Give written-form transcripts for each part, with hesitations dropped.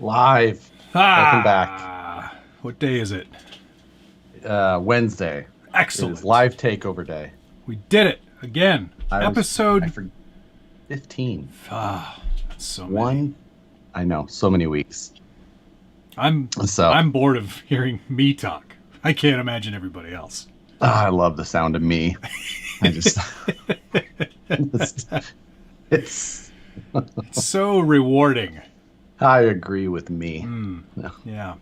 Live. Welcome back. What day is it? Wednesday. Excellent. It is live takeover day. We did it again. Episode 15. That's so many. One. I know. So many weeks. I'm bored of hearing me talk. I can't imagine everybody else. I love the sound of me. I just. it's so rewarding. I agree with me. No. Yeah.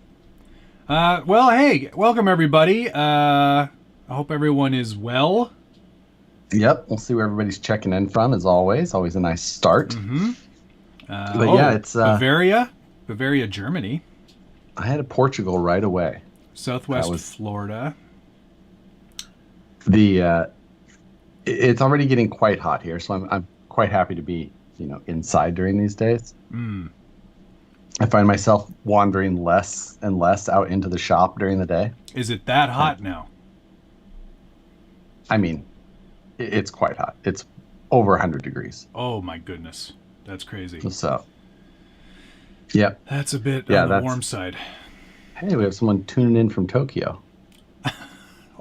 Well, hey, welcome everybody. I hope everyone is well. Yep, we'll see where everybody's checking in from, as always. Always a nice start. Mm-hmm. Yeah, it's Bavaria, Germany. I had a Portugal right away. Southwest Florida. It's already getting quite hot here, so I'm quite happy to be inside during these days. I find myself wandering less and less out into the shop during the day. Is it that hot now? I mean, it's quite hot. It's over 100 degrees. Oh my goodness, that's crazy. So, yeah, that's a bit on the warm side. Hey, we have someone tuning in from Tokyo.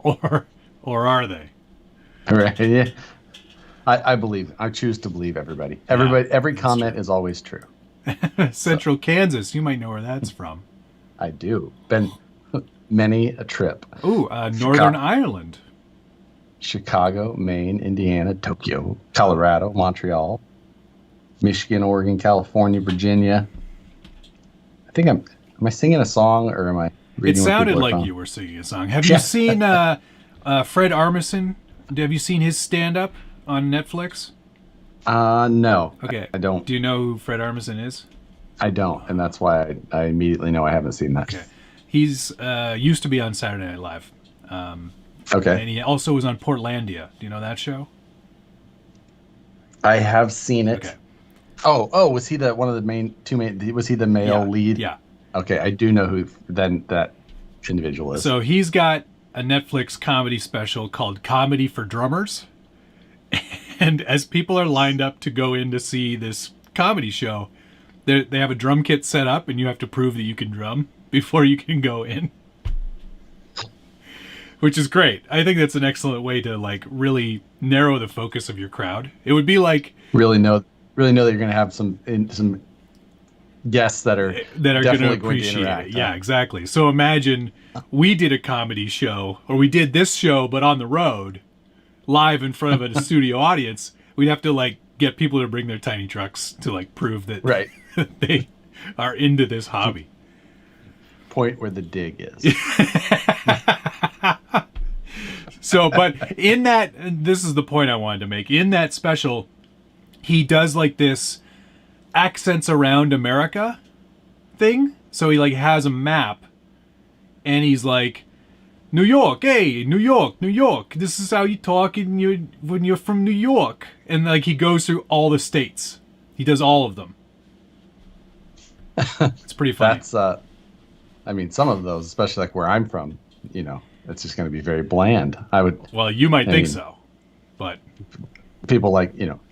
or are they? Right? Yeah. I choose to believe everybody. Every comment is always true. Central Kansas, you might know where that's from. I do. Been many a trip. Ooh, Northern Ireland. Chicago, Maine, Indiana, Tokyo, Colorado, Montreal, Michigan, Oregon, California, Virginia. I think am I singing a song or am I reading? It sounded like you were singing a song. Have you seen Fred Armisen? Have you seen his stand-up on Netflix? No. Okay. I don't. Do you know who Fred Armisen is? I don't, and that's why I immediately know I haven't seen that. Okay. He's used to be on Saturday Night Live. Okay. And he also was on Portlandia. Do you know that show? I have seen it. Okay. Oh, was he one of the was he the male lead? Yeah. Okay, I do know who then that individual is. So he's got a Netflix comedy special called Comedy for Drummers. And as people are lined up to go in to see this comedy show, they have a drum kit set up and you have to prove that you can drum before you can go in. Which is great. I think that's an excellent way to really narrow the focus of your crowd. It would be like really know that you're going to have some guests that are going to appreciate it. Yeah, exactly. So imagine we did a comedy show, or we did this show but on the road, live in front of a studio audience. We'd have to get people to bring their tiny trucks to prove that they are into this hobby. Point where the dig is. So, but in that, this is the point I wanted to make. In that special, he does this accents around America thing. So he has a map, and he's like, New York, hey, New York, New York. This is how you talk when you're from New York. And he goes through all the states. He does all of them. It's pretty funny. That's I mean, some of those, especially where I'm from, it's just going to be very bland. Well, you might think so, but people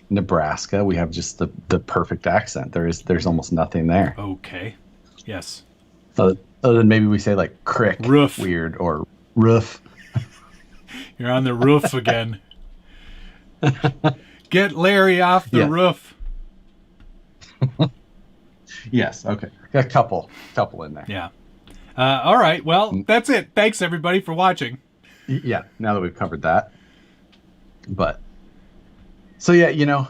Nebraska, we have just the perfect accent. There's almost nothing there. Okay. Yes. Other than maybe we say crick, roof, weird, or roof. You're on the roof again. Get Larry off the roof. Yes. Okay. Got a couple in there. Yeah. All right. Well, that's it. Thanks everybody for watching. Yeah. Now that we've covered that, but so yeah,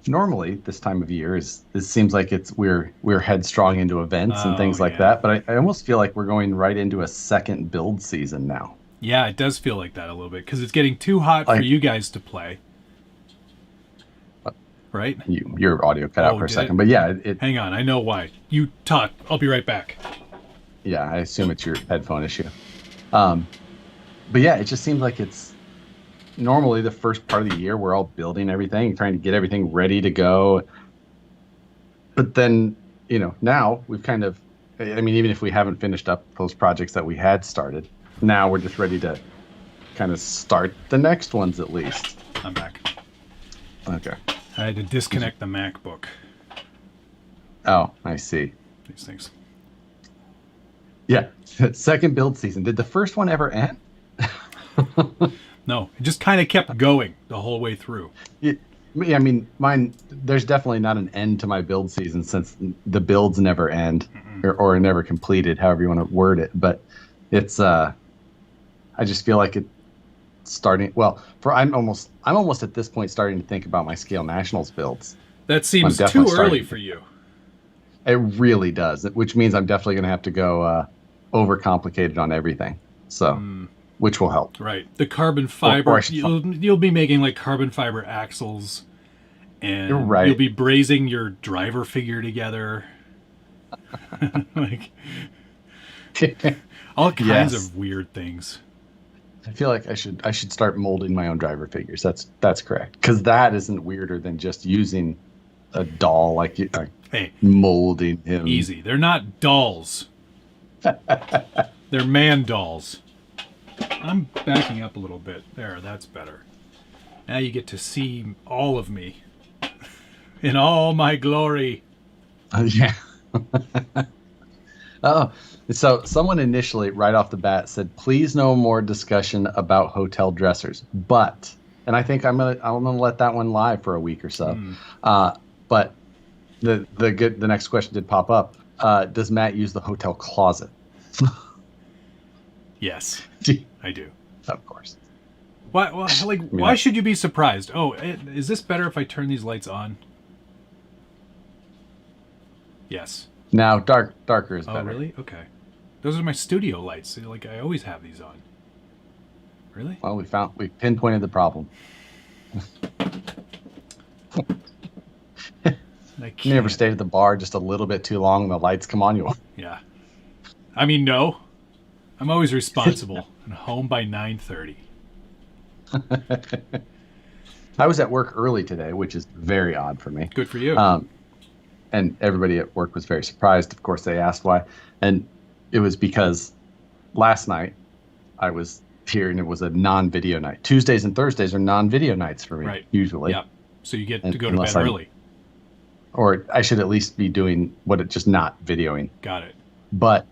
normally this time of year it seems like we're headstrong into events and things like that. But I almost feel like we're going right into a second build season now. Yeah, it does feel like that a little bit because it's getting too hot for you guys to play. Right? Your audio cut out for a second, but yeah. Hang on, I know why. You talk. I'll be right back. Yeah, I assume it's your headphone issue. But yeah, it just seems like it's normally the first part of the year we're all building everything, trying to get everything ready to go. But then, now we've kind of, even if we haven't finished up those projects that we had started, now we're just ready to kind of start the next ones at least. I'm back. Okay. I had to disconnect the MacBook. Oh, I see. These things. Yeah. Second build season. Did the first one ever end? No, it just kind of kept going the whole way through. Yeah, I mean, mine. There's definitely not an end to my build season since the builds never end or are never completed, however you want to word it. But it's I just feel like it's starting. Well, I'm almost at this point starting to think about my Scale Nationals builds. That seems too definitely early for you. It really does, which means I'm definitely going to have to go overcomplicated on everything. So, which will help. Right. The carbon fiber, you'll be making like carbon fiber axles, and you'll be brazing your driver figure together. Like all kinds of weird things. I feel like I should start molding my own driver figures. That's correct. Because that isn't weirder than just using a doll, like hey, molding him. Easy. They're not dolls. They're man dolls. I'm backing up a little bit. There, that's better. Now you get to see all of me in all my glory. Yeah. Oh, so someone initially, right off the bat, said, "Please, no more discussion about hotel dressers." But, and I think I'm gonna let that one lie for a week or so. But the next question did pop up. Does Matt use the hotel closet? Yes, I do. Of course. Why? Well, like, why should you be surprised? Oh, is this better if I turn these lights on? Yes. Now darker is better. Oh, really? Okay. Those are my studio lights. Like, I always have these on. Really? Well, we pinpointed the problem. You ever stayed at the bar just a little bit too long and the lights come on you? Yeah. I mean, no. I'm always responsible and home by 9:30. I was at work early today, which is very odd for me. Good for you. And everybody at work was very surprised. Of course, they asked why. And it was because last night I was here and it was a non-video night. Tuesdays and Thursdays are non-video nights for me, usually. Yeah. So you get to go to bed early. Or I should at least be doing just not videoing. Got it. But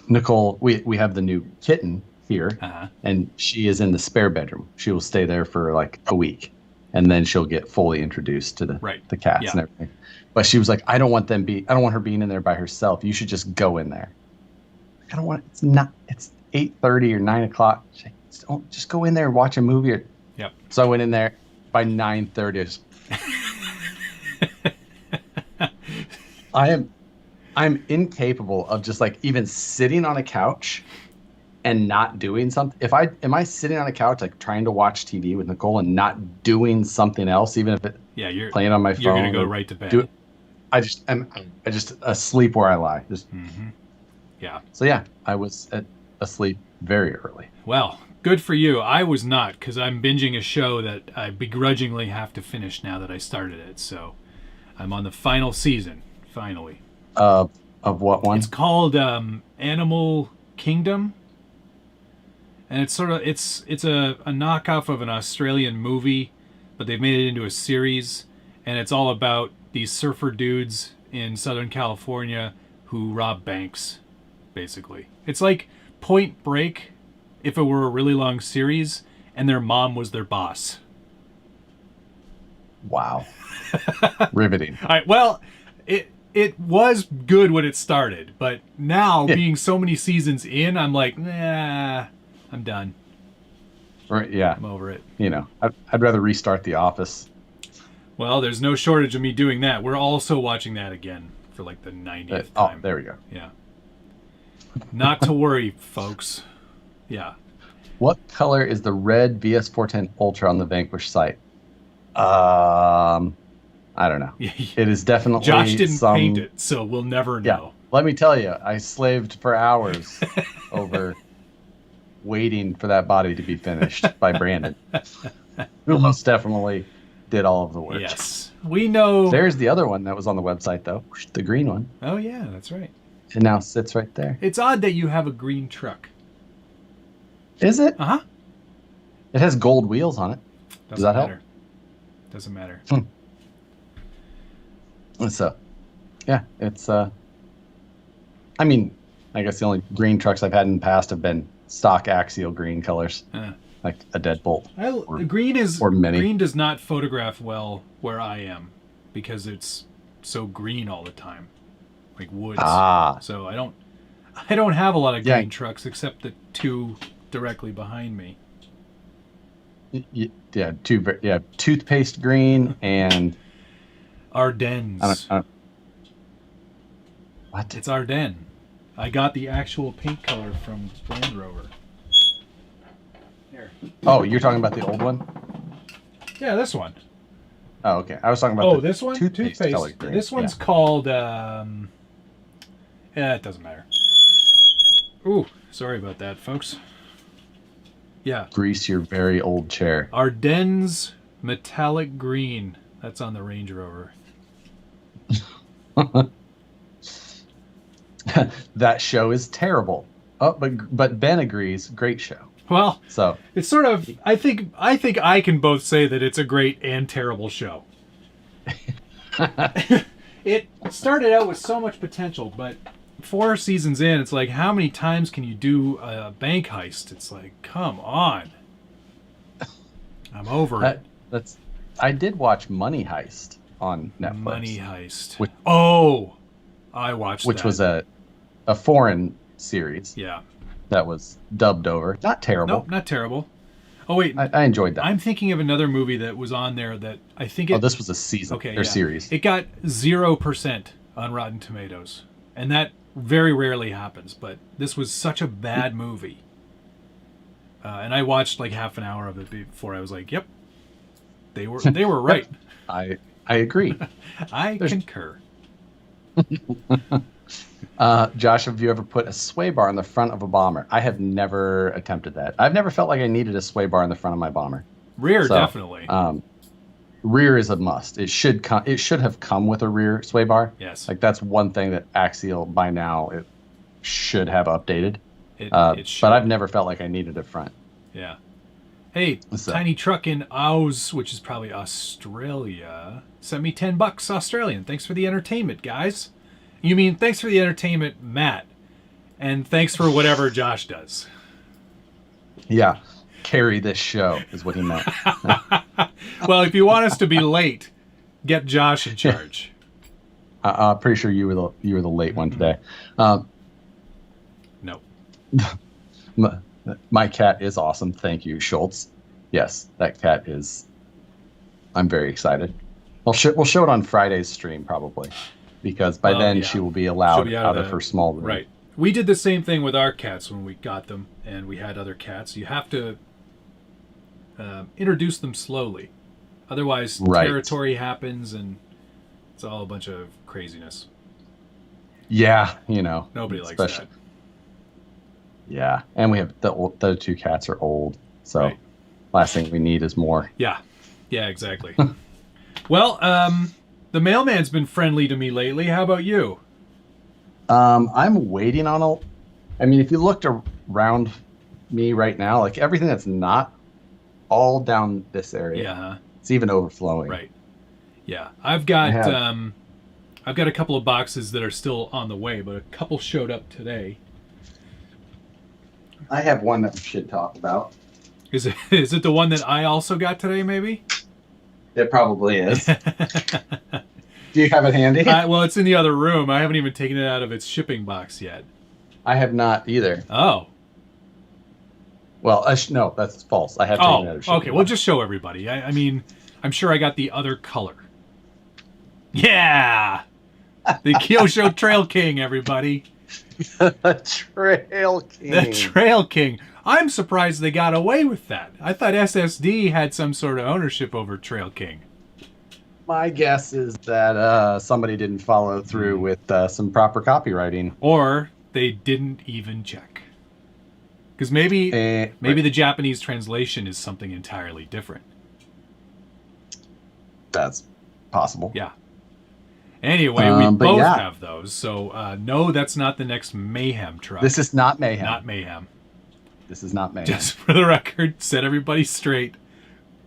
Nicole, we have the new kitten here, and she is in the spare bedroom. She will stay there for like a week, and then she'll get fully introduced to the cats and everything. But she was like, I don't want her being in there by herself. You should just go in there. I don't want. It's 8:30 or 9 o'clock. Just go in there and watch a movie. So I went in there. By 9:30, I'm incapable of just like even sitting on a couch and not doing something. Am I sitting on a couch like trying to watch TV with Nicole and not doing something else, even if you're playing on my phone? You're gonna go right to bed. I just asleep where I lie. Yeah. So yeah, I was asleep very early. Well, good for you. I was not, because I'm binging a show that I begrudgingly have to finish now that I started it. So I'm on the final season, finally. Of what one? It's called Animal Kingdom, and it's a knockoff of an Australian movie, but they've made it into a series, and it's all about these surfer dudes in Southern California who rob banks, basically. It's like Point Break if it were a really long series, and their mom was their boss. Wow. Riveting. All right, well, it was good when it started, but now, being so many seasons in, I'm like, nah, I'm done. Right? Yeah, I'm over it. I'd rather restart The Office. Well, there's no shortage of me doing that. We're also watching that again for like the 90th time. Oh, there we go. Yeah. Not to worry, folks. Yeah. What color is the red VS410 Ultra on the Vanquish site? I don't know. It is definitely Josh didn't paint it, so we'll never know. Yeah. Let me tell you, I slaved for hours over waiting for that body to be finished by Brandon, who most definitely did all of the work. Yes. We know. There's the other one that was on the website, though. The green one. Oh, yeah, that's right. It now sits right there. It's odd that you have a green truck. Is it? Uh-huh. It has gold wheels on it. Does that help? Doesn't matter. So, yeah, it's I mean, I guess the only green trucks I've had in the past have been stock axial green colors, like a Deadbolt. Green does not photograph well where I am because it's so green all the time, like woods. So I don't have a lot of green trucks except the two directly behind me. Yeah, toothpaste green and Ardennes. What? It's Ardennes. I got the actual paint color from Land Rover. Here. Oh, you're talking about the old one? Yeah, this one. Oh, okay. I was talking about this one? Toothpaste. Green. This one's called it doesn't matter. Ooh, sorry about that, folks. Yeah. Grease your very old chair. Ardennes Metallic Green. That's on the Range Rover. That show is terrible. Oh, but Ben agrees. Great show. Well, so it's sort of. I think I can both say that it's a great and terrible show. It started out with so much potential, but 4 seasons in, it's like, how many times can you do a bank heist? It's like, come on. I'm over it. I did watch Money Heist on Netflix. Money Heist. I watched which that. Was a foreign series. Yeah. That was dubbed over. Not terrible. Nope, not terrible. Oh, wait. I enjoyed that. I'm thinking of another movie that was on there that I think this was a season or series. It got 0% on Rotten Tomatoes. And that very rarely happens, but this was such a bad movie. And I watched like half an hour of it before I was like, yep. They were right. I agree. I concur. Josh, have you ever put a sway bar in the front of a bomber? I have never attempted that. I've never felt like I needed a sway bar in the front of my bomber. Rear, definitely. Rear is a must. It should have come with a rear sway bar. Yes. Like that's one thing that Axial by now it should have updated. It should. But I've never felt like I needed a front. Yeah. Hey, Tiny Truck in Oz, which is probably Australia, sent me $10 Australian. Thanks for the entertainment, guys. You mean thanks for the entertainment, Matt, and thanks for whatever Josh does. Yeah, carry this show is what he meant. Well, if you want us to be late, get Josh in charge. I'm pretty sure you were the late one today. No. My cat is awesome. Thank you, Schultz. Yes, that cat is. I'm very excited. We'll show it on Friday's stream probably, because by then she will be allowed out of her small room. Right. We did the same thing with our cats when we got them, and we had other cats. You have to introduce them slowly, otherwise territory happens, and it's all a bunch of craziness. Yeah, nobody likes that. Yeah, and we have the 2 cats are old, so last thing we need is more. Yeah, exactly. Well, the mailman's been friendly to me lately. How about you? I'm waiting on if you looked around me right now, like everything that's not all down this area, it's even overflowing. Right. Yeah, I've got a couple of boxes that are still on the way, but a couple showed up today. I have one that we should talk about. Is it the one that I also got today, maybe? It probably is. Do you have it handy? Well, it's in the other room. I haven't even taken it out of its shipping box yet. I have not either. Oh. Well, no, that's false. I have taken it out of shipping okay. Well, just show everybody. I mean, I'm sure I got the other color. Yeah! The Kyosho Trail King, everybody. The Trail King. The Trail King. I'm surprised they got away with that. I thought SSD had some sort of ownership over Trail King. My guess is that somebody didn't follow through with some proper copywriting. Or they didn't even check. Because maybe the Japanese translation is something entirely different. That's possible. Yeah. Anyway, we both have those, so no, that's not the next Mayhem truck. This is not Mayhem. Not Mayhem. This is not Mayhem. Just for the record, set everybody straight.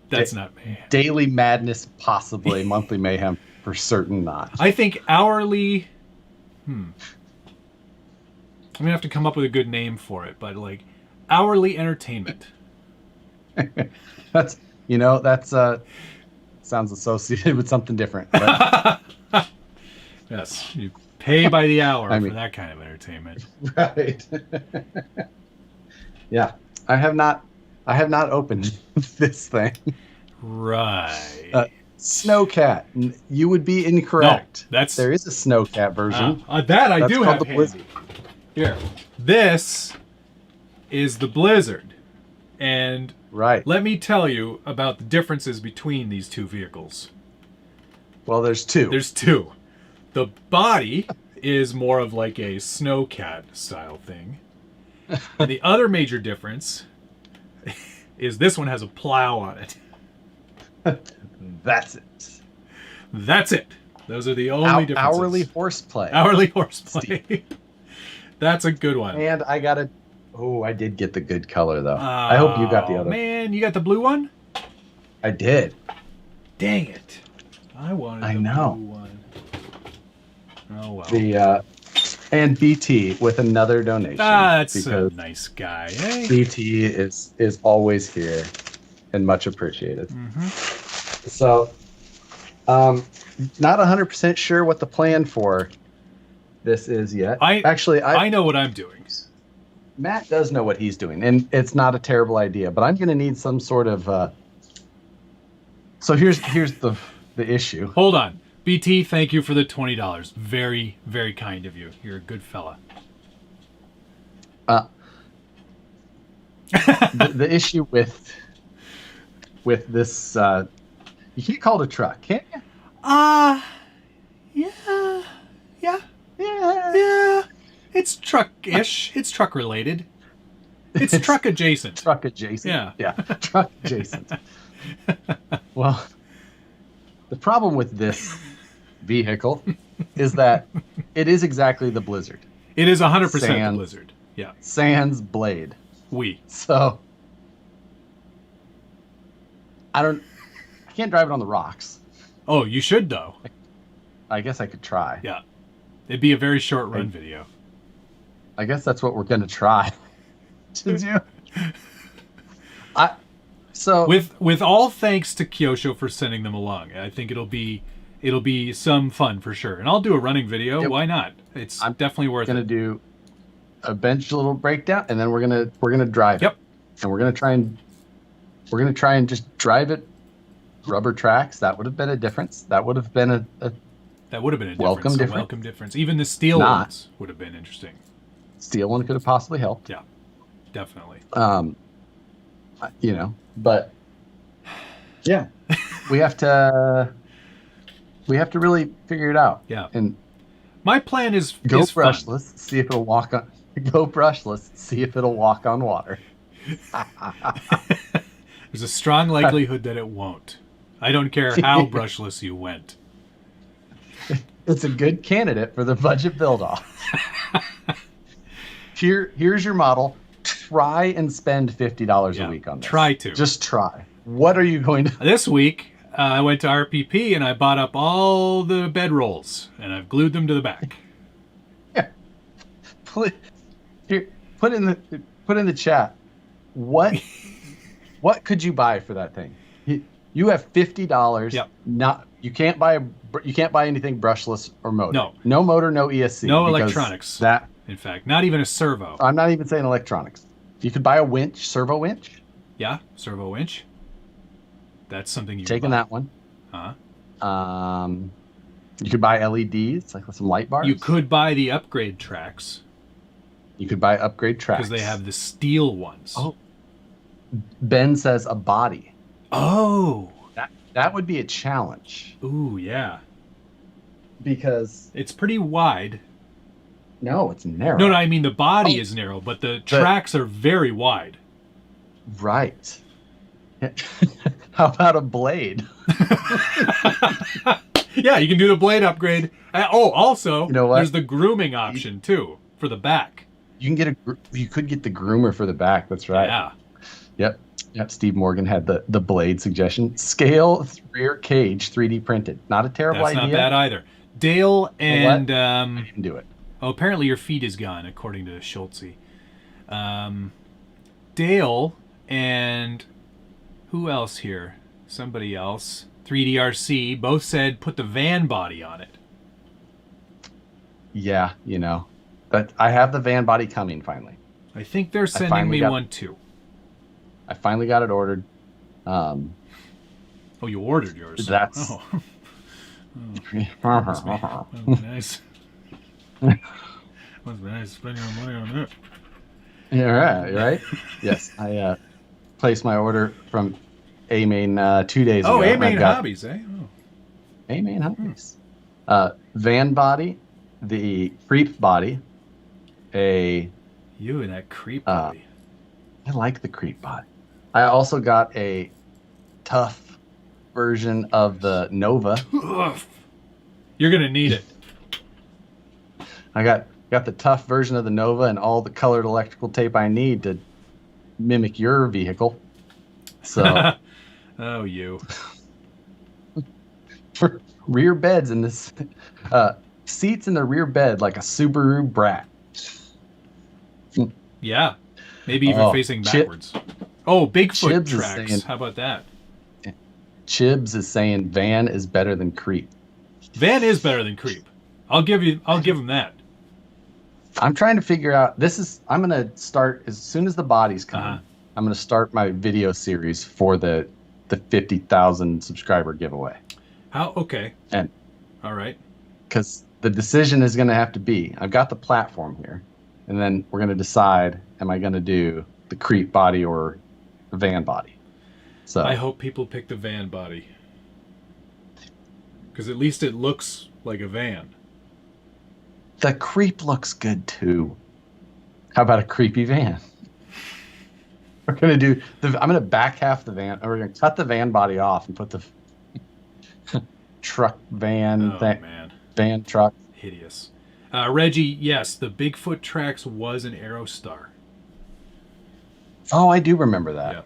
That's not Mayhem. Daily Madness, possibly. Monthly Mayhem, for certain not. I think hourly... gonna have to come up with a good name for it, but like hourly entertainment. That's sounds associated with something different. But Yes, you pay by the hour for that kind of entertainment. right. Yeah. I have not opened this thing. Right. Snowcat. You would be incorrect. No, there is a Snowcat version. That I That's do called have the Blizzard. Here. This is the Blizzard. And Right. let me tell you about the differences between these two vehicles. Well, there's two. There's two. The body is more of like a Snowcat style thing. And the other major difference is this one has a plow on it. That's it. That's it. Those are the only differences. Hourly horseplay. Hourly horseplay. That's a good one. And I did get the good color though. I hope you got the other. Man, you got the blue one? I did. Dang it. I wanted the blue one. Oh well. And BT with another donation. That's a nice guy, eh? BT is always here and much appreciated. Mm-hmm. So, not 100% sure what the plan for this is yet. I know what I'm doing. Matt does know what he's doing, and it's not a terrible idea. But I'm going to need some sort of. So here's the issue. Hold on. BT, thank you for the $20. Very, very kind of you. You're a good fella. The issue with this, you can't call it a truck, can you? Yeah. It's truck-ish. It's truck related. It's truck adjacent. Truck adjacent. Yeah. Truck adjacent. Well, the problem with this vehicle is that it is exactly the Blizzard. It is 100% the Blizzard. Yeah. Sans blade. So I can't drive it on the rocks. Oh, you should though. I guess I could try. Yeah. It'd be a very short run video. I guess that's what we're going to try to do. With all thanks to Kyosho for sending them along. I think it'll be some fun for sure. And I'll do a running video. Yep. Why not? I'm definitely worth it. I'm going to do a bench little breakdown, and then we're going to drive it. And we're going to try and just drive it rubber tracks. That would have been a difference. That would have been a welcome difference. Even the steel ones would have been interesting. Steel one could have possibly helped. Yeah, definitely. But yeah, we have to really figure it out. Yeah. And my plan is go brushless. Fun. See if it'll walk on. Go brushless. See if it'll walk on water. There's a strong likelihood that it won't. I don't care how brushless you went. It's a good candidate for the budget build-off. Here's your model. Try and spend $50 a week on this. Try to. Just try. What are you going to... This week, I went to RPP and I bought up all the bed rolls and I've glued them to the back. Yeah. Put in the chat. What could you buy for that thing? You have $50. Yep. You can't buy anything brushless or motor. No motor, no ESC. No electronics. In fact, not even a servo. I'm not even saying electronics. You could buy a winch, servo winch. Yeah, servo winch. That's something you taking that one. Uh-huh. You could buy LEDs, like some light bars. You could buy the upgrade tracks. You could buy upgrade tracks because they have the steel ones. Oh. Ben says a body. Oh. That would be a challenge. Ooh, yeah. Because it's pretty wide. No, it's narrow. No, I mean the body is narrow, but the tracks are very wide. Right. How about a blade? Yeah, you can do the blade upgrade. Also, you know what? There's the grooming option too for the back. You could get the groomer for the back. That's right. Yeah. Yep. Steve Morgan had the blade suggestion. Scale rear cage 3D printed. Not a terrible idea. That's not bad either. Dale and I didn't do it. Oh, apparently your feed is gone, according to Schultze. Dale and who else here? Somebody else. 3DRC both said put the van body on it. Yeah, but I have the van body coming finally. I think they're sending me one too. I finally got it ordered. Oh, you ordered yours. That's nice. Must be nice spending your money on that. Yeah, right. Yes, I placed my order from A-Main 2 days ago. Oh, A-Main Hobbies, eh? Oh. A-Main Hobbies. Van body, the creep body, you and that creep body. I like the creep body. I also got a tough version of the Nova. You're gonna need it. I got the tough version of the Nova and all the colored electrical tape I need to mimic your vehicle. So, oh, you. For rear beds in this, seats in the rear bed like a Subaru Brat. Yeah, maybe even facing backwards. Oh, Bigfoot Chibs tracks. How about that? Chibs is saying van is better than creep. Van is better than creep. I'll give him that. I'm trying to figure out. I'm gonna start as soon as the bodies come. I'm gonna start my video series for the 50,000 subscriber giveaway. How? Okay. And all right. Because the decision is gonna have to be. I've got the platform here, and then we're gonna decide: am I gonna do the creep body or the van body? So I hope people pick the van body, because at least it looks like a van. The creep looks good too. How about a creepy van? We're gonna do I'm gonna back half the van, or we're gonna cut the van body off and put the truck van van truck. Hideous. Reggie, yes, the Bigfoot Trax was an Aerostar. Oh, I do remember that. Yeah.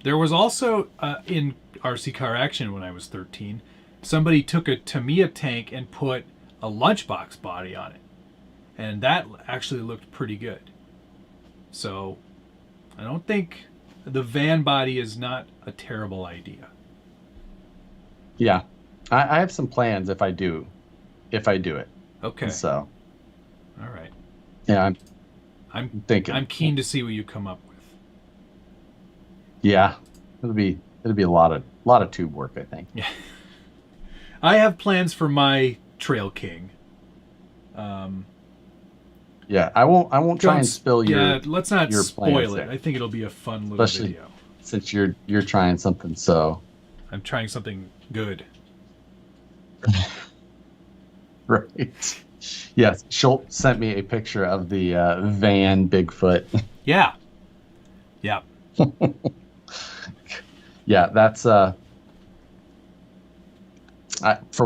There was also in RC Car Action when I was 13, somebody took a Tamiya tank and put a lunchbox body on it, and that actually looked pretty good. So I don't think the van body is not a terrible idea. Yeah, I have some plans if I do it. Okay. And so all right. Yeah, I'm thinking. I'm keen to see what you come up with. Yeah, it'll be a lot of tube work, I think. Yeah. I have plans for my Trail King. Yeah, I won't try and spill your. Yeah, let's not spoil it. I think it'll be a fun little video. Since you're trying something, so I'm trying something good. Right. Yes, Schultz sent me a picture of the van Bigfoot. Yeah. Yeah. Yeah, that's for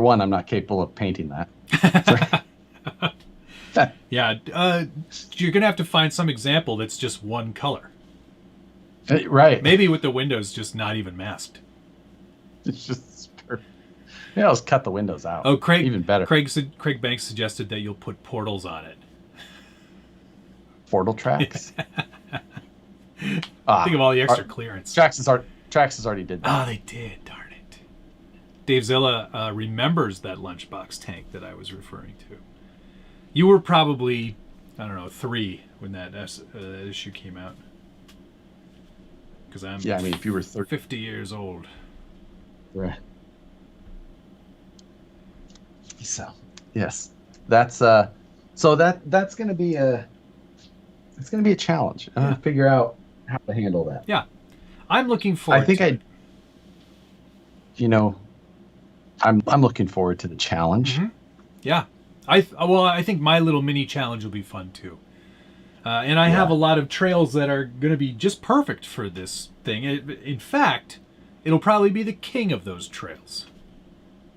one, I'm not capable of painting that. Yeah, you're gonna have to find some example that's just one color. Right. Maybe with the windows just not even masked. It's just perfect. Yeah, let's cut the windows out. Oh, Craig, even better. Craig Banks suggested that you'll put portals on it. Portal tracks. Think of all the extra clearance. Traxxas already did that. Oh, they did. Darn it. Dave Zilla remembers that lunchbox tank that I was referring to. You were probably, I don't know, 3 when that issue came out. Because I'm if you were 50 years old. Right. So, yes. That's that's going to be a challenge. I'm going to figure out how to handle that. Yeah. I'm looking forward I'm looking forward to the challenge. Mm-hmm. Yeah. I think my little mini challenge will be fun too. And I have a lot of trails that are going to be just perfect for this thing. In fact, it'll probably be the king of those trails.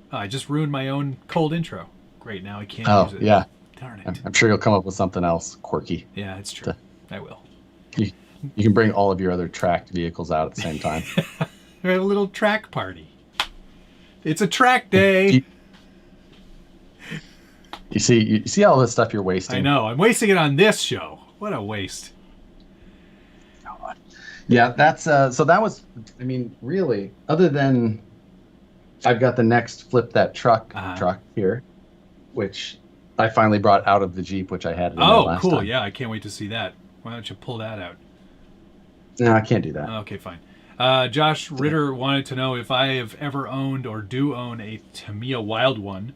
I just ruined my own cold intro. Great, now I can't use it. Yeah. Darn it. I'm sure you'll come up with something else quirky. Yeah, it's true. I will. You can bring all of your other tracked vehicles out at the same time. We have a little track party. It's a track day. You see all this stuff you're wasting. I know. I'm wasting it on this show. What a waste. Yeah, that's so that was. I mean, really, other than I've got the next flip that truck here, which I finally brought out of the Jeep, which I had in there last cool. time. Yeah, I can't wait to see that. Why don't you pull that out? No, I can't do that. Okay, fine. Josh Ritter wanted to know if I have ever owned or do own a Tamiya Wild One.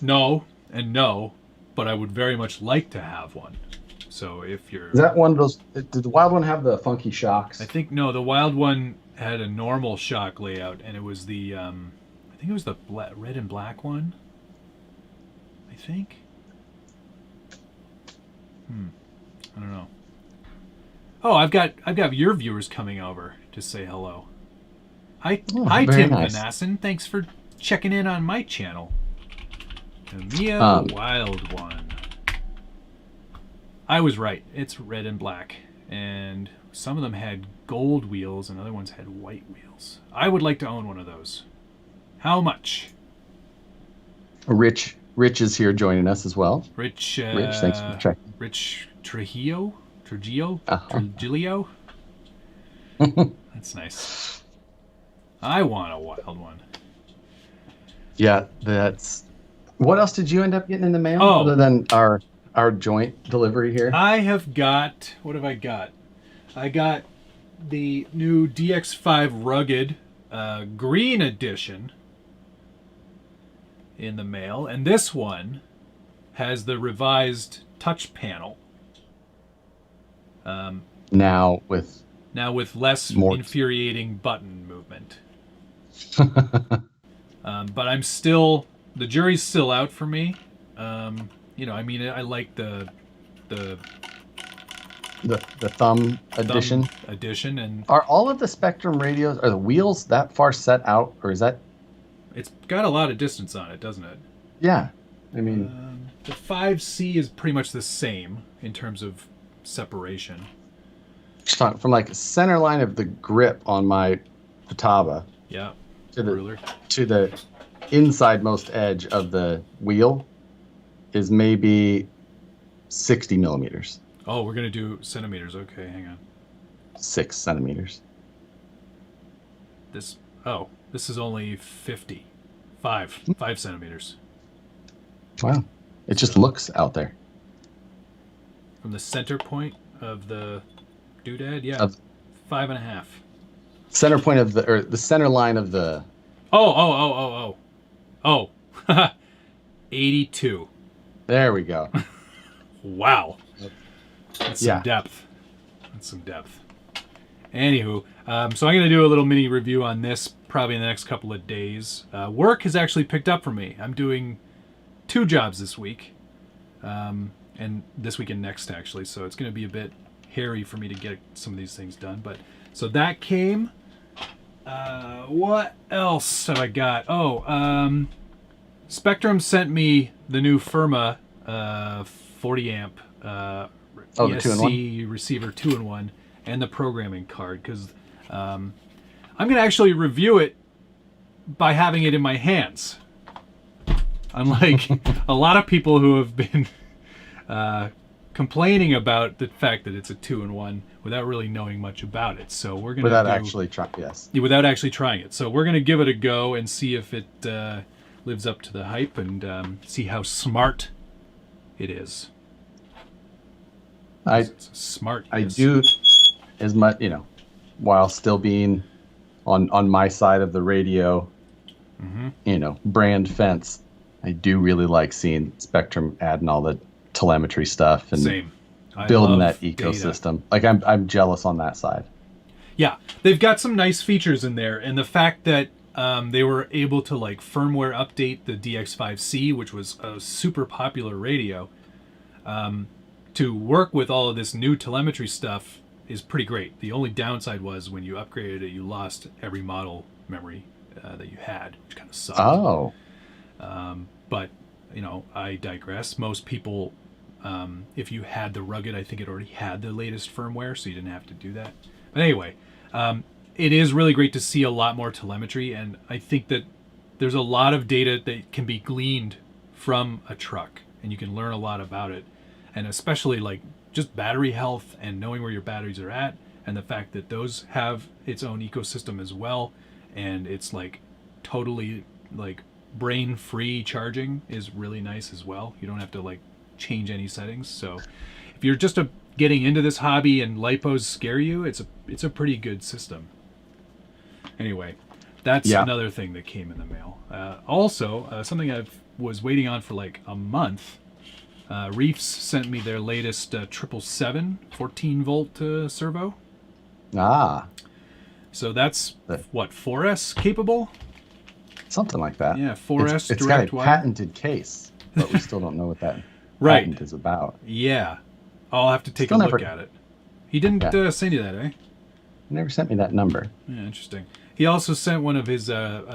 No, and no, but I would very much like to have one. So if you're... Is that one of those... Did the Wild One have the funky shocks? I think, no, the Wild One had a normal shock layout, and it was the... I think it was the red and black one. I think. I don't know. Oh, I've got your viewers coming over to say hello. Hi, Tim Vanassin. Thanks for checking in on my channel. Tamiya Wild One. I was right. It's red and black, and some of them had gold wheels, and other ones had white wheels. I would like to own one of those. How much? Rich is here joining us as well. Rich, thanks for checking. Rich Trujillo. That's nice. I want a Wild One. Yeah, that's... What else did you end up getting in the mail other than our joint delivery here? I have got... What have I got? I got the new DX5 Rugged Green Edition in the mail, and this one has the revised touch panel. Now with less infuriating button movement. But I'm still... The jury's still out for me. You know, I mean, I like the thumb edition. And are all of the Spectrum radios, are the wheels that far set out, or is that... It's got a lot of distance on it, doesn't it? Yeah, I mean... the 5C is pretty much the same in terms of separation. From like center line of the grip on my Futaba, yeah, to the inside most edge of the wheel is maybe 60 millimeters. Oh, we're gonna do centimeters. Okay, hang on. 6 centimeters. This is only 5 centimeters. Wow, it just looks out there. From the center point of the doodad, yeah, 5.5. Center point of the center line of the... Oh, 82. There we go. Wow. That's some depth. Anywho, so I'm going to do a little mini review on this probably in the next couple of days. Work has actually picked up for me. I'm doing 2 jobs this week. And this week and next, actually. So it's going to be a bit hairy for me to get some of these things done. But so that came... what else have I got? Spectrum sent me the new Firma 40 amp ESC receiver 2-in-1 and the programming card, because I'm going to actually review it by having it in my hands. Unlike a lot of people who have been complaining about the fact that it's a 2-in-1 without really knowing much about it. So we're going to... Without actually trying it. So we're going to give it a go and see if it lives up to the hype, and see how smart it is. It's smart. I do, as much, while still being on my side of the radio, brand fence, I do really like seeing Spectrum adding all the telemetry stuff and building that ecosystem. Data. Like I'm jealous on that side. Yeah, they've got some nice features in there, and the fact that they were able to like firmware update the DX5C, which was a super popular radio, to work with all of this new telemetry stuff is pretty great. The only downside was when you upgraded it, you lost every model memory that you had, which kind of sucked. Oh. But, I digress. Most people, if you had the Rugged, I think it already had the latest firmware, so you didn't have to do that. But anyway, it is really great to see a lot more telemetry, and I think that there's a lot of data that can be gleaned from a truck, and you can learn a lot about it, and especially like just battery health and knowing where your batteries are at, and the fact that those have its own ecosystem as well, and it's like totally like brain free charging is really nice as well. You don't have to like change any settings. So if you're just getting into this hobby and lipos scare you, it's a pretty good system. Anyway, that's another thing that came in the mail. Also, something I was waiting on for like a month. Reefs sent me their latest 777 14-volt servo. Ah. So that's, what, 4S capable? Something like that. Yeah, 4S it's direct got a wire. patented case, but we still don't know what that Right. patent is about. Yeah. I'll have to take a look at it. He didn't send you that, eh? He never sent me that number. Yeah, interesting. He also sent one of his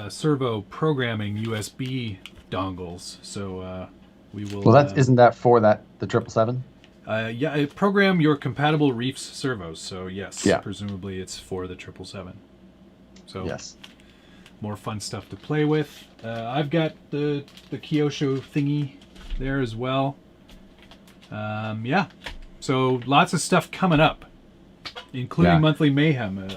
servo programming USB dongles. So we will... Well, isn't that for the 777? Yeah, program your compatible Reefs servos. So yes, Yeah. presumably it's for the 777. So yes. More fun stuff to play with. I've got the Kyosho thingy there as well. Yeah. So lots of stuff coming up, including Monthly Mayhem,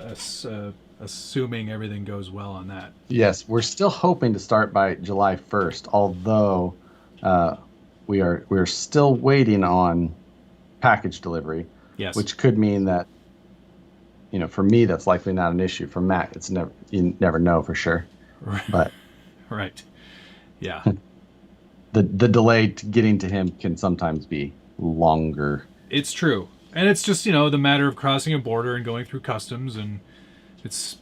assuming everything goes well on that. Yes, we're still hoping to start by July 1st, although we're still waiting on package delivery. Yes. Which could mean that, for me, that's likely not an issue. For Matt, you never know for sure. Right. But right. Yeah. the delay to getting to him can sometimes be longer. It's true. And it's just, the matter of crossing a border and going through customs, and it's,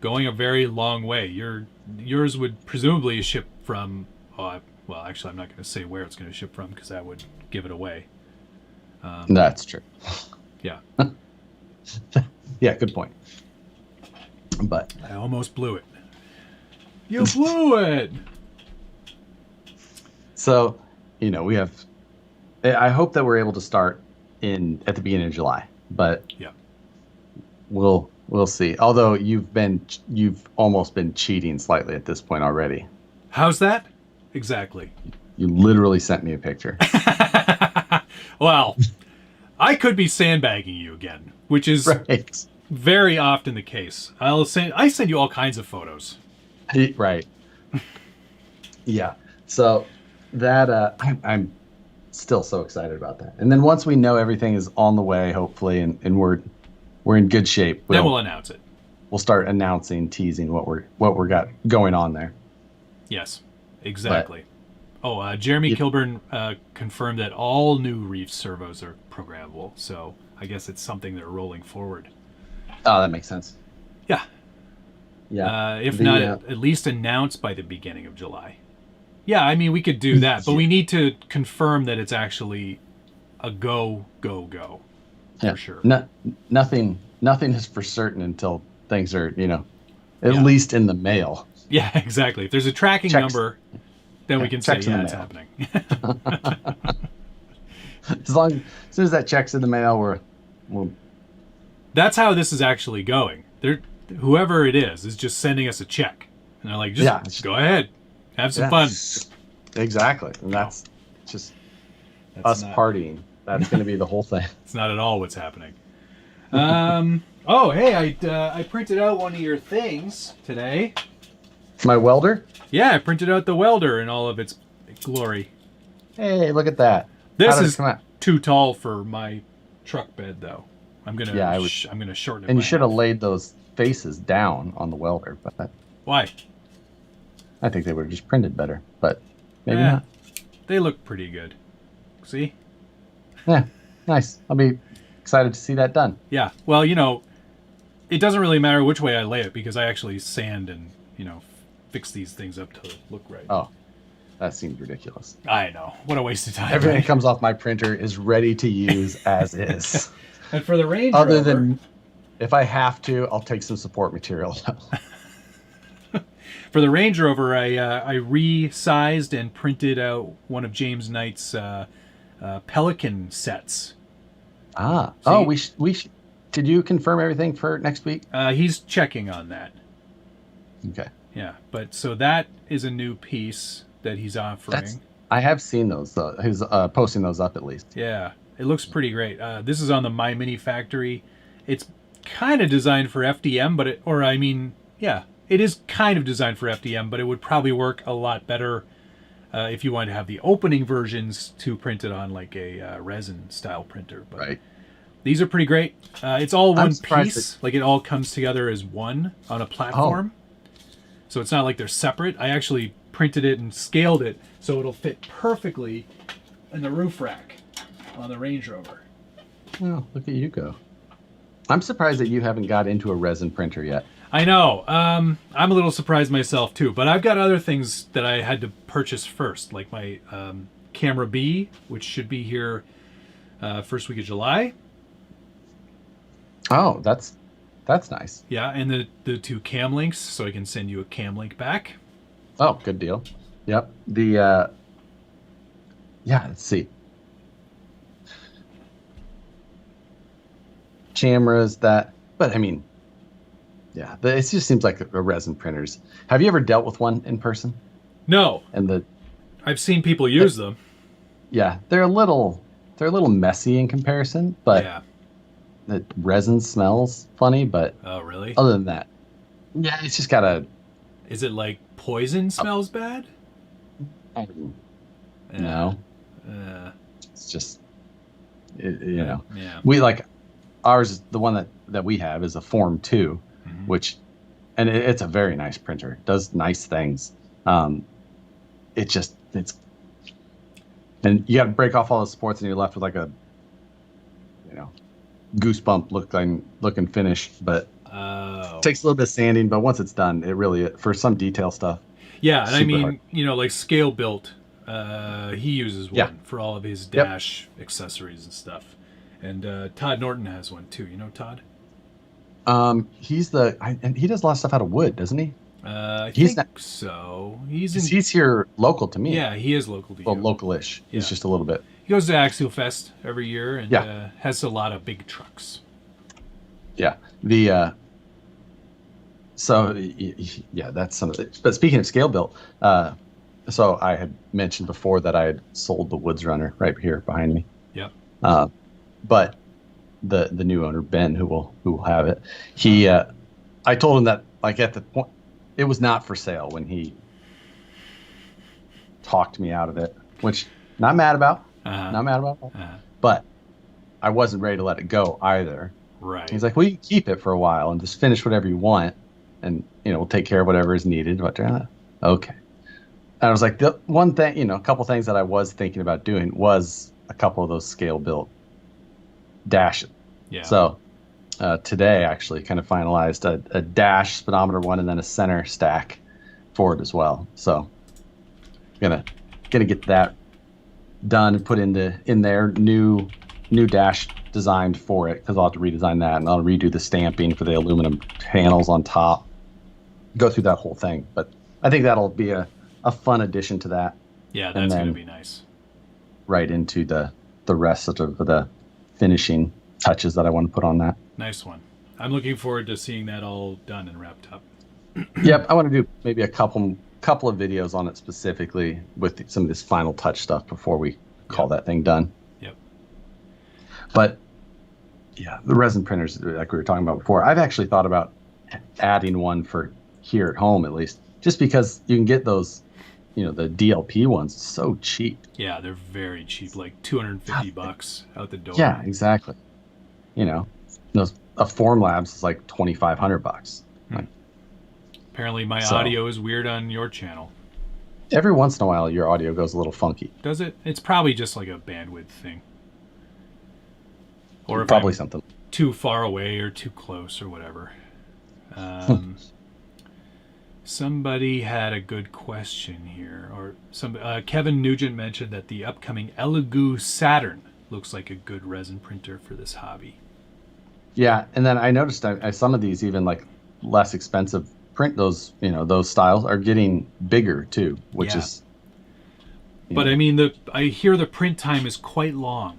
going a very long way. Yours would presumably ship from, well, actually, I'm not going to say where it's going to ship from because that would give it away. That's true. Yeah. Yeah, good point. But I almost blew it. You blew it! So, we have... I hope that we're able to start at the beginning of July, but yeah, we'll see. Although you've almost been cheating slightly at this point already. How's that? Exactly. You literally sent me a picture. Well, I could be sandbagging you again, which is right. Very often the case. I send you all kinds of photos. Right. Yeah. So that I'm still so excited about that. And then once we know everything is on the way, hopefully, and we're in good shape, then we'll announce it. We'll start announcing, teasing what we're got going on there. Yes, exactly. Jeremy Kilburn confirmed that all new Reefs servos are programmable, so I guess it's something they're rolling forward. Oh, that makes sense. Yeah. Yeah. If not, at least announced by the beginning of July. Yeah, I mean, we could do that, but we need to confirm that it's actually a go. For sure. Nothing is for certain until things are, at least in the mail. Yeah, exactly. If there's a tracking number, then we can say, it's happening. As soon as that check's in the mail, we'll... That's how this is actually going. Whoever it is just sending us a check. And they're like, just go ahead. Have some fun. Exactly. And that's us partying. That's going to be the whole thing. It's not at all what's happening. I printed out one of your things today. My welder? Yeah, I printed out the welder in all of its glory. Hey, look at that. This is too tall for my truck bed, though. I'm gonna shorten it. And you should have laid those faces down on the welder, but why? I think they would have just printed better, but maybe not. They look pretty good. See? Yeah, nice. I'll be excited to see that done. Yeah. Well, it doesn't really matter which way I lay it because I actually sand and fix these things up to look right. Oh, that seems ridiculous. I know. What a waste of time. Everything that comes off my printer is ready to use as is. And for the Range Rover, other than if I have to, I'll take some support material. For the Range Rover, I resized and printed out one of James Knight's Pelican sets. Did you confirm everything for next week? He's checking on that. Okay. Yeah, but so that is a new piece that he's offering. I have seen those. His posting those up at least. Yeah, it looks pretty great. This is on the My Mini Factory. It's kind of designed for FDM, but yeah, it is kind of designed for FDM, but it would probably work a lot better if you wanted to have the opening versions to print it on like a resin style printer. But Right. these are pretty great. It's all one surprised piece, like it all comes together as one on a platform. So it's not like they're separate. I actually printed it and scaled it so it'll fit perfectly in the roof rack on the Range Rover. Well, look at you go. I'm surprised that you haven't got into a resin printer yet. I know. I'm a little surprised myself too, but I've got other things that I had to purchase first, like my Camera B, which should be here first week of July. Oh, that's nice. Yeah, and the two cam links, so I can send you a cam link back. Oh, good deal. Yep. Let's see. Cameras but I mean, yeah, it just seems like a resin printers. Have you ever dealt with one in person? No, And I've seen people use them. yeah, they're a little messy in comparison, but Yeah. the resin smells funny. But Oh, really? other than that, yeah, it's just got Is it like poison smells bad? no. Uh, It's just you know. Yeah. We like ours. The one that we have is a Form 2, Mhm. which, and it's a very nice printer. It does nice things. It's, and you got to break off all the supports, and you're left with like a, goosebump looking finish. But Oh. it takes a little bit of sanding. But once it's done, it really, for some detail stuff. Yeah, and I super mean, hard. like Scale Built, he uses one Yeah. for all of his Yep. dash accessories and stuff. And Todd Norton has one too. You know Todd? And he does a lot of stuff out of wood, doesn't he? I He's think so. He's in. He's here local to me. Yeah, he is local to you. Well, local-ish. He's Yeah. just a little bit. He goes to Axial Fest every year and Yeah. has a lot of big trucks. Yeah. That's some of it. But speaking of scale built, so I had mentioned before that I had sold the Woods Runner right here behind me. Yep. But the new owner, Ben, who will have it, I told him that like at the point it was not for sale when he talked me out of it, which not mad about. Not mad about that. But I wasn't ready to let it go either. Right. He's like, well, you can keep it for a while and just finish whatever you want, and we'll take care of whatever is needed. Okay. And I was like, the one thing, a couple things that I was thinking about doing was a couple of those scale built dashes. Yeah. So today actually kind of finalized a dash speedometer one and then a center stack for it as well. So gonna get that done and put in there new dash designed for it, because I'll have to redesign that, and I'll redo the stamping for the aluminum panels on top, go through that whole thing. But I think that'll be a fun addition to that. Yeah, that's going to be nice. Right into the rest of the finishing touches that I want to put on that. Nice one. I'm looking forward to seeing that all done and wrapped up. Yep, I want to do maybe a couple of videos on it specifically with some of this final touch stuff before we call that thing done. Yep. But yeah, the resin printers, like we were talking about before, I've actually thought about adding one for here at home, at least, just because you can get those, the DLP ones so cheap. Yeah, they're very cheap, like $250 out the door. Yeah, exactly. A Formlabs is like $2,500. Apparently my audio is weird on your channel. Every once in a while, your audio goes a little funky. Does it? It's probably just like a bandwidth thing. Or if probably I'm something too far away or too close or whatever. Somebody had a good question here, or Kevin Nugent mentioned that the upcoming Elegoo Saturn looks like a good resin printer for this hobby. Yeah, and then I noticed some of these, even like less expensive print, those styles are getting bigger too, which is. But I mean, I hear the print time is quite long.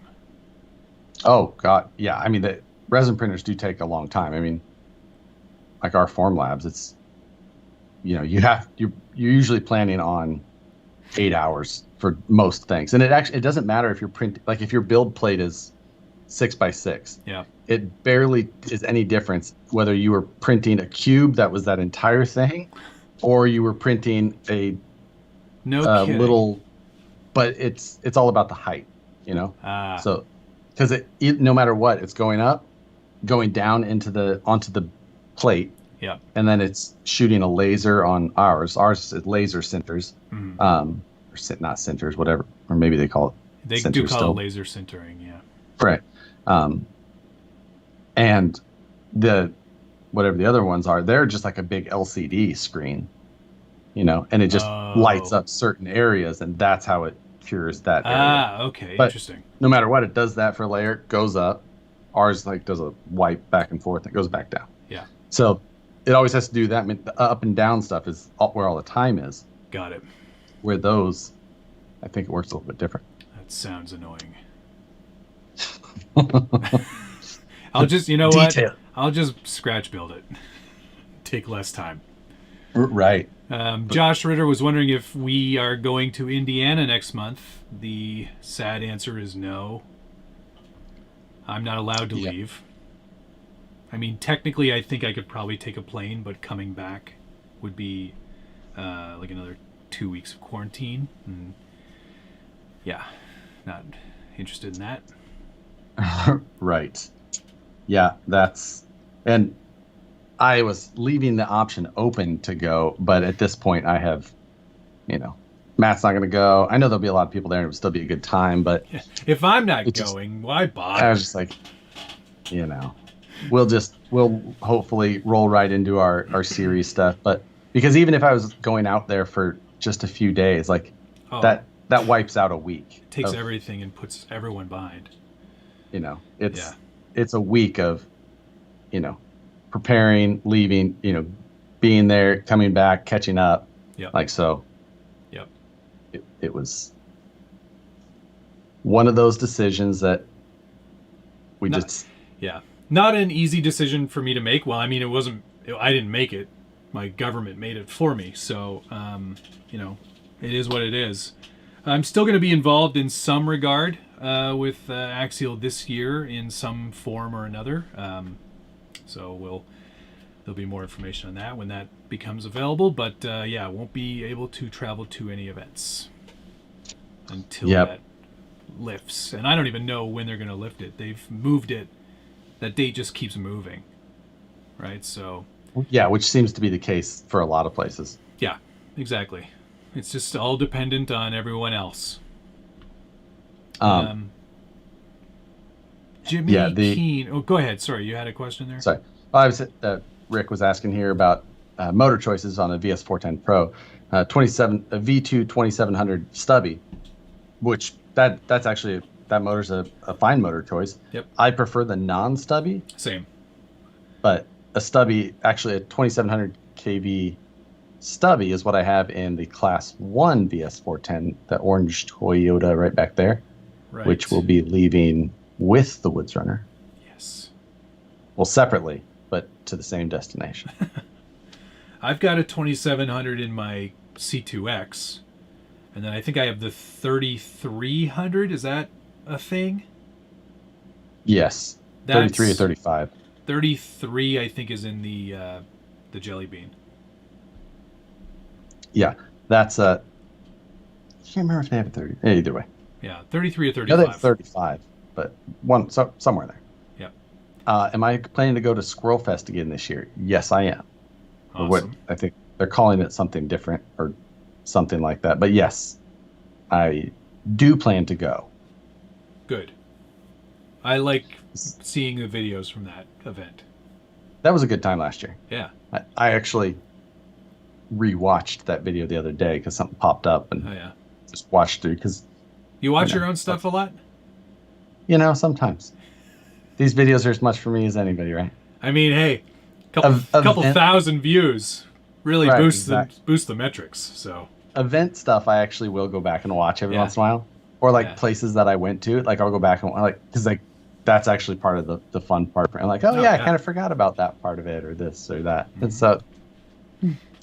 Oh God, yeah. I mean, the resin printers do take a long time. I mean, like our Formlabs, it's you're usually planning on 8 hours for most things. And it doesn't matter if you're like if your build plate is 6x6. Yeah. It barely is any difference whether you were printing a cube that was that entire thing, or you were printing a little. But it's all about the height, you know. So because no matter what, it's going up, going down onto the plate. Yeah. And then it's shooting a laser on ours. Ours is laser sinters. Mm-hmm. Or not sinters, whatever, or maybe they call it. They do call it laser sintering, yeah. Right. And whatever the other ones are, they're just like a big LCD screen, you know, and it just lights up certain areas, and that's how it cures that area. Okay, but interesting. No matter what, it does that for a layer, goes up. Ours like does a wipe back and forth, and it goes back down. Yeah. So it always has to do that. I mean, the up and down stuff is where all the time is. Got it. Where those, I think it works a little bit different. That sounds annoying. I'll just, you know Detail. what? I'll just scratch build it. Take less time. Right. Josh Ritter was wondering if we are going to Indiana next month. The sad answer is no. I'm not allowed to leave. I mean, technically, I think I could probably take a plane, but coming back would be like another 2 weeks of quarantine. And yeah, not interested in that. Right. Yeah, and I was leaving the option open to go, but at this point I have, you know, Matt's not going to go. I know there'll be a lot of people there and it would still be a good time, but if I'm not going, why bother? I was just like, you know, we'll hopefully roll right into our series stuff, but because even if I was going out there for just a few days, like that wipes out a week. It takes everything and puts everyone behind. You know, it's a week of, you know, preparing, leaving, you know, being there, coming back, catching up. Yep. Like, so. Yep. It was one of those decisions that not an easy decision for me to make. Well, I mean, I didn't make it. My government made it for me. So, you know, it is what it is. I'm still going to be involved in some regard with Axial this year in some form or another. So there'll be more information on that when that becomes available. But yeah, won't be able to travel to any events until that lifts. And I don't even know when they're going to lift it. They've moved it. That date just keeps moving, right? So yeah, which seems to be the case for a lot of places. Yeah, exactly. It's just all dependent on everyone else. Jimmy Keane. Oh, go ahead. Sorry, you had a question there? Sorry. Rick was asking here about motor choices on a VS410 Pro. A V2 2700 stubby, which that's actually, that motor's a fine motor choice. Yep. I prefer the non-stubby. Same. But a stubby, actually a 2700 kV stubby is what I have in the Class 1 VS410, the orange Toyota right back there, right, which will be leaving with the Woods Runner. Yes. Well, separately, but to the same destination. I've got a 2700 in my C2X, and then I think I have the 3300. Is that a thing? Yes. 33 or 35. 33, I think, is in the Jelly Bean. Yeah, that's a. I can't remember if they have a 30. Either way. Yeah, 33 or 35. No, they have 35, but somewhere there. Yep. Am I planning to go to Squirrel Fest again this year? Yes, I am. Awesome. Or what I think they're calling it something different or something like that. But yes, I do plan to go. Good. I like seeing the videos from that event. That was a good time last year. Yeah. I actually rewatched that video the other day because something popped up and just watched through. Because you watch your own stuff a lot? You know, sometimes. These videos are as much for me as anybody, right? I mean, hey, couple thousand views really boost the metrics. So event stuff, I actually will go back and watch every once in a while, or like places that I went to. Like I'll go back and because that's actually part of the fun part. I'm like, I kind of forgot about that part of it, or this or that. Mm-hmm. And so,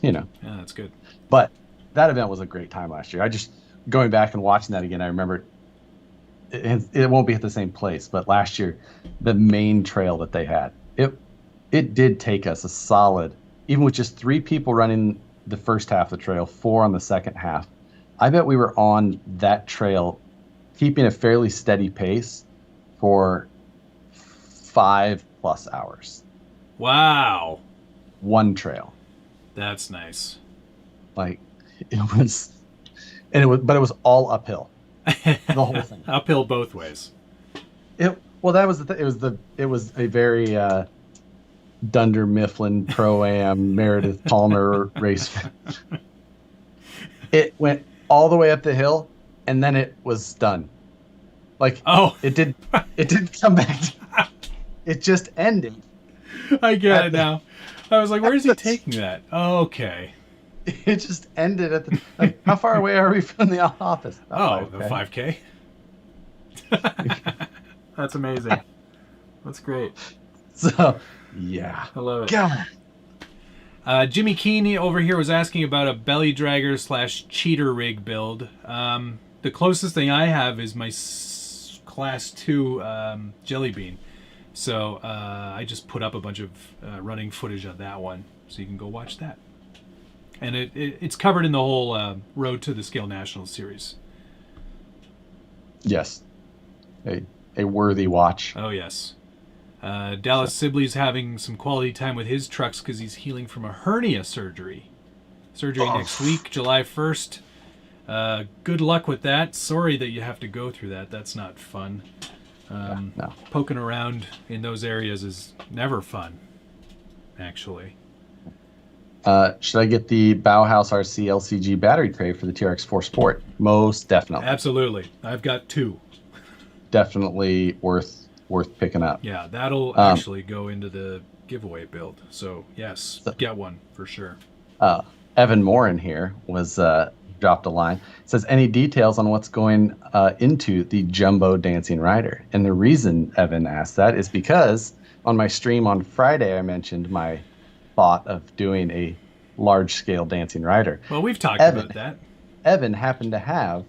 you know, yeah, that's good. But that event was a great time last year. going back and watching that again, I remember it won't be at the same place, but last year, the main trail that they had, it did take us a solid, even with just 3 people running the first half of the trail, 4 on the second half. I bet we were on that trail, keeping a fairly steady pace for 5+ hours. Wow. One trail. That's nice. Like it was, but it was all uphill. The whole thing. Uphill both ways. Well, that was it was a very Dunder Mifflin Pro-Am Meredith Palmer race. It went all the way up the hill, and then it was done. Like, it didn't come back. It just ended. I get it now. I was like, where's he taking that? Okay. It just ended at the, like, how far away are we from the office? Oh, the 5K? That's amazing. That's great. So, yeah. I love it. God. Jimmy Keaney over here was asking about a belly dragger / cheater rig build. The closest thing I have is my Class 2 Jelly Bean. So I just put up a bunch of running footage on that one, so you can go watch that. And it's covered in the whole Road to the Scale Nationals series. Yes. A worthy watch. Oh, yes. Dallas Sibley's having some quality time with his trucks because he's healing from a hernia surgery. Next week, July 1st. Good luck with that. Sorry that you have to go through that. That's not fun. No. Poking around in those areas is never fun, actually. Should I get the Bauhaus RC LCG battery tray for the TRX4 Sport? Most definitely. Absolutely. I've got 2. Definitely worth picking up. Yeah, that'll actually go into the giveaway build. So, yes, get one for sure. Evan Morin here was dropped a line. It says, any details on what's going into the Jumbo Dancing Rider? And the reason Evan asked that is because on my stream on Friday, I mentioned my thought of doing a large-scale dancing rider. Well, we've talked about that. Evan happened to have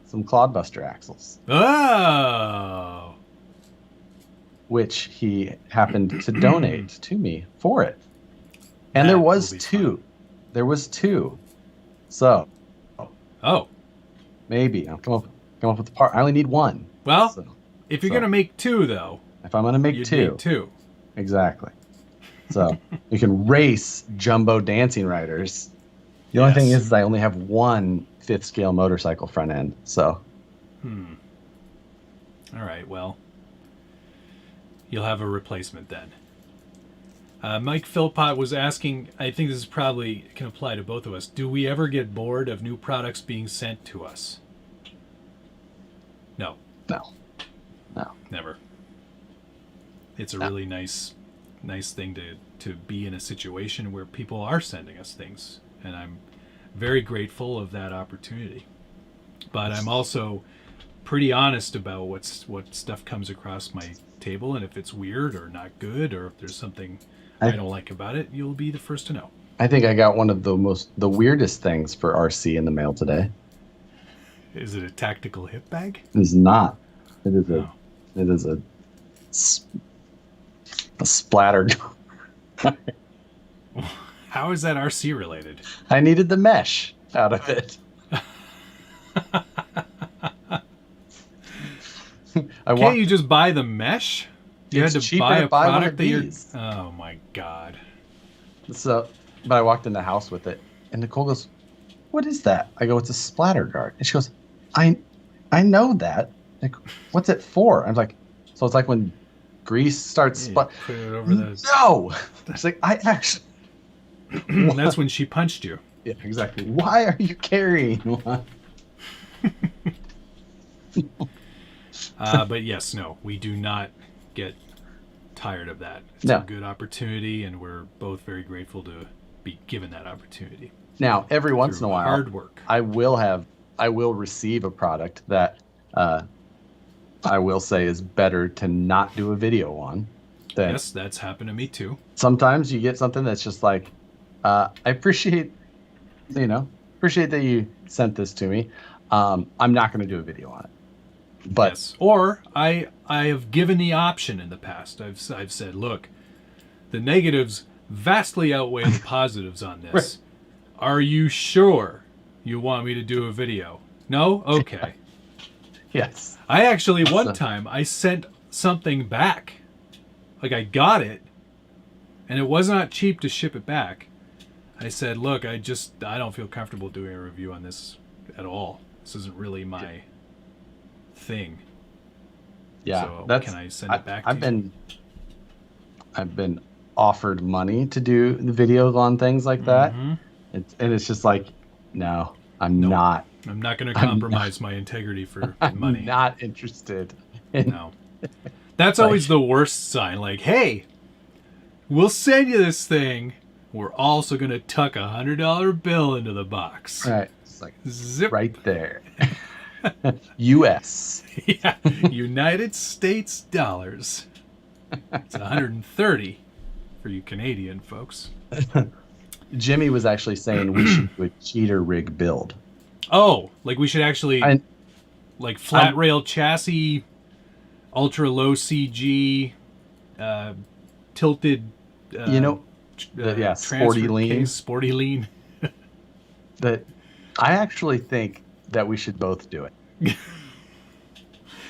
some Clodbuster axles. Oh! Which he happened to donate to me for it. And there was 2. Fun. There was 2. So. Oh. Maybe. I'll come up with the part. I only need 1. Well, if you're going to make 2, though. If I'm going to make 2. Need 2. Exactly. So you can race Jumbo Dancing Riders. The only thing is I only have 1 5th scale motorcycle front end. So. All right. Well, you'll have a replacement then. Mike Philpott was asking, I think this is probably can apply to both of us. Do we ever get bored of new products being sent to us? No. Never. It's a really nice thing to be in a situation where people are sending us things, and I'm very grateful of that opportunity. But I'm also pretty honest about what stuff comes across my table, and if it's weird or not good, or if there's something I don't like about it, you'll be the first to know. I think I got one of the weirdest things for RC in the mail today. Is it a tactical hip bag? It is not. It is a splattered. How is that RC related? I needed the mesh out of it. Can't you just buy the mesh? You had to buy a product that you're... Oh my God. So, but I walked in the house with it, and Nicole goes, "What is that?" I go, "It's a splatter guard." And she goes, I know that. Like, what's it for? I'm like, so it's like when grease starts... Put it over those. No! It's like, I actually... That's when she punched you. Yeah, exactly. Why are you carrying one? But yes, no, we do not get tired of that. It's a good opportunity, and we're both very grateful to be given that opportunity. Now, every once in a while, hard work. I will receive a product that I will say is better to not do a video on. Yes, that's happened to me too. Sometimes you get something that's just like, I appreciate that you sent this to me. I'm not going to do a video on it. But yes. Or I have given the option in the past. I've said, look, the negatives vastly outweigh the positives on this. Right. Are you sure you want me to do a video? No? Okay. yes, I actually, one time, I sent something back. Like, I got it, and it was not cheap to ship it back. I said, look, I don't feel comfortable doing a review on this at all. This isn't really my thing. Yeah, so can I send it back to you? I've been offered money to do the videos on things like that. Mm-hmm. It's just like, no, I'm not. I'm not going to compromise my integrity for money. I'm not interested. No. That's always the worst sign. Like, hey, we'll send you this thing. We're also going to tuck $100 bill into the box. Right. It's like zip. Right there. U.S. Yeah. United States dollars. It's 130 for you Canadian folks. Jimmy was actually saying we should do a cheater rig build. Oh, like we should actually like flat rail chassis, ultra low CG, tilted. Sporty lean. Sporty lean. That I actually think that we should both do it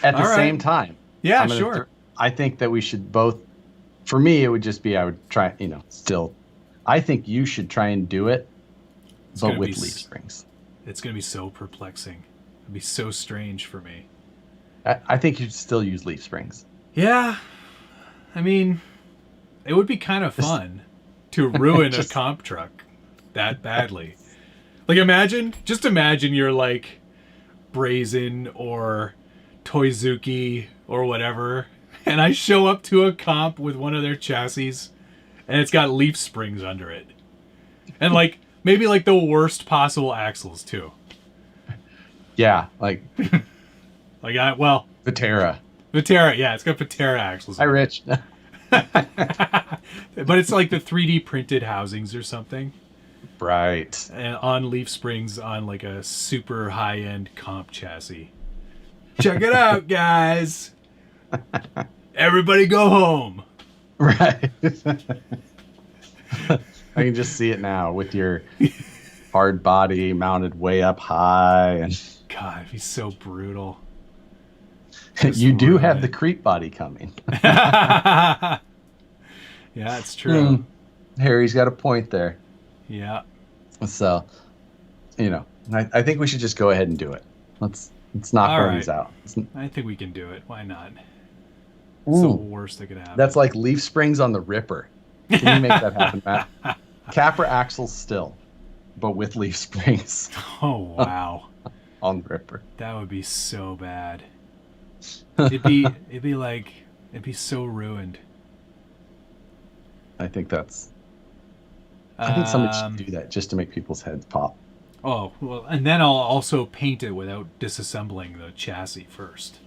at the same time. Yeah, sure. I think that we should both. For me, it would just be I would try. Still, I think you should try and do it, but with leaf springs. It's going to be so perplexing. It'd be so strange for me. I think you'd still use leaf springs. Yeah, I mean, it would be kind of fun to ruin a comp truck that badly. Like imagine you're like Brazen or Toizuki or whatever, and I show up to a comp with one of their chassis, and it's got leaf springs under it, and like maybe like the worst possible axles too. Yeah, like Viterra. Yeah, it's got Viterra axles. Hi, Rich. But it's like the 3D printed housings or something. Right. And on leaf springs on like a super high end comp chassis. Check it out, guys. Everybody go home. Right. I can just see it now with your hard body mounted way up high. And God, it'd be so brutal. You do have the creep body coming. Yeah, it's true. Harry's got a point there. Yeah. So, I think we should just go ahead and do it. Let's knock one of these out. I think we can do it. Why not? It's the worst that could happen. That's like leaf springs on the Ripper. Can you make that happen, Matt? Capra axles still, but with leaf springs. Oh, wow. On the Ripper. That would be so bad. It'd be so ruined. I think somebody should do that just to make people's heads pop. Oh, well, and then I'll also paint it without disassembling the chassis first.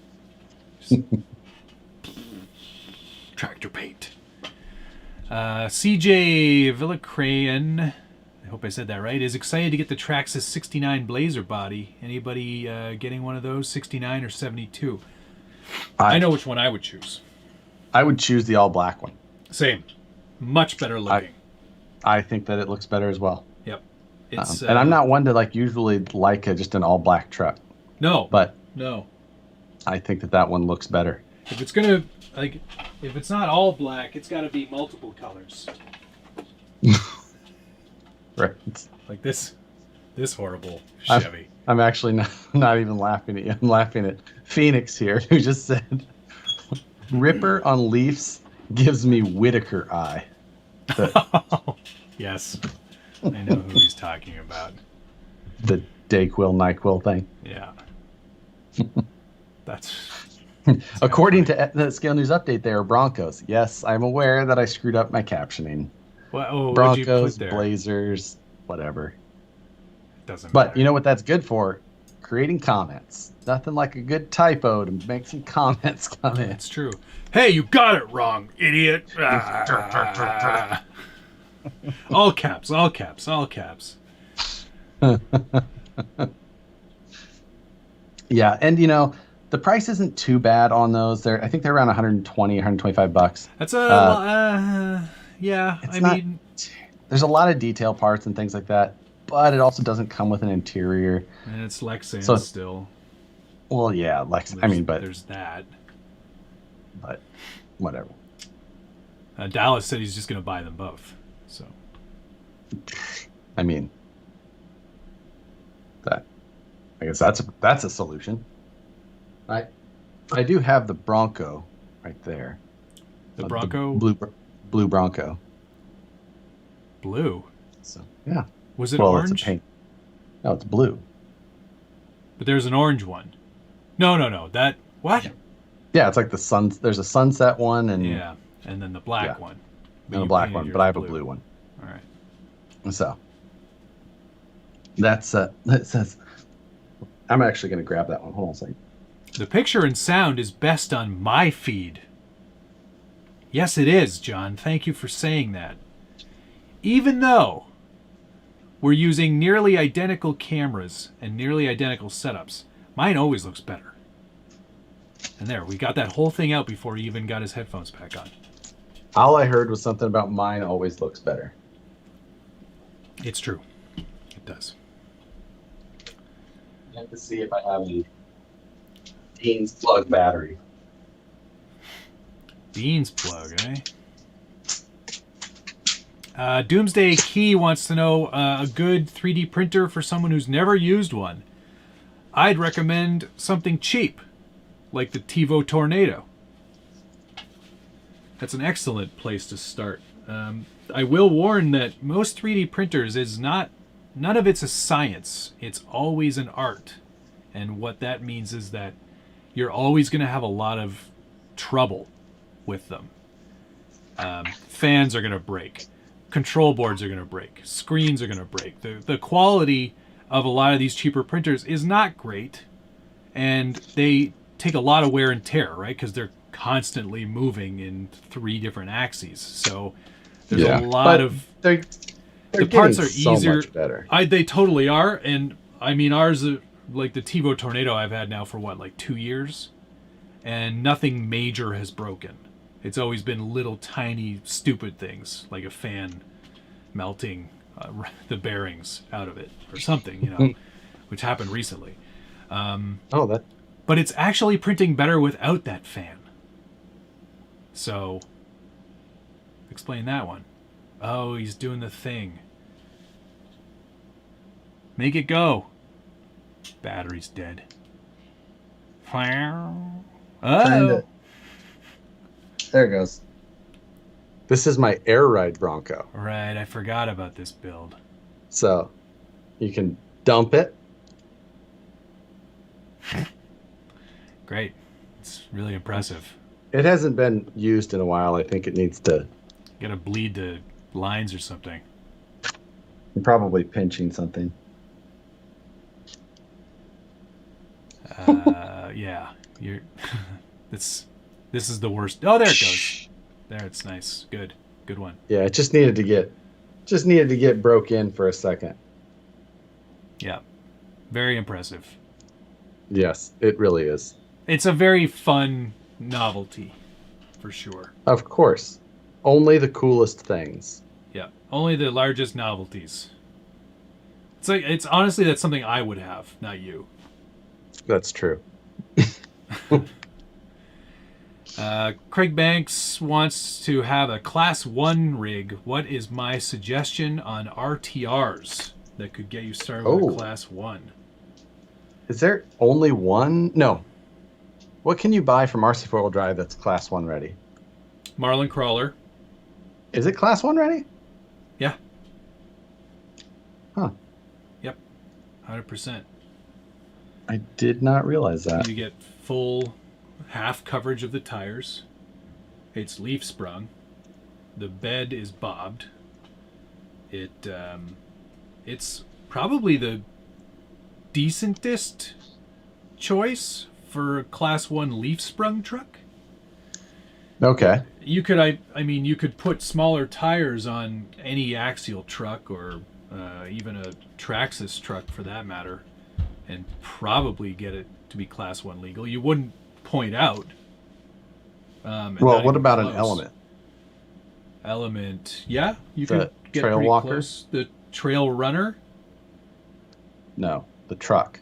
Just tractor paint. CJ Villacrayan, I hope I said that right, is excited to get the Traxxas 69 Blazer body. Anybody getting one of those, 69 or 72? I know which one I would choose. I would choose the all black one. Same. Much better looking. I think that it looks better as well. Yep. And I'm not one to usually like just an all black truck. No. But no. I think that one looks better. If it's gonna if it's not all black, it's got to be multiple colors. Right. Like this horrible Chevy. I'm actually not even laughing at you. I'm laughing at Phoenix here, who just said, "Ripper on Leafs gives me Whitaker eye." Yes, I know who he's talking about. The Dayquil, NyQuil thing. Yeah. That's according to the Scale News Update, they are Broncos. Yes, I'm aware that I screwed up my captioning. Broncos, Blazers, whatever. Doesn't but matter. You know what that's good for? Creating comments. Nothing like a good typo to make some comments come in. It's true. Hey, you got it wrong, idiot. All caps, all caps, all caps. Yeah, and the price isn't too bad on those. I think they're around 120, 125 bucks. That's yeah. It's I not. mean, There's a lot of detail parts and things like that, but it also doesn't come with an interior. and it's Lexan So, still. well, yeah, Lex. I There's, mean, there's that. but whatever. Dallas said he's just going to buy them both. So, I mean, that. I guess that's a solution. I do have the Bronco right there. the Bronco Blue Bronco. blue. So yeah. Was it Well, orange? it's a paint. No, it's blue. But there's an orange one. No. That what? Yeah, it's like the sun. There's a sunset one and Yeah, and then the black Yeah. one. But and a you black painted one, yours but I have a blue one. All right. So that says I'm actually going to grab that one. Hold on a second. The picture and sound is best on my feed. Yes, it is, John. Thank you for saying that. Even though we're using nearly identical cameras and nearly identical setups, mine always looks better. And there, we got that whole thing out before he even got his headphones back on. All I heard was something about mine always looks better. It's true. It does. I have to see if I have any Dean's plug battery. Beans plug, eh? Doomsday Key wants to know a good 3D printer for someone who's never used one. I'd recommend something cheap, like the TiVo Tornado. That's an excellent place to start. I will warn that most 3D printers none of it's a science. It's always an art. And what that means is that you're always going to have a lot of trouble with them. Fans are going to break. Control boards are going to break. Screens are going to break. The quality of a lot of these cheaper printers is not great. And they take a lot of wear and tear, right? Because they're constantly moving in 3 different axes. So there's a lot of... the parts are so easier. Much better. They totally are. And I mean, ours, like the TiVo Tornado I've had now for like 2 years. And nothing major has broken. It's always been little tiny stupid things, like a fan melting the bearings out of it or something, which happened recently. But it's actually printing better without that fan. So, explain that one. Oh, he's doing the thing. Make it go. Battery's dead. Oh. There it goes. This is my air ride Bronco. Right, I forgot about this build. So you can dump it. Great. It's really impressive. It hasn't been used in a while. I think it needs to... Gotta bleed the lines or something. I'm probably pinching something. Yeah. You're... This is the worst. Oh, there it goes. There, it's nice. Good one. Yeah, it just needed to get broke in for a second. Yeah, very impressive. Yes, it really is. It's a very fun novelty, for sure. Of course, only the coolest things. Yeah, only the largest novelties. It's honestly that's something I would have, not you. That's true. Craig Banks wants to have a Class 1 rig. What is my suggestion on RTRs that could get you started with a Class 1? Is there only one? No. What can you buy from RC 4-wheel drive that's Class 1 ready? Marlin Crawler. Is it Class 1 ready? Yeah. Huh. Yep. 100%. I did not realize that. You get full half coverage of the tires. It's leaf sprung. The bed is bobbed. It's probably the decentest choice for a Class 1 leaf sprung truck. Okay. You could put smaller tires on any axial truck or even a Traxxas truck for that matter, and probably get it to be Class 1 legal. You wouldn't point out. And Well, not what even about an close. element? Element, yeah, you The could get trail pretty walker? close. The trail runner, No, the truck.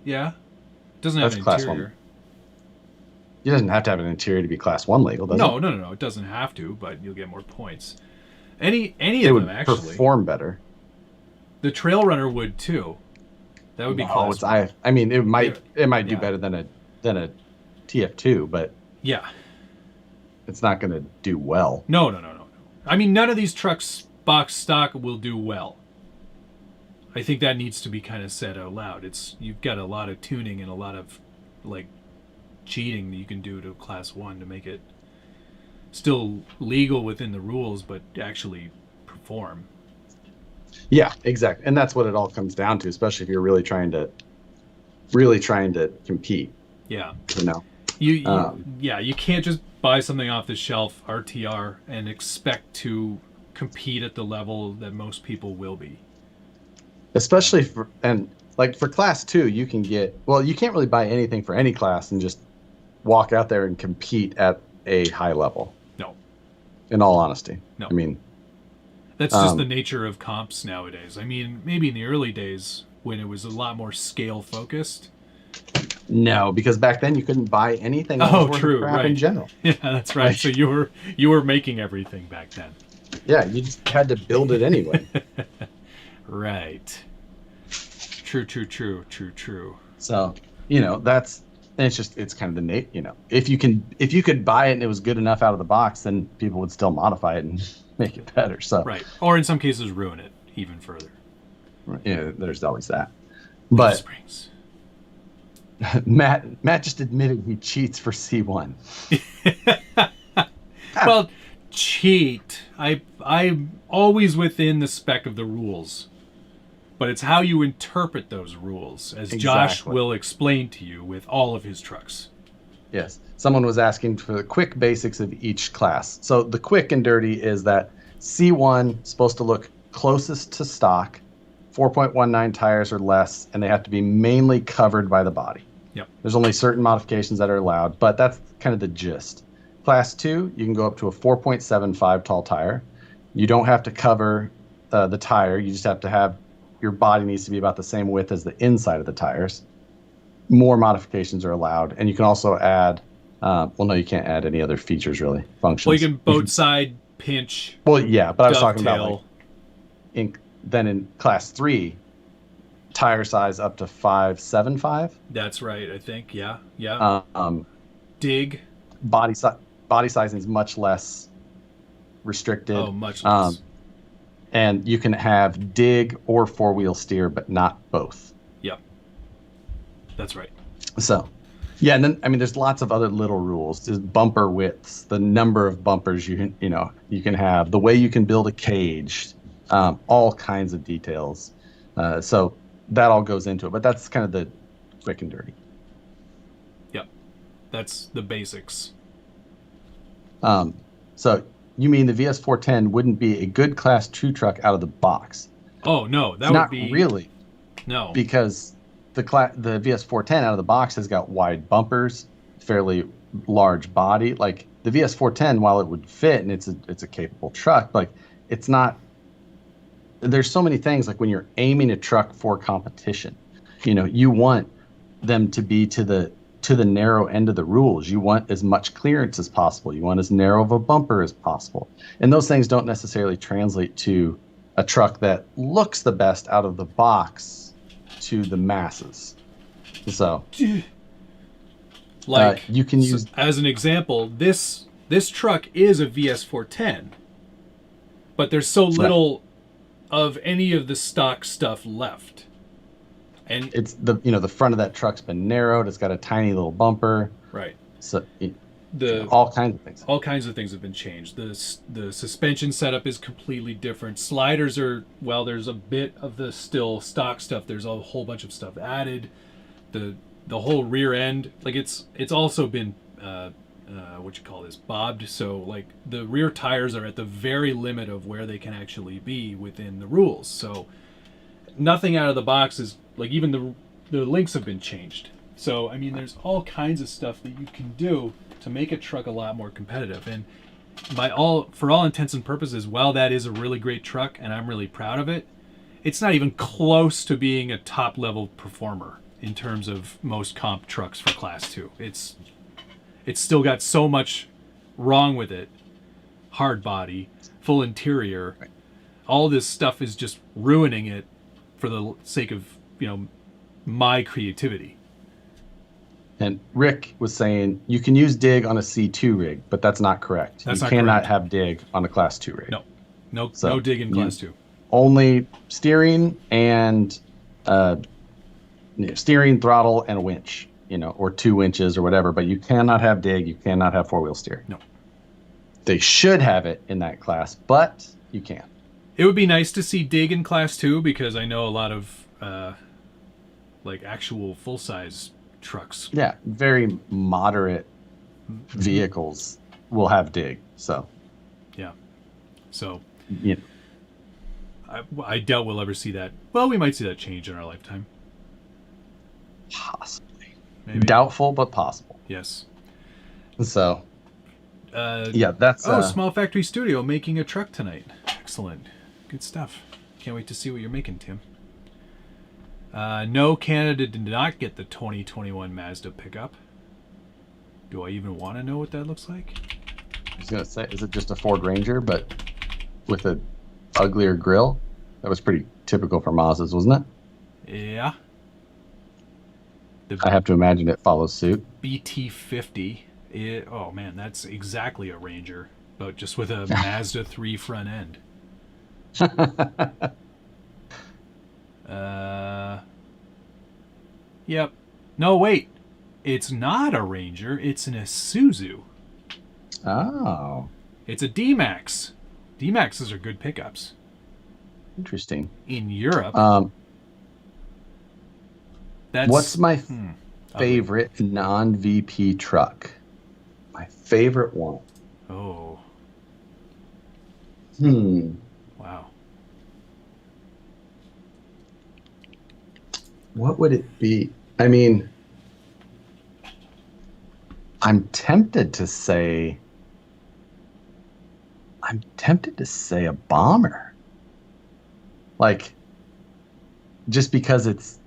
yeah, doesn't have That's an Class 1. interior. It doesn't have to have an interior to be Class 1 legal, does No, it? no, it doesn't have to, but you'll get more points. Any It of would them actually. perform better. The trail runner would too. That would be No, Class it's 1. I mean, it might do Yeah. better than a TF2, but Yeah. it's not going to do well. No. I mean, none of these trucks box stock will do well. I think that needs to be kind of said out loud. You've got a lot of tuning and a lot of like cheating that you can do to Class 1 to make it still legal within the rules, but actually perform. Yeah, exactly. And that's what it all comes down to, especially if you're really trying to compete, Yeah. you know. You can't just buy something off the shelf RTR and expect to compete at the level that most people will be. Especially for Class 2, you can get, well, you can't really buy anything for any class and just walk out there and compete at a high level. No. In all honesty. No. I mean, that's just the nature of comps nowadays. I mean, maybe in the early days when it was a lot more scale focused. no, because back then you couldn't buy anything that was worth true, crap right. in general. Yeah, that's right. So you were making everything back then. Yeah, you just had to build it anyway. Right. True. So, it's kind of if you could buy it and it was good enough out of the box, then people would still modify it and make it better. So, right. Or in some cases ruin it even further. Yeah, there's always that. But Springs. Matt just admitted he cheats for C1. Well, cheat. I'm always within the spec of the rules. But it's how you interpret those rules, as Josh Exactly. will explain to you with all of his trucks. Yes. Someone was asking for the quick basics of each class. So the quick and dirty is that C1 is supposed to look closest to stock, 4.19 tires or less, and they have to be mainly covered by the body. Yep. There's only certain modifications that are allowed, but that's kind of the gist. Class 2, you can go up to a 4.75 tall tire. You don't have to cover the tire. You just have to have your body needs to be about the same width as the inside of the tires. More modifications are allowed, and you can also add. No, you can't add any other features really. Functions. Well, you can boat side, pinch. Well, yeah, but I was talking about dovetail. in Class 3, tire size up to 5.75. That's right, I think. Yeah. Dig. Body sizing is much less restricted. Oh, much less. And you can have dig or four-wheel steer, but not both. Yep. That's right. So, yeah, and then there's lots of other little rules. There's bumper widths, the number of bumpers you can have, the way you can build a cage, all kinds of details. So that all goes into it, but that's kind of the quick and dirty. Yep. That's the basics. So you mean the VS410 wouldn't be a good Class 2 truck out of the box? Oh no, that Not would be really, no. because the VS410 out of the box has got wide bumpers, fairly large body. Like the VS410, while it would fit and it's a capable truck, like it's not. There's so many things, like when you're aiming a truck for competition, you want them to be to the narrow end of the rules. You want as much clearance as possible. You want as narrow of a bumper as possible. And those things don't necessarily translate to a truck that looks the best out of the box to the masses. So like you can use, as an example, this truck is a VS410, but there's so little of any of the stock stuff left. And it's the front of that truck's been narrowed. It's got a tiny little bumper. Right. So the all kinds of things. All kinds of things have been changed. The suspension setup is completely different. Sliders are, well, there's a bit of the still stock stuff. There's a whole bunch of stuff added. The whole rear end, like it's also been bobbed. So like the rear tires are at the very limit of where they can actually be within the rules. So nothing out of the box is like, even the links have been changed. So I mean, there's all kinds of stuff that you can do to make a truck a lot more competitive. And for all intents and purposes, while that is a really great truck and I'm really proud of it, it's not even close to being a top level performer in terms of most comp trucks for Class 2. It's still got so much wrong with it. Hard body, full interior. All this stuff is just ruining it for the sake of, my creativity. And Rick was saying you can use dig on a C2 rig, but that's not correct. That's you not cannot correct. have dig on a Class 2 rig. No dig in Class 2. Only steering and steering, throttle, and a winch, or 2 winches or whatever. But you cannot have dig. You cannot have 4-wheel steer. No. They should have it in that class, but you can't. It would be nice to see dig in Class 2 because I know a lot of actual full-size trucks. Yeah, very moderate vehicles will have dig. So. Yeah. So. Yeah. I doubt we'll ever see that. Well, we might see that change in our lifetime. Possibly. Maybe. Doubtful, but possible. Yes. So. That's. Small Factory Studio making a truck tonight. Excellent. Good stuff. Can't wait to see what you're making, Tim. No, Canada did not get the 2021 Mazda pickup. Do I even want to know what that looks like? I was going to say, is it just a Ford Ranger, but with a uglier grill? That was pretty typical for Mazdas, wasn't it? Yeah. I have to imagine it follows suit. BT50. Oh man, that's exactly a Ranger, but just with a Mazda 3 front end. Yep. No, wait. It's not a Ranger. It's an Isuzu. Oh. It's a D-Max. D-Maxes are good pickups. Interesting. In Europe. What's my favorite non-VP truck? My favorite one. Oh. Wow. What would it be? I mean, I'm tempted to say a bomber. Like, just because it's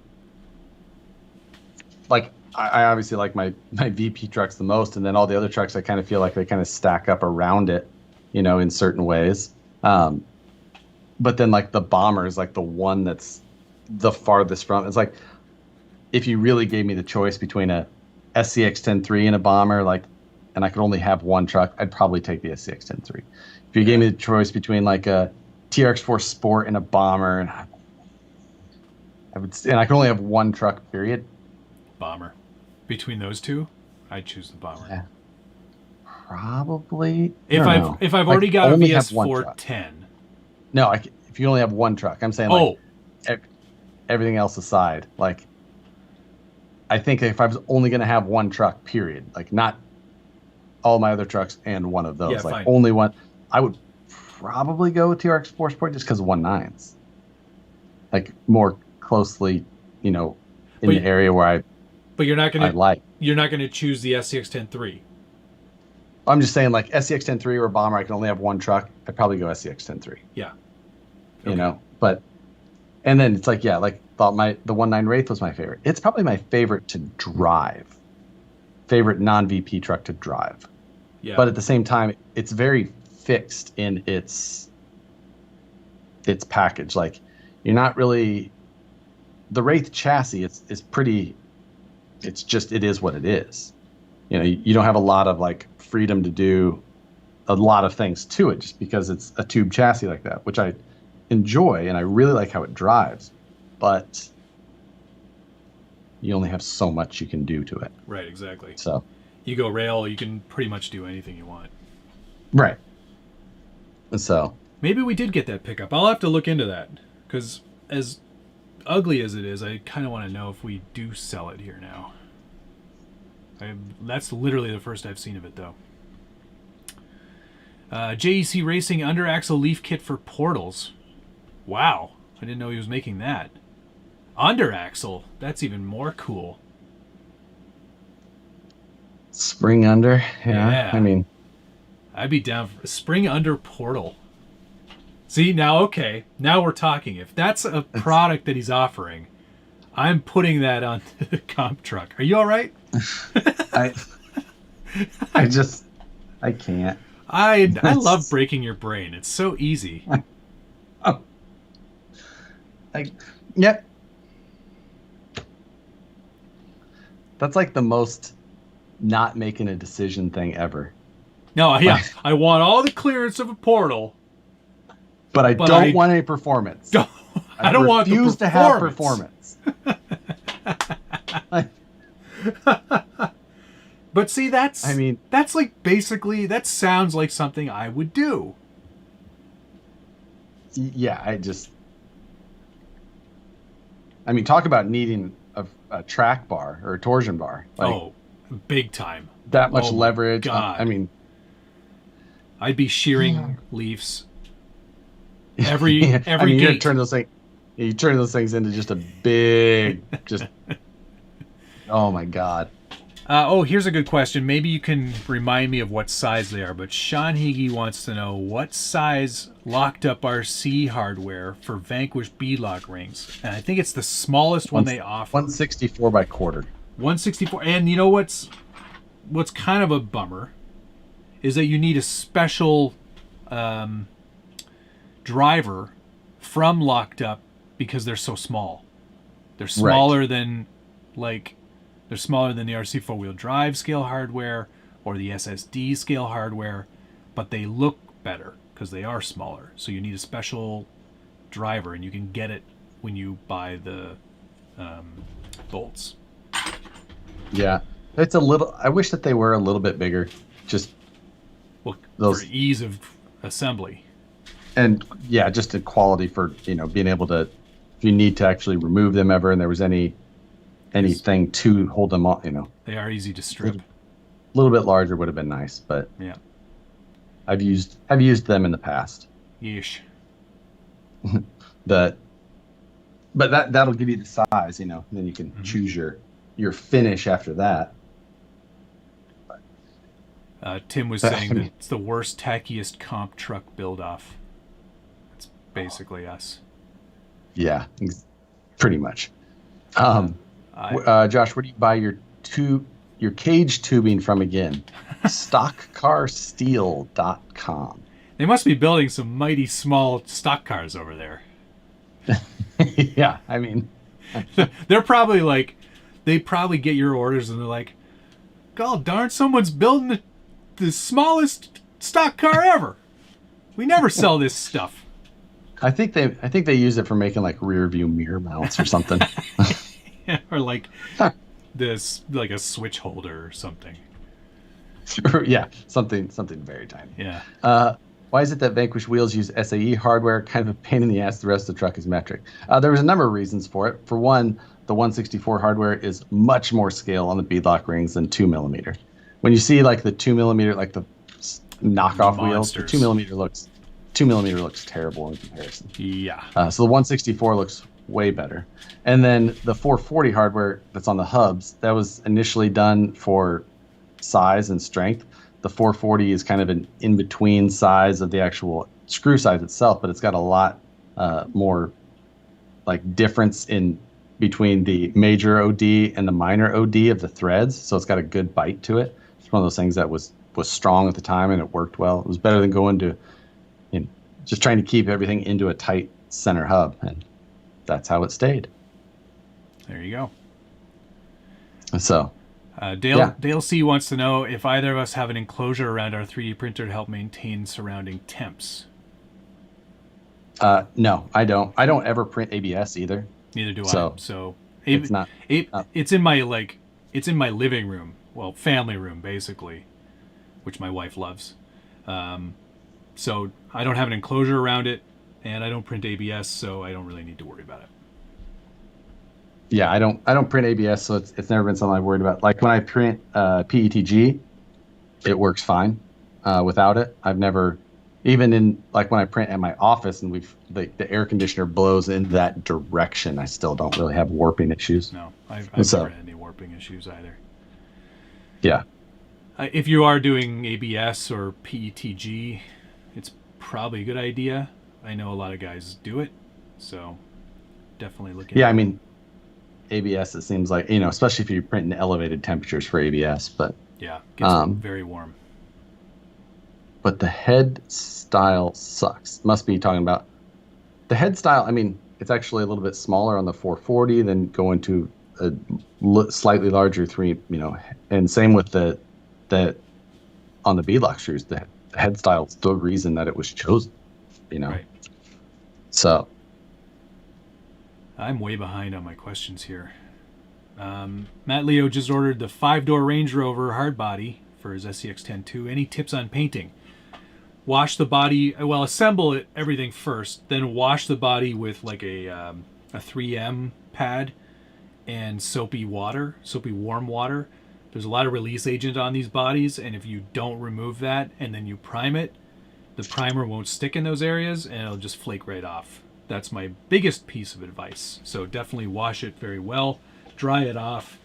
like, I obviously like my VP trucks the most, and then all the other trucks I kind of feel like they kind of stack up around it, in certain ways. But then like the bomber is like the one that's the farthest from. It's like, if you really gave me the choice between a SCX 10.3 and a bomber, and I could only have one truck, I'd probably take the SCX 10.3. If you gave me the choice between like a TRX4 Sport and a bomber, and I could only have one truck, period. Bomber. Between those two, I'd choose the bomber. Yeah. Probably. If I've already got a VS410. No, if you only have one truck, I'm saying everything else aside, I think if I was only going to have one truck, period, not all my other trucks and one of those, fine. Only one, I would probably go with TRX4 Sport just because of 1.9s. More closely, in the area where But you're not going to You're not going to choose the SCX 10.3. I'm just saying, SCX 10.3 or a bomber, I can only have one truck. I'd probably go SCX 10.3. Yeah. Okay. But, and then it's the 1.9 Wraith was my favorite. It's probably my favorite to drive. Favorite non-VP truck to drive. Yeah. But at the same time, it's very fixed in its package. You're not really, the Wraith chassis is pretty, it is what it is. You don't have a lot of freedom to do a lot of things to it just because it's a tube chassis like that, which I enjoy and I really like how it drives, but you only have so much you can do to it. Right, exactly. So you go rail, you can pretty much do anything you want. Right. And so maybe we did get that pickup. I'll have to look into that because as ugly as it is, I kind of want to know if we do sell it here now. That's literally the first I've seen of it, though. JEC Racing under-axle leaf kit for portals. Wow. I didn't know he was making that. Under axle. That's even more cool. Spring under. Yeah. I mean, I'd be down for a spring under portal. See, now, okay. Now we're talking. If that's a product that he's offering, I'm putting that on the comp truck. Are you all right? I can't. I love breaking your brain. It's so easy. Oh. Yep. That's like the most not making a decision thing ever. No, yeah. I want all the clearance of a portal. But I don't want any performance. I don't want the performance. refuse to have performance. But see, that's like basically, that sounds like something I would do. Yeah, talk about needing a track bar or a torsion bar. Like, big time. That much leverage. God. I'd be shearing leaves every gate. You turn those things into just a big, oh my God. Here's a good question. Maybe you can remind me of what size they are, but Sean Higgy wants to know what size locked up RC hardware for Vanquish beadlock rings. And I think it's the smallest one they offer. 164 by quarter. 164. And you know what's kind of a bummer is that you need a special driver from locked up because they're so small. They're smaller than they're smaller than the RC four-wheel drive scale hardware or the SSD scale hardware, but they look better because they are smaller. So you need a special driver, and you can get it when you buy the bolts. Yeah, it's a little. I wish that they were a little bit bigger, just for ease of assembly. And yeah, just the quality for being able to, if you need to actually remove them ever, and there was anything to hold them on, they are easy to strip. A little bit larger would have been nice, but yeah, I've used them in the past. Yeesh. But that'll give you the size, and then you can choose your finish after that. Tim was saying that it's the worst, tackiest comp truck build off. It's basically us. Yeah, pretty much. Josh, where do you buy your cage tubing from again? Stockcarsteel.com. They must be building some mighty small stock cars over there. Yeah, they're probably they probably get your orders and they're like, God darn, someone's building the smallest stock car ever. We never sell this stuff. I think they use it for making rear view mirror mounts or something. Or this, a switch holder or something. Yeah, something very tiny. Yeah. Why is it that Vanquish wheels use SAE hardware? Kind of a pain in the ass. The rest of the truck is metric. There was a number of reasons for it. For one, the 164 hardware is much more scale on the beadlock rings than 2mm. When you see the 2mm, the knockoff wheels, the 2mm looks terrible in comparison. Yeah. So the 164 looks way better. And then the 440 hardware that's on the hubs, that was initially done for size and strength. The 440 is kind of an in-between size of the actual screw size itself, but it's got a lot more difference in between the major OD and the minor OD of the threads. So it's got a good bite to it. It's one of those things that was strong at the time and it worked well. It was better than going to just trying to keep everything into a tight center hub, and that's how it stayed. There you go. So Dale C wants to know if either of us have an enclosure around our 3D printer to help maintain surrounding temps. No, I don't. I don't ever print ABS either. Neither do I. So it's not. It's in my it's in my living room, well, family room basically, which my wife loves. So I don't have an enclosure around it, and I don't print ABS, so I don't really need to worry about it. Yeah, I don't print ABS, so it's never been something I've worried about. When I print PETG, it works fine without it. I've never even in like when I print at my office and the air conditioner blows in that direction, I still don't really have warping issues. No, I've So never had any warping issues either. yeah, If you are doing ABS or PETG, it's probably a good idea. I know a lot of guys do it, so definitely look into yeah. I it. mean, ABS. It seems like especially if you're printing elevated temperatures for ABS, Yeah, it gets very warm. but the head style sucks. Must be talking about the head style. I mean, it's actually a little bit smaller on the 440 than going to a slightly larger three. And same with the on the beadlock screws. The head style is the reason that it was chosen. Right. So I'm way behind on my questions here. Matt Leo just ordered the 5-door Range Rover hardbody for his SCX-10-2. Any tips on painting? Wash the body, assemble everything first, then wash the body with like a 3M pad and soapy warm water. There's a lot of release agent on these bodies, and if you don't remove that and then you prime it, the primer won't stick in those areas and it'll just flake right off. That's my biggest piece of advice. So definitely wash it very well, dry it off,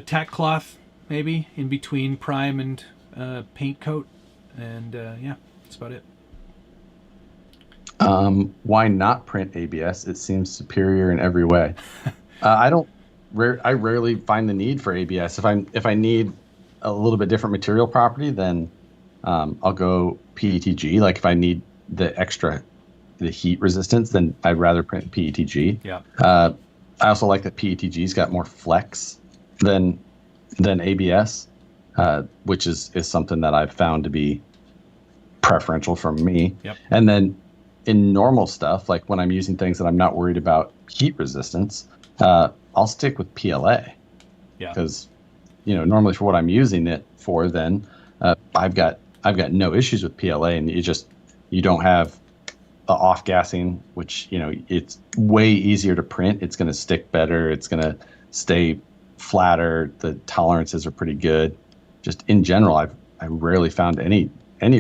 tack cloth maybe in between prime and paint coat, and yeah, that's about it. why not print ABS? It seems superior in every way. I rarely find the need for ABS. If I need a little bit different material property, then I'll go PETG. Like if I need the heat resistance, then I'd rather print PETG. Yeah. I also like that PETG's got more flex than ABS, which is something that I've found to be preferential for me. Yep. And then in normal stuff, like when I'm using things that I'm not worried about heat resistance, I'll stick with PLA. Yeah. Because normally for what I'm using it for, then I've got no issues with PLA, and you don't have the off gassing, which it's way easier to print. It's going to stick better. It's going to stay flatter. The tolerances are pretty good. Just in general, I rarely found any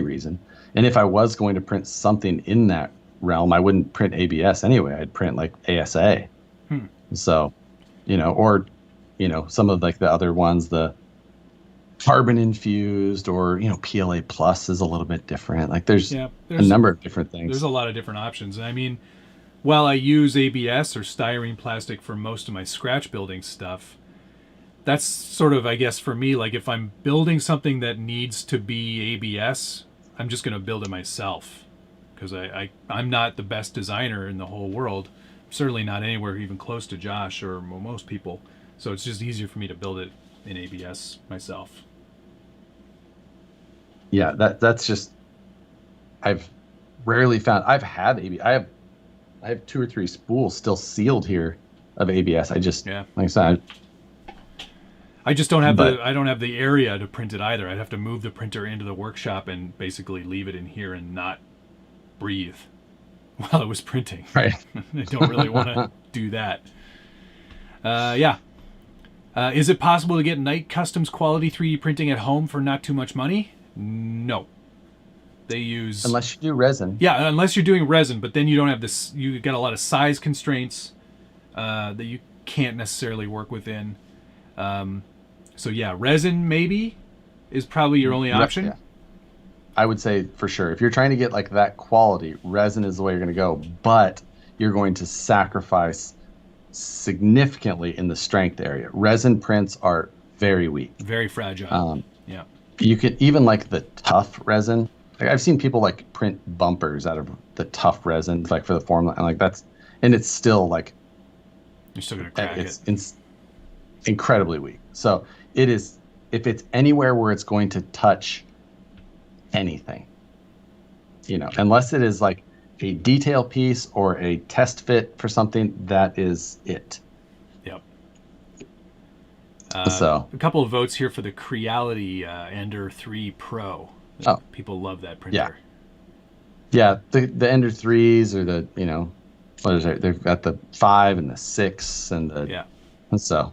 reason. And if I was going to print something in that realm, I wouldn't print ABS anyway. I'd print like ASA. So, or some of like the other ones, the carbon infused or PLA plus is a little bit different. Like there's a number of different things. There's a lot of different options. I mean, while I use ABS or styrene plastic for most of my scratch building stuff, that's sort of, I guess, for me, like if I'm building something that needs to be ABS, I'm just going to build it myself, because I'm not the best designer in the whole world. I'm certainly not anywhere even close to Josh or most people. So it's just easier for me to build it in ABS myself. Yeah, that's just, I've rarely found. I've had ABS. I have 2 or 3 spools still sealed here of ABS. Like I said, I just don't have I don't have the area to print it either. I'd have to move the printer into the workshop and basically leave it in here and not breathe while it was printing. Right. I don't really want to do that. Yeah. Is it possible to get Knight Customs quality 3D printing at home for not too much money? No. They use... Unless you do resin. Yeah, unless you're doing resin, but then you don't have this... You got a lot of size constraints that you can't necessarily work within. So yeah, resin maybe is probably your only option. Yeah. I would say for sure. If you're trying to get like that quality, resin is the way you're going to go. But you're going to sacrifice significantly in the strength area. Resin prints are very weak. Very fragile. Yeah. You could even like the tough resin. Like I've seen people like print bumpers out of the tough resin, like for the formula, and like it's still like you're still gonna crack it. It's incredibly weak. So it is, if it's anywhere where it's going to touch anything, unless it is like a detail piece or a test fit for something, that is it. Yep. So a couple of votes here for the Creality Ender 3 Pro. People love that printer. Yeah, the Ender 3s or the what is it? They've got the 5 and the 6 and the yeah. And so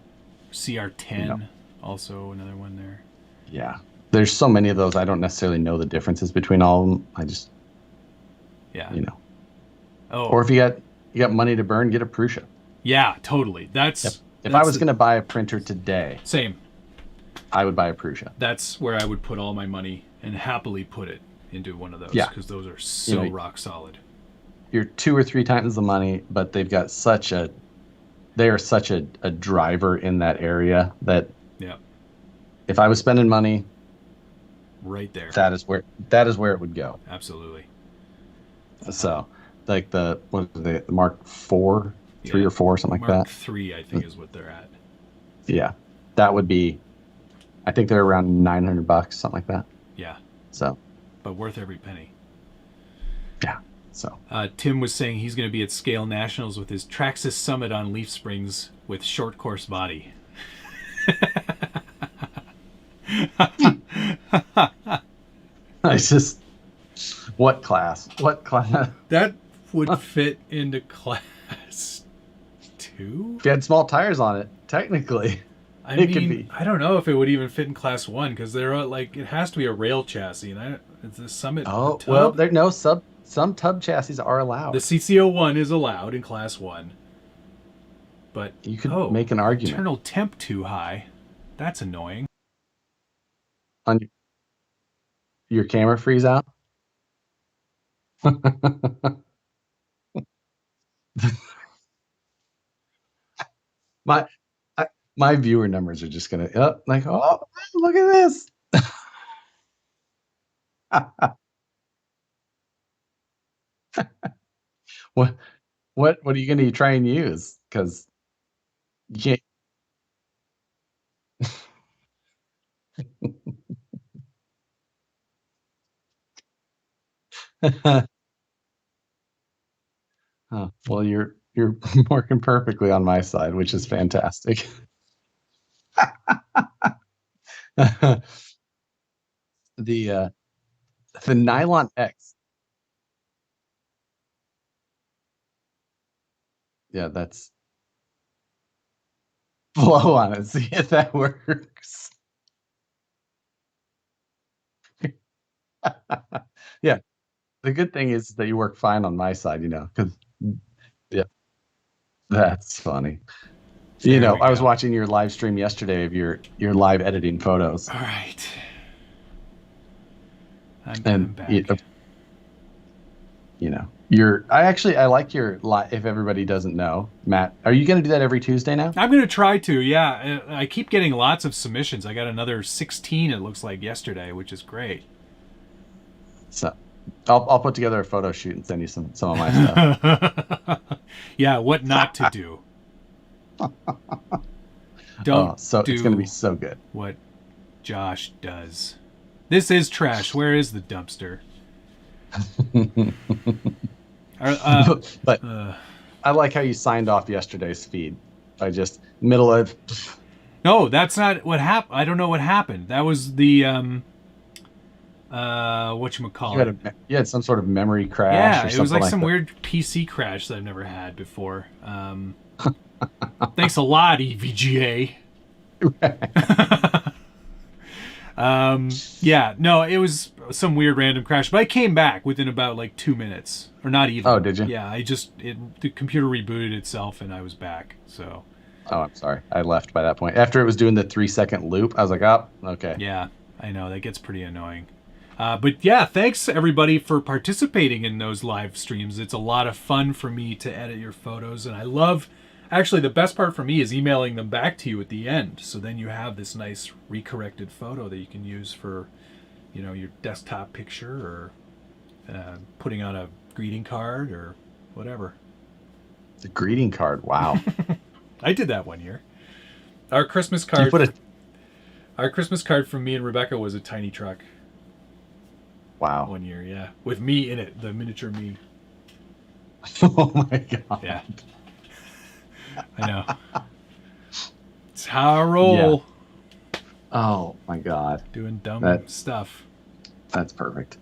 CR10 also another one there. Yeah. there's so many of those. I don't necessarily know the differences between all of them. I just, Yeah. you know. Oh. Or if you got money to burn, get a Prusa. Yeah, totally. That's If I was going to buy a printer today, same. I would buy a Prusa. That's where I would put all my money and happily put it into one of those. Yeah. Because those are so rock solid. You're 2 or 3 times the money, but they've got they are such a driver in that area that if I was spending money right there, that is where it would go. Absolutely. So like the Mark IV, 3 or 4, something like that. Mark III, I think, is what they're at. Yeah, that would be. I think they're around $900, something like that. Yeah. So. But worth every penny. Yeah. So. Tim was saying he's going to be at Scale Nationals with his Traxxas Summit on leaf springs with short course body. I just. What class? That would fit into class 2? If you had small tires on it, technically. I mean, I don't know if it would even fit in class 1 because they're like, it has to be a rail chassis, and it's a Summit. Oh, well, there no some tub chassis are allowed. The CC01 is allowed in class 1, but you could make an argument. Internal temp too high. That's annoying. On your camera freeze out. My viewer numbers are just gonna like, oh, look at this. What are you gonna try and use? Because you can't. Oh, well, you're working perfectly on my side, which is fantastic. The Nylon X. Yeah, that's blow on it. See if that works. Yeah. The good thing is that you work fine on my side, because yeah, that's funny. I was watching your live stream yesterday of your live editing photos. All right. I'm back. I like your live. If everybody doesn't know, Matt, are you going to do that every Tuesday now? I'm going to try to. Yeah, I keep getting lots of submissions. I got another 16. It looks like yesterday, which is great. So, I'll put together a photo shoot and send you some of my stuff. Yeah, what not to do. Don't do it's going to be so good. What Josh does. This is trash. Where is the dumpster? But I like how you signed off yesterday's feed by just middle of. No, that's not what happened. I don't know what happened. That was the whatchamacallit. You had some sort of memory crash. Yeah, or it was like some that. weird PC crash that I've never had before. Thanks a lot, EVGA. Yeah, no, it was some weird random crash, but I came back within about like 2 minutes, or not even. Oh, did you? Yeah, the computer rebooted itself and I was back. So. Oh, I'm sorry. I left by that point. After it was doing the 3-second loop, I was like, oh, okay. Yeah, I know that gets pretty annoying. But yeah, thanks everybody for participating in those live streams. It's a lot of fun for me to edit your photos, and I love. Actually, the best part for me is emailing them back to you at the end. So then you have this nice recorrected photo that you can use for, your desktop picture or putting on a greeting card or whatever. The greeting card, wow. I did that one year. Our Christmas card. Our Christmas card from me and Rebecca was a tiny truck. Wow. One year, yeah, with me in it, the miniature me. Oh my god. Yeah. I know. It's how I roll. Yeah. Oh my god. Doing dumb stuff. That's perfect.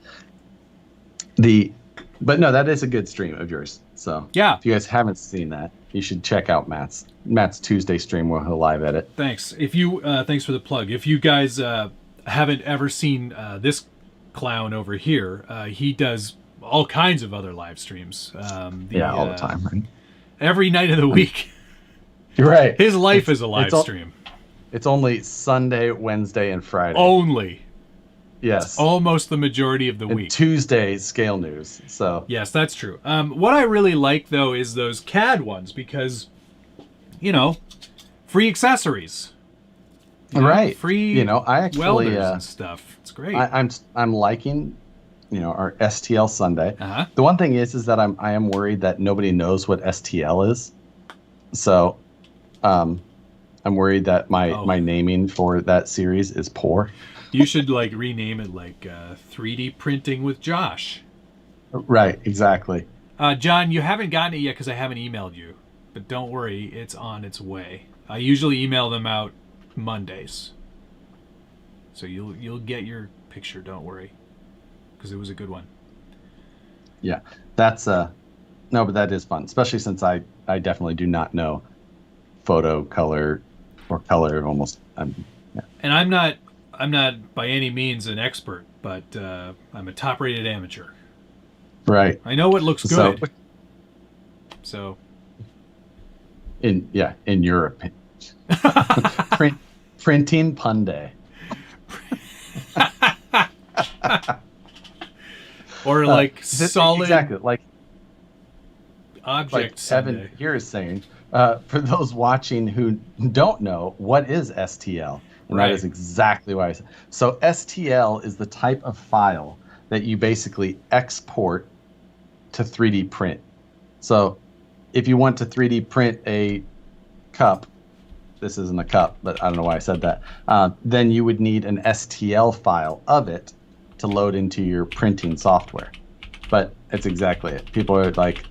But no, that is a good stream of yours. So yeah, if you guys haven't seen that, you should check out Matt's Tuesday stream where he'll live edit. Thanks. Thanks for the plug. If you guys, I haven't ever seen this clown over here. He does all kinds of other live streams. All the time, right? Every night of the week. You're right. His life is a live stream. It's only Sunday, Wednesday, and Friday. Only. Yes. Almost the majority of the and week. Tuesday, scale news. So yes, that's true. What I really like, though, is those CAD ones because, free accessories. Right. Free I actually welders and stuff. It's great. I'm liking, our STL Sunday. Uh-huh. The one thing is that I am worried that nobody knows what STL is. So I'm worried that my naming for that series is poor. You should rename it 3D printing with Josh. Right, exactly. John, you haven't gotten it yet because I haven't emailed you. But don't worry, it's on its way. I usually email them out Mondays. So you'll get your picture, don't worry. Because it was a good one. Yeah. That's no, but that is fun, especially since I definitely do not know photo, color, or color almost. And I'm not by any means an expert, but I'm a top-rated amateur. Right. I know what looks good. So in your opinion. Printing Punday. Or solid exactly object Sunday. Evan here is saying, for those watching who don't know, what is STL? And that is exactly why I said. So STL is the type of file that you basically export to 3D print. So if you want to 3D print a cup, this isn't a cup, but I don't know why I said that, then you would need an STL file of it to load into your printing software. But it's exactly it. People are like,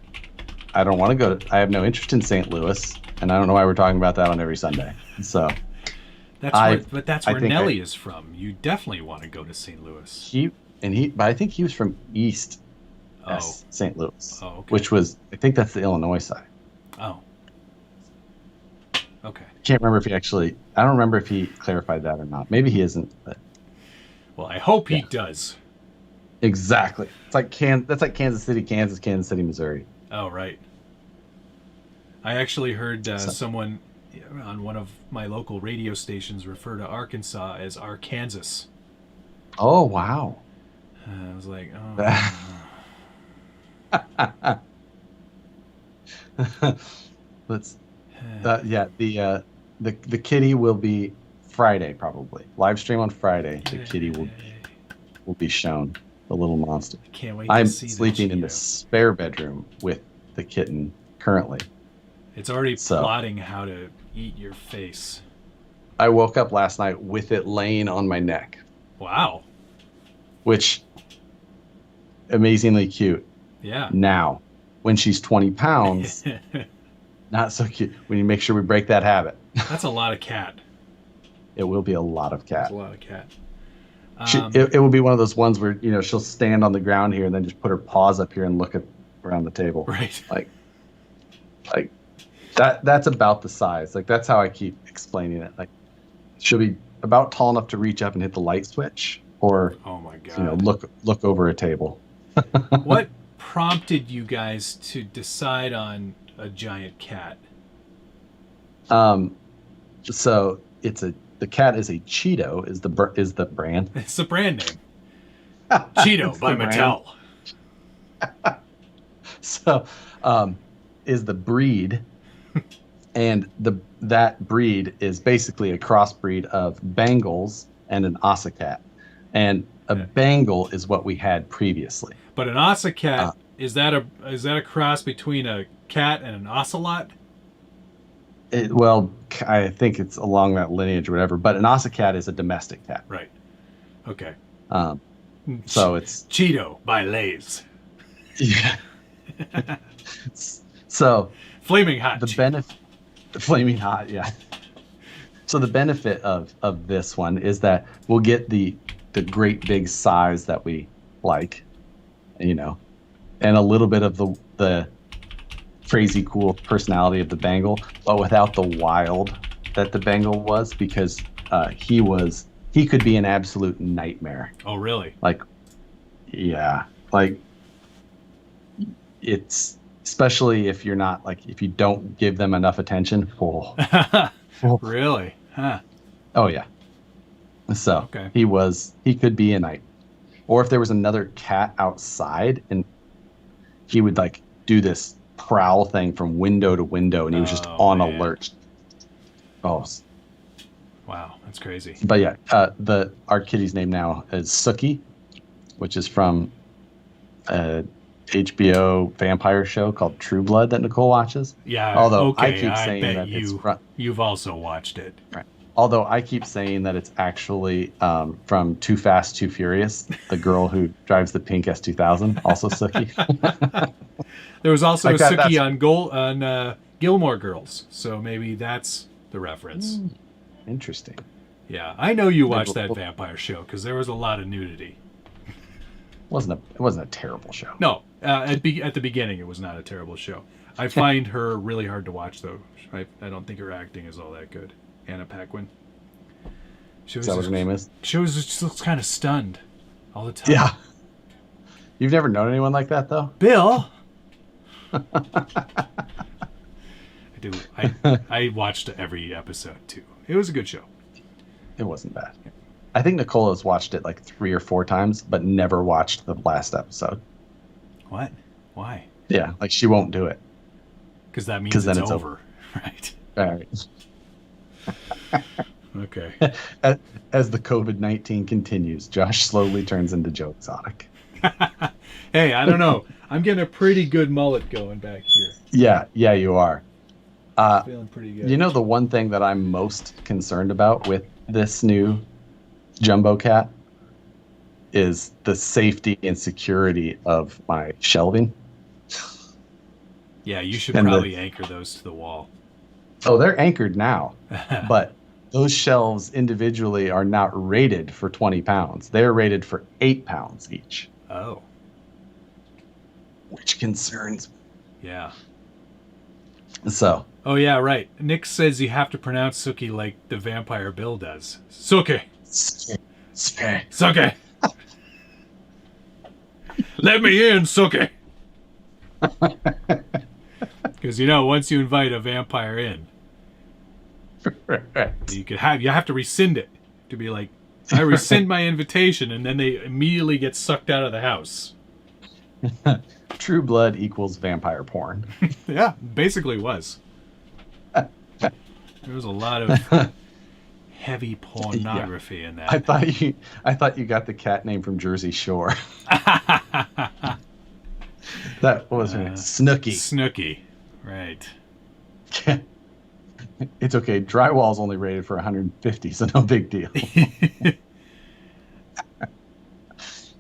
I don't want to I have no interest in St. Louis, and I don't know why we're talking about that on every Sunday. So that's where Nelly is from. You definitely want to go to St. Louis. But I think he was from East St. Louis, okay. Which was, I think that's the Illinois side. Oh. Okay. I don't remember if he clarified that or not. Maybe he isn't. But well, I hope he does. Exactly. It's like that's like Kansas City, Kansas, Kansas City, Missouri. Oh, right. I actually heard someone on one of my local radio stations refer to Arkansas as Arkansas. Oh, wow. I was like, the kitty will be Friday probably. Live stream on Friday. The kitty will be shown. The little monster. I can't wait. I'm sleeping in the spare bedroom with the kitten currently. It's already plotting how to eat your face. I woke up last night with it laying on my neck. Wow. Which, amazingly cute. Yeah. Now, when she's 20 pounds, not so cute. We need to make sure we break that habit. That's a lot of cat. It will be a lot of cat. That's a lot of cat. It will be one of those ones where, she'll stand on the ground here and then just put her paws up here and look around the table. Right. Like that's about the size. Like, that's how I keep explaining it. Like, she'll be about tall enough to reach up and hit the light switch, or oh my God, look over a table. What prompted you guys to decide on a giant cat? So the cat is a Cheeto is the brand. It's the brand name. Cheeto by Mattel. So is the breed, and that breed is basically a crossbreed of Bengals and an Ocicat, and a Bengal is what we had previously. But an Ocicat is that a cross between a cat and an ocelot? Well, I think it's along that lineage or whatever. But an Ocicat is a domestic cat. Right. Okay. So it's Cheeto by Lay's. Yeah. So flaming hot. Flaming hot. Yeah. So the benefit of this one is that we'll get the great big size that we like, and a little bit of the crazy cool personality of the Bengal, but without the wild that the Bengal was, because he was he could be an absolute nightmare. Oh, really? Like, yeah, like it's especially if you're not like if you don't give them enough attention. Oh, oh, Really? Huh. oh yeah. So Okay. he could be a night, or if there was another cat outside and he would like do this prowl thing from window to window, and he was just on man. alert. Oh, Wow, that's crazy. but yeah, our kitty's name now is Sookie, which is from a HBO vampire show called True Blood that Nicole watches. Yeah. Although okay, I keep saying bet that you've also watched it. right. Although I keep saying that it's actually from Too Fast, Too Furious, the girl who drives the pink S2000, also Sookie. There was also Like a that- Sookie on Gilmore Girls, so maybe that's the reference. Interesting. Yeah, I know you watched that vampire show because there was a lot of nudity. It wasn't a terrible show. No, at the beginning it was not a terrible show. I find her really hard to watch though. I don't think her acting is all that good. Anna Paquin. Is that what her name is? She just looks kind of stunned all the time. Yeah. You've never known anyone like that, though? Bill. I do. I watched every episode too. It was a good show. It wasn't bad. I think Nicole has watched it like 3 or 4 times, but never watched the last episode. What? Why? Yeah, like she won't do it. Because that means then it's it's over. Right. All right. Okay. As the COVID-19 continues, Josh slowly turns into Joe Exotic. Hey, I don't know. I'm getting a pretty good mullet going back here. Yeah, you are. Feeling pretty good. You know the one thing that I'm most concerned about with this new Jumbo Cat is the safety and security of my shelving. Yeah, you should And probably anchor those to the wall. Oh, they're anchored now, but those shelves individually are not rated for 20 pounds. They're rated for 8 pounds each, Oh, which concerns me. yeah. So, Oh, yeah, right. Nick says you have to pronounce Sookie like the vampire Bill does. Sookie. Sookie. Let me in, Sookie. Because once you invite a vampire in, you have to rescind it to be like, I rescind my invitation, and then they immediately get sucked out of the house. True Blood equals vampire porn. Yeah, basically was. There was a lot of heavy pornography in that. I thought you got the cat name from Jersey Shore. That was Snooky. Snooky, right. It's okay. Drywall's only rated for 150, so no big deal.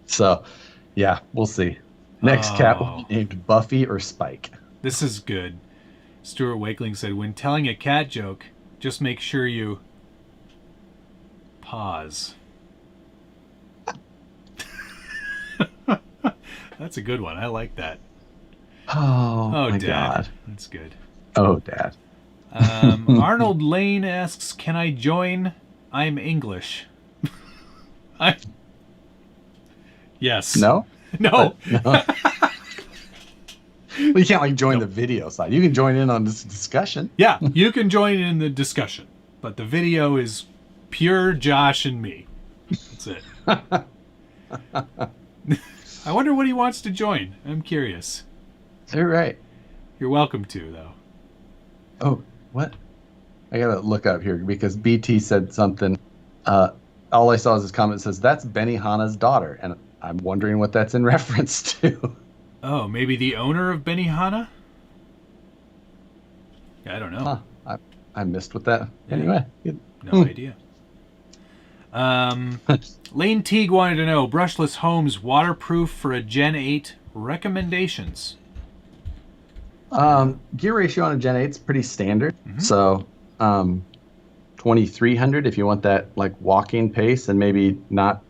So, yeah, we'll see. Next cat will be named Buffy or Spike. This is good. Stuart Wakeling said, when telling a cat joke, just make sure you pause. That's a good one. I like that. Oh my Dad. God. That's good. Oh, Dad. Arnold Lane asks, can I join? I'm English. Yes. No? No. No. Well, you can't join the video side. You can join in on this discussion. Yeah, you can join in the discussion, but the video is pure Josh and me. That's it. I wonder what he wants to join. I'm curious. You're right. You're welcome to, though. Oh, what? I gotta look up here because BT said something. All I saw is his comment says, that's Benihana's daughter. And I'm wondering what that's in reference to. Oh, maybe the owner of Benihana? I don't know. Huh. I missed with that. Anyway. No idea. Lane Teague wanted to know, brushless homes waterproof for a Gen 8 recommendations. Gear ratio on a Gen 8 is pretty standard. Mm-hmm. So 2300 if you want that walking pace and maybe not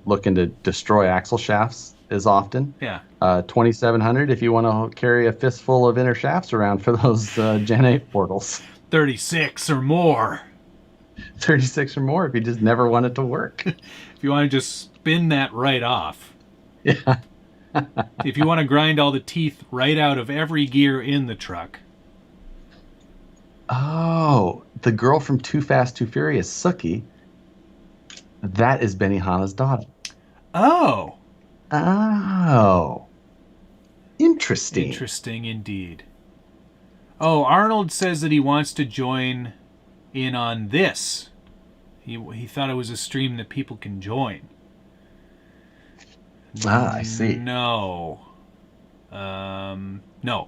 looking to destroy axle shafts as often. Yeah. 2700 if you want to carry a fistful of inner shafts around for those Gen 8 portals. 36 or more. 36 or more if you just never want it to work. If you want to just spin that right off. Yeah. If you want to grind all the teeth right out of every gear in the truck. Oh, the girl from Too Fast, Too Furious, Suki. That is Benihana's daughter. Oh. Oh. Interesting. Interesting indeed. Oh, Arnold says that he wants to join in on this. He thought it was a stream that people can join. Ah, I see. No. No.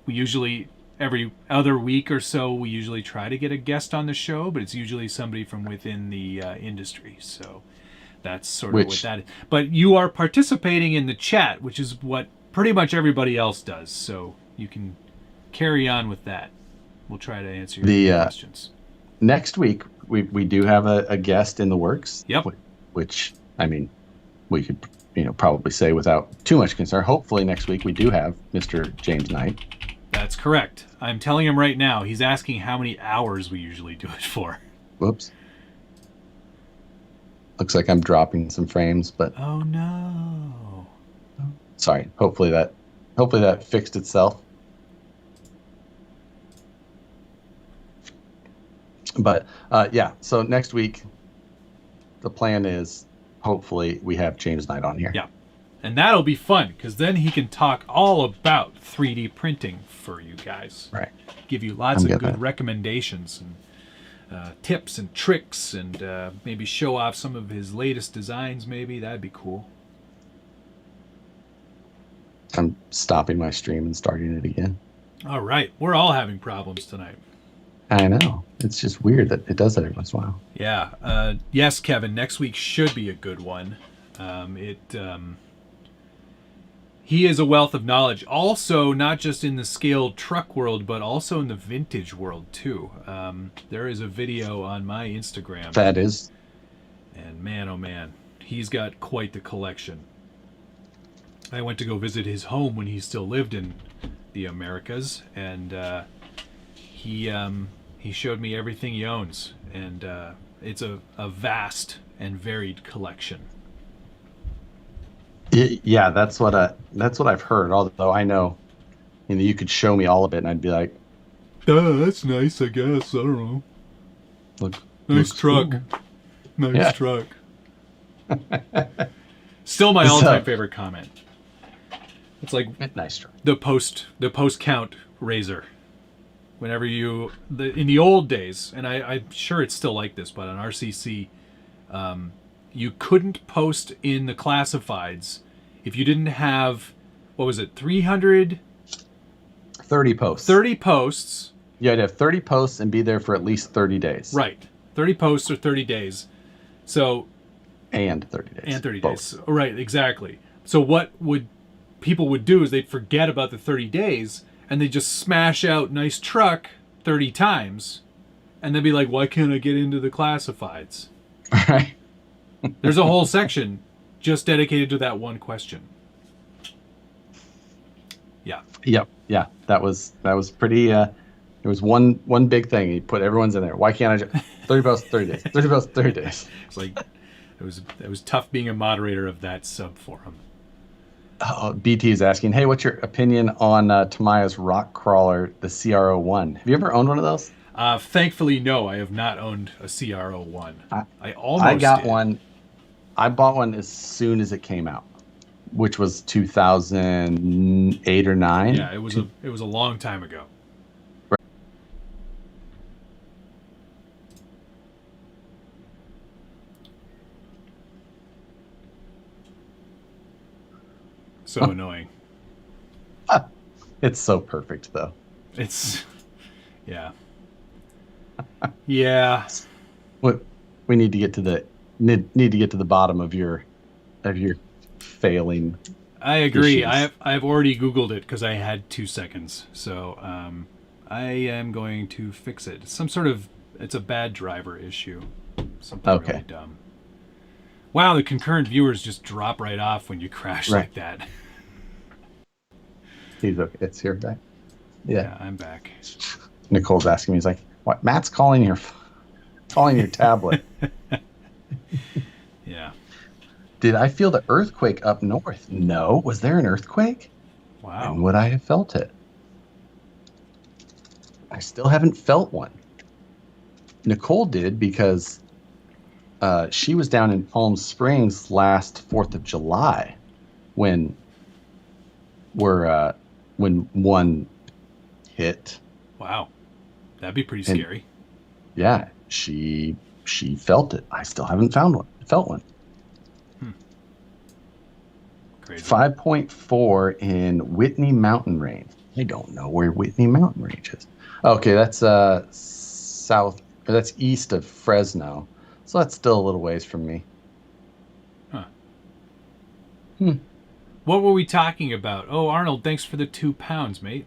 We usually, every other week or so, we usually try to get a guest on the show, but it's usually somebody from within the industry. So that's sort of what that is. But you are participating in the chat, which is what pretty much everybody else does. So you can carry on with that. We'll try to answer your questions. Next week, we do have a guest in the works. Yep. Which, I mean, we could probably say without too much concern. Hopefully next week we do have Mr. James Knight. That's correct. I'm telling him right now. He's asking how many hours we usually do it for. Whoops. Looks like I'm dropping some frames, but oh no. Sorry. Hopefully that fixed itself. But yeah, so next week the plan is hopefully we have James Knight on here. Yeah. And that'll be fun because then he can talk all about 3D printing for you guys. Right. Give you lots of good recommendations and tips and tricks and maybe show off some of his latest designs maybe. That'd be cool. I'm stopping my stream and starting it again. All right. We're all having problems tonight. I know. It's just weird that it does that every once in a while. Yeah. Yes, Kevin. Next week should be a good one. He is a wealth of knowledge. Also, not just in the scaled truck world, but also in the vintage world too. There is a video on my Instagram. That is. And man, oh man, he's got quite the collection. I went to go visit his home when he still lived in the Americas, and he showed me everything he owns, and it's a vast and varied collection. Yeah, that's what I've heard. Although I know, you could show me all of it, and I'd be like, that's nice, I guess. I don't know. Nice truck. Cool. Nice truck. Still my all-time favorite comment. It's like nice truck. The post count razor. Whenever in the old days, and I'm sure it's still like this, but on RCC, you couldn't post in the classifieds if you didn't have, what was it, 300? 30 posts. 30 posts. You had to have 30 posts and be there for at least 30 days. Right. 30 posts or 30 days. So. And 30 days. And 30 days. Right, exactly. So what people would do is they'd forget about the 30 days and they'd just smash out nice truck 30 times. And they'd be like, why can't I get into the classifieds? Right. There's a whole section just dedicated to that one question. Yeah. Yep. Yeah. That was pretty. It was one big thing. He put everyone's in there. Why can't I? 30 posts, 30 days. 30 posts, 30 days. It's like it was tough being a moderator of that sub forum. BT is asking, hey, what's your opinion on Tamiya's rock crawler, the CR01? Have you ever owned one of those? Thankfully, no. I have not owned a CR01. I got one. I bought one as soon as it came out, which was 2008 or 9. Yeah, it was a long time ago. Right. So annoying. It's so perfect, though. Yeah. Yeah. What we need to get to the bottom of your failing. I agree. Issues. I've already Googled it because I had 2 seconds. So I am going to fix it. It's a bad driver issue. Something really dumb. Wow, the concurrent viewers just drop right off when you crash like that. He's okay. It's here, back. Yeah, I'm back. Nicole's asking me, he's like, what? Matt's calling your phone. calling your tablet. Yeah. Did I feel the earthquake up north? No. Was there an earthquake? Wow. When would I have felt it? I still haven't felt one. Nicole did because she was down in Palm Springs last 4th of July when one hit. Wow. That'd be pretty scary. Yeah, she felt it. I still haven't felt one. Crazy. 5.4 in Whitney Mountain Range. I don't know where Whitney Mountain Range is. Okay, that's that's east of Fresno. So that's still a little ways from me. Huh. What were we talking about? Oh, Arnold, thanks for the 2 pounds, mate.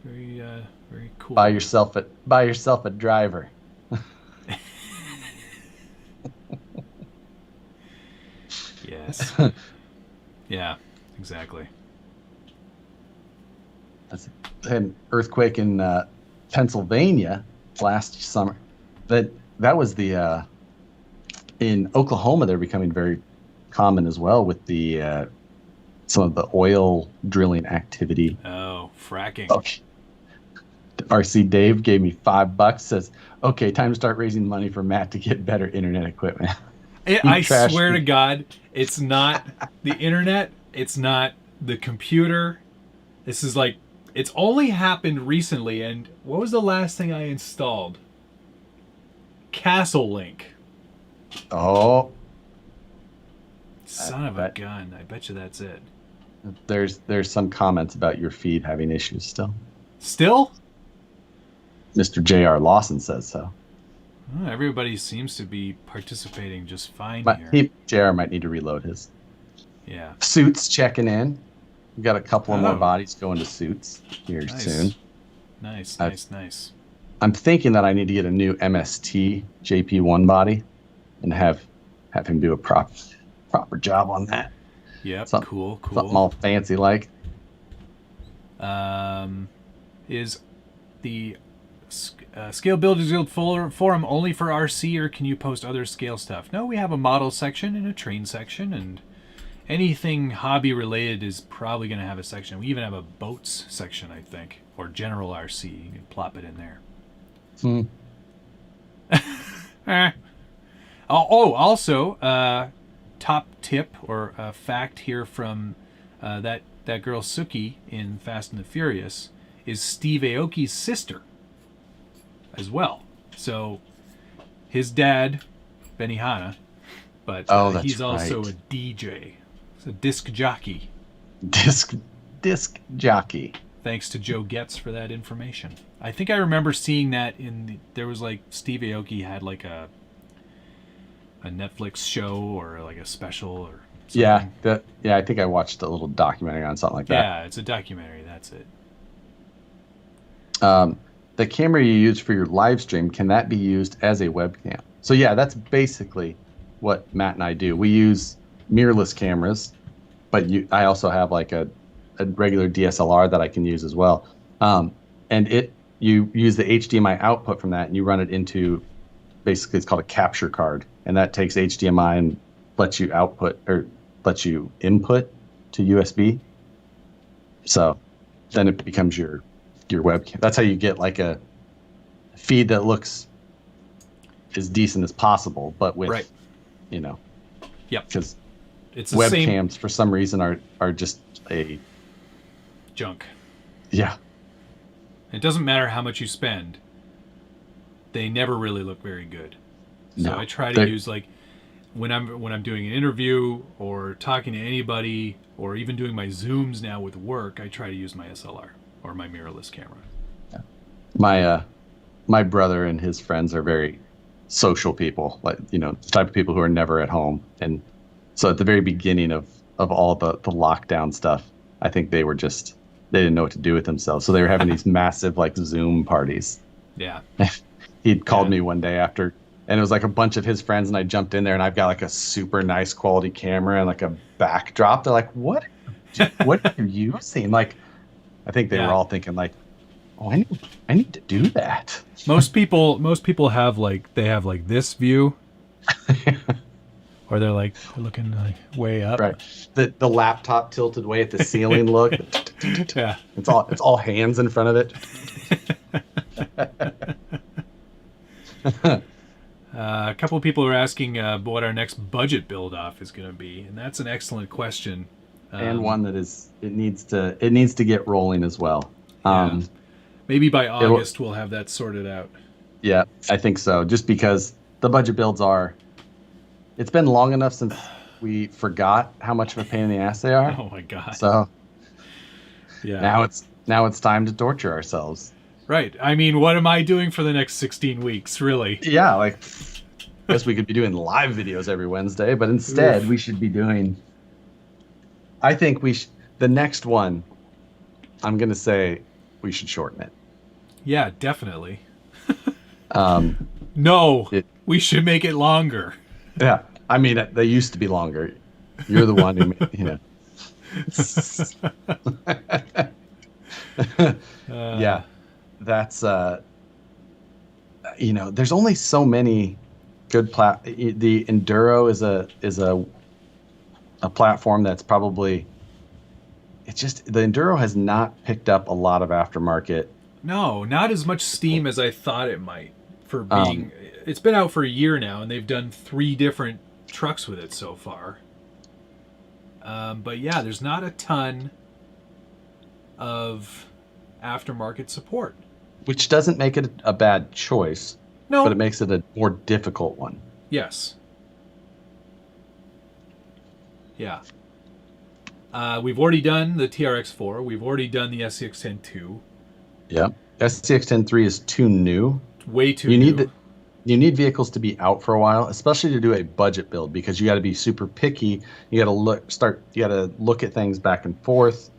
Very cool. Buy yourself a driver. Yes. Yeah, exactly. That's an earthquake in Pennsylvania last summer. That was the in Oklahoma. They're becoming very common as well with the some of the oil drilling activity. Oh, fracking. Okay. RC Dave gave me $5. Says, "Okay, time to start raising money for Matt to get better internet equipment." I swear to God, it's not the internet. It's not the computer. This is like, it's only happened recently. And what was the last thing I installed? Castle Link. Oh, Son of a gun. I bet you that's it. There's some comments about your feed having issues still. Still? Mr. J.R. Lawson says so. Oh, everybody seems to be participating just fine here. JR might need to reload his. Yeah. Suits checking in. We've got a couple of more bodies going to Suits here soon. Nice. I'm thinking that I need to get a new MST JP1 body and have him do a proper job on that. Yep, cool. Something all fancy like. Is the Scale Builders Guild forum only for RC, or can you post other scale stuff? No, we have a model section and a train section, and anything hobby related is probably going to have a section. We even have a boats section, I think, or general RC. You can plop it in there. Also, top tip or fact here from that girl Suki in Fast and the Furious is Steve Aoki's sister as well. So his dad, Benihana, but he's also a DJ. He's a disc jockey. Disc jockey. Thanks to Joe Getz for that information. I think I remember seeing that there was like Steve Aoki had like a Netflix show or like a special or something. Yeah, I think I watched a little documentary on something like that. Yeah, it's a documentary, that's it. The camera you use for your live stream, can that be used as a webcam? So yeah, that's basically what Matt and I do. We use mirrorless cameras, but I also have like a regular DSLR that I can use as well. And you use the HDMI output from that and you run it into, basically it's called a capture card. And that takes HDMI and lets you input to USB. So then it becomes your webcam. That's how you get like a feed that looks as decent as possible, but with, Yep. Because it's the webcams for some reason are just a junk. Yeah. It doesn't matter how much you spend. They never really look very good. So I try to use, like, when I'm doing an interview or talking to anybody or even doing my Zooms now with work, I try to use my SLR or my mirrorless camera. Yeah. My brother and his friends are very social people, like, the type of people who are never at home. And so at the very beginning of all the lockdown stuff, I think they didn't know what to do with themselves. So they were having these massive like Zoom parties. Yeah. He'd called me one day after, and it was like a bunch of his friends, and I jumped in there, and I've got like a super nice quality camera and like a backdrop. They're like, what are you using? Like, I think they were all thinking like, Oh, I need to do that. Most people have like this view, or they're looking like way up. Right. The laptop tilted way at the ceiling look. Yeah. It's all hands in front of it. A couple of people are asking what our next budget build off is going to be, and that's an excellent question. And one that it needs to get rolling as well. Yeah. Maybe by August we'll have that sorted out. Yeah, I think so. Just because the budget builds it's been long enough since we forgot how much of a pain in the ass they are. Oh my god. So yeah. Now it's time to torture ourselves. Right. I mean, what am I doing for the next 16 weeks, really? Yeah, I guess we could be doing live videos every Wednesday, but instead we should be doing. I think the next one, I'm going to say we should shorten it. Yeah, definitely. No, we should make it longer. Yeah, I mean, they used to be longer. You're the one who, yeah, that's, there's only so many good the Enduro is a platform that's probably, the Enduro has not picked up a lot of aftermarket. No, not as much steam as I thought it might for being, it's been out for a year now and they've done 3 different trucks with it so far. But yeah, there's not a ton of aftermarket support. Which doesn't make it a bad choice, no, but it makes it a more difficult one. Yes. Yeah. We've already done the TRX4. We've already done the SCX-10-2. Yeah. SCX-10-3 is too new. It's way too new. You need vehicles to be out for a while, especially to do a budget build, because you got to be super picky. You got to look at things back and forth.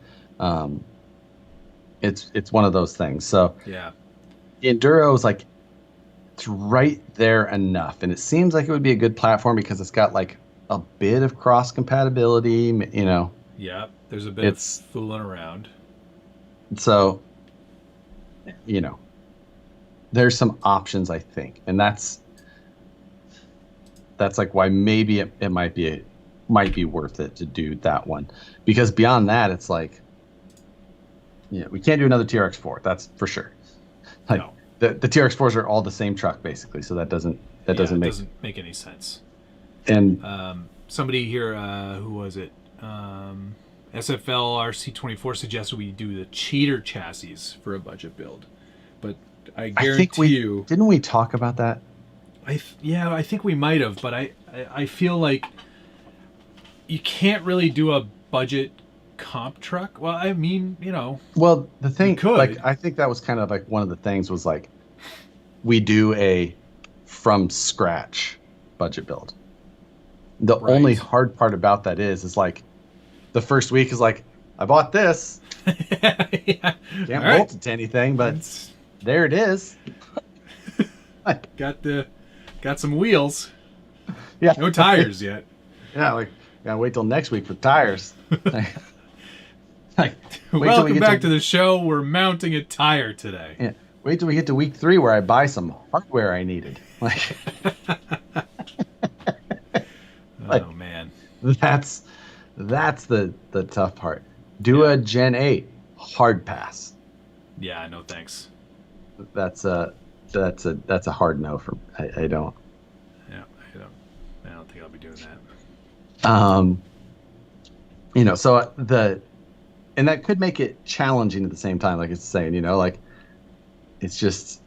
It's one of those things. So yeah, the Enduro is it's right there enough, and it seems like it would be a good platform because it's got a bit of cross compatibility. Yeah, there's a bit of fooling around. So, there's some options, I think, and that's why maybe it might be worth it to do that one, because beyond that, it's we can't do another TRX4. That's for sure. No. The TRX4s are all the same truck basically, so that doesn't make any sense. And somebody here, who was it? SFL RC24 suggested we do the cheater chassis for a budget build, but I guarantee you, didn't we talk about that? I think we might have, but I feel like you can't really do a budget comp truck. Well, I mean, well, the thing, could. I think that was kind of one of the things was we do a from scratch budget build. The only hard part about that is the first week is I bought this. Yeah. Can't bolt it to anything, but there it is. Got some wheels. Yeah. No tires yet. Yeah, gotta wait till next week for tires. Welcome back to the show. We're mounting a tire today. Yeah. Wait till we get to week 3 where I buy some hardware I needed. Oh man. That's the tough part. Do a Gen 8 hard pass. Yeah, no thanks. That's a hard no for I don't. Yeah, I don't think I'll be doing So that. and that could make it challenging at the same time, like it's saying, it's just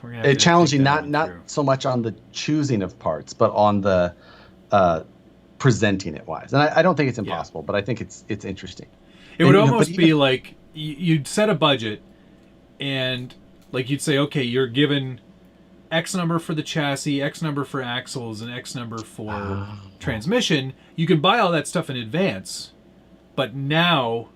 we're gonna it's challenging not so much on the choosing of parts, but on the presenting it wise. And I don't think it's impossible, but I think it's interesting. It would almost be like you'd set a budget and you'd say, okay, you're given X number for the chassis, X number for axles, and X number for transmission. You can buy all that stuff in advance, but now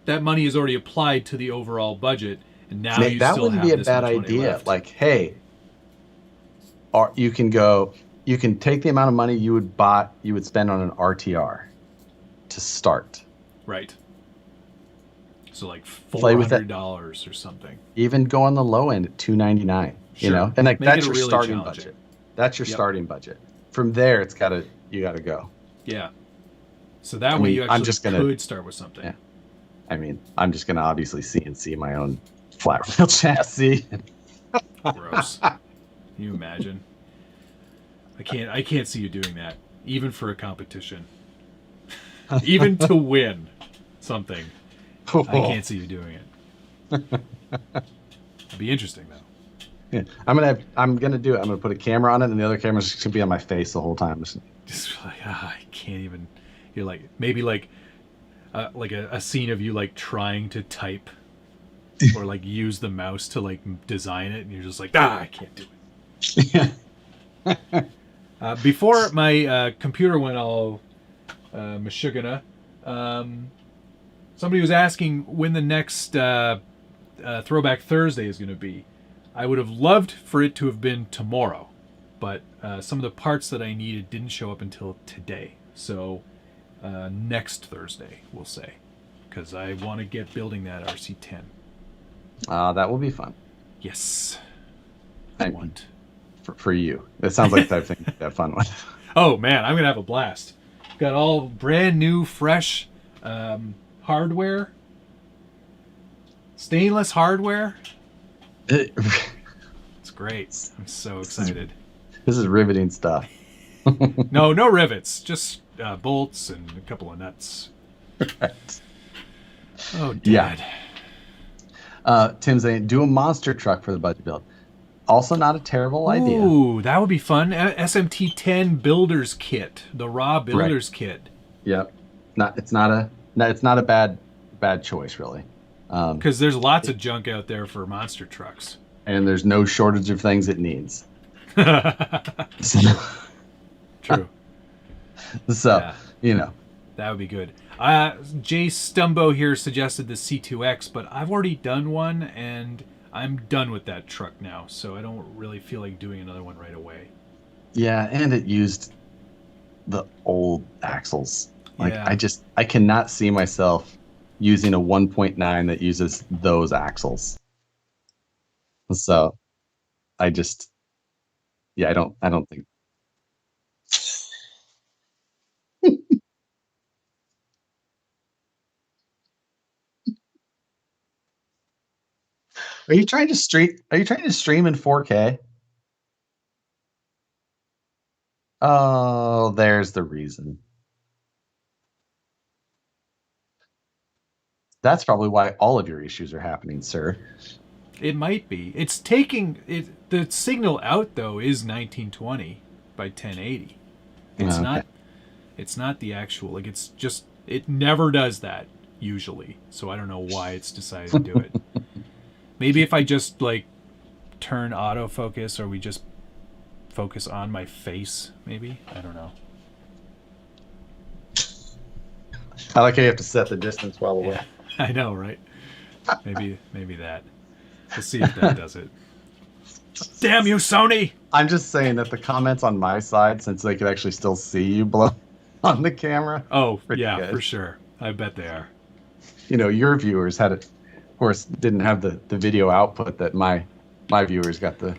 that money is already applied to the overall budget, and now you that still wouldn't have be a this bad much money idea. left. Hey, you can take the amount of money you would spend on an RTR to start. Right. So like Play with it. $400 or something. Even go on the low end at $299. Sure. You know, and like Make that's it your really starting challenging. budget. That's your starting budget. From there, you gotta go. Yeah. So that way you actually could start with something. Yeah. I mean, I'm just gonna obviously CNC my own flat rail chassis. Gross. Can you imagine? I can't see you doing that, even for a competition. Even to win something. I can't see you doing it. It'd be interesting though. Yeah. I'm gonna do it. I'm gonna put a camera on it, and the other camera's just gonna be on my face the whole time. Just like I can't even. You're like maybe like a scene of you like trying to type or like use the mouse to like design it, and you're just like I can't do it. Yeah. Before my computer went all mashugana, somebody was asking when the next Throwback Thursday is going to be. I would have loved for it to have been tomorrow, but some of the parts that I needed didn't show up until today. So next Thursday, we'll say, because I want to get building that RC10. That will be fun. Yes. I want. For you. It sounds like the type of thing you have fun with. Oh, man, I'm going to have a blast. Got all brand new, fresh hardware. Stainless hardware. It's great. I'm so excited. This is riveting stuff. No rivets. Just bolts and a couple of nuts. Right. Oh, Dad. Yeah. Tim's saying, do a monster truck for the budget build. Also not a terrible idea. Ooh, that would be fun. SMT10 Builder's Kit. The raw Builder's Kit. Yep. It's not a bad choice, really. Because there's lots of junk out there for monster trucks. And there's no shortage of things it needs. True. So, yeah. That would be good. Jay Stumbo here suggested the C2X, but I've already done one, and I'm done with that truck now, so I don't really feel like doing another one right away. Yeah, and it used the old axles. Like, I cannot see myself using a 1.9 that uses those axles. So, I don't think. Are you trying to stream in 4K? Oh, there's the reason. That's probably why all of your issues are happening, sir. It might be. It's taking it. The signal out though is 1920 by 1080. It's not. It's not the actual. Like it's just. It never does that usually. So I don't know why it's decided to do it. Maybe if I just like turn autofocus, or we just focus on my face. Maybe I don't know. I like how you have to set the distance well away. Yeah, I know, right? Maybe that. We'll see if that does it. Damn you, Sony! I'm just saying that the comments on my side, since they could actually still see you below on the camera. Oh, yeah, good. For sure. I bet they are. You know, your viewers had it, of course, didn't have the video output that my viewers got the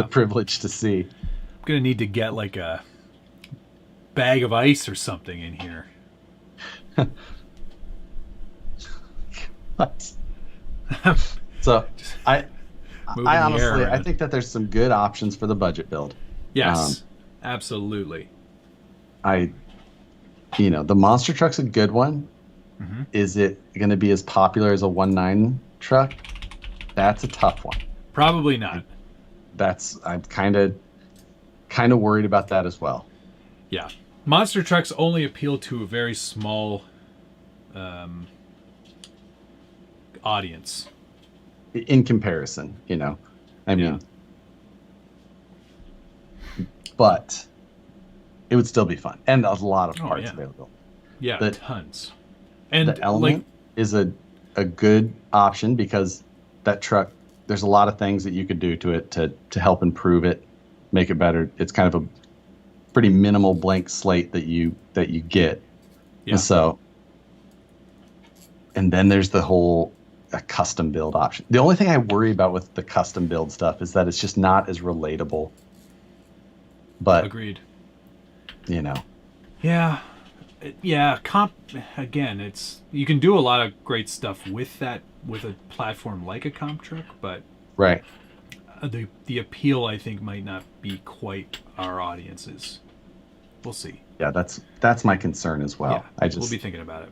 privilege to see. I'm going to need to get like a bag of ice or something in here. What? So I honestly, I think that there's some good options for the budget build. Yes, absolutely. The monster truck's a good one. Mm-hmm. Is it going to be as popular as a 1.9 truck? That's a tough one. Probably not. I'm kind of worried about that as well. Yeah, monster trucks only appeal to a very small audience. In comparison, I mean, but it would still be fun and a lot of parts available. Yeah, tons. And the Element is a good option because that truck, there's a lot of things that you could do to it to help improve it, make it better. It's kind of a pretty minimal blank slate that you get. Yeah. And so And then there's the whole custom build option. The only thing I worry about with the custom build stuff is that it's just not as relatable. But agreed. You know. Yeah. Comp again, it's you can do a lot of great stuff with that with a platform like a comp truck, but right. The appeal I think might not be quite our audience's. We'll see. Yeah, that's my concern as well. Yeah, we'll be thinking about it.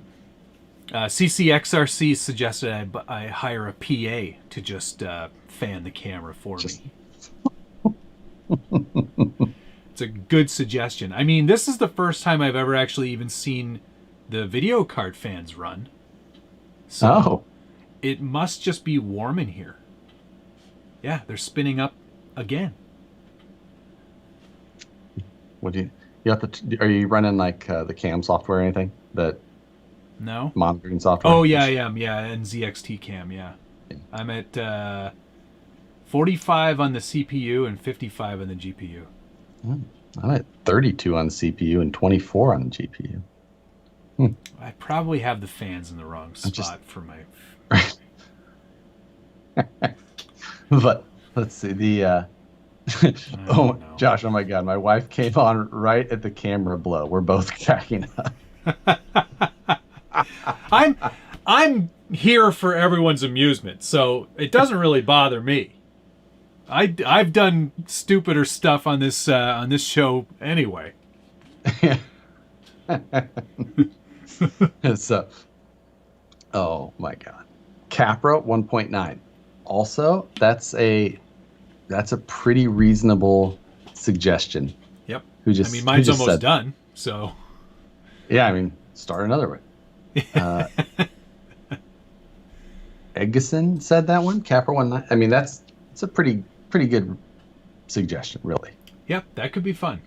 CCXRC suggested I hire a PA to just fan the camera for me. It's a good suggestion. I mean, this is the first time I've ever actually even seen the video card fans run. So it must just be warm in here. Yeah, they're spinning up again. Would you have to? Are you running like the cam software or anything? No. Monitoring software? Oh, yeah, I am. Yeah, and ZXT cam, yeah. I'm at 45 on the CPU and 55 on the GPU. I'm at 32 on the CPU and 24 on the GPU. I probably have the fans in the wrong spot for my... But let's see, Josh, oh my God, my wife came on right at the camera blow. We're both cracking up. I'm here for everyone's amusement, so it doesn't really bother me. I've done stupider stuff on this show anyway. So, oh my God, Capra 1.9. Also, that's a pretty reasonable suggestion. Yep. I mean, mine's almost done, so. Yeah, I mean, start another one. Edgison said that one, Capra 1.9. I mean, it's a pretty good suggestion, really. Yep, that could be fun,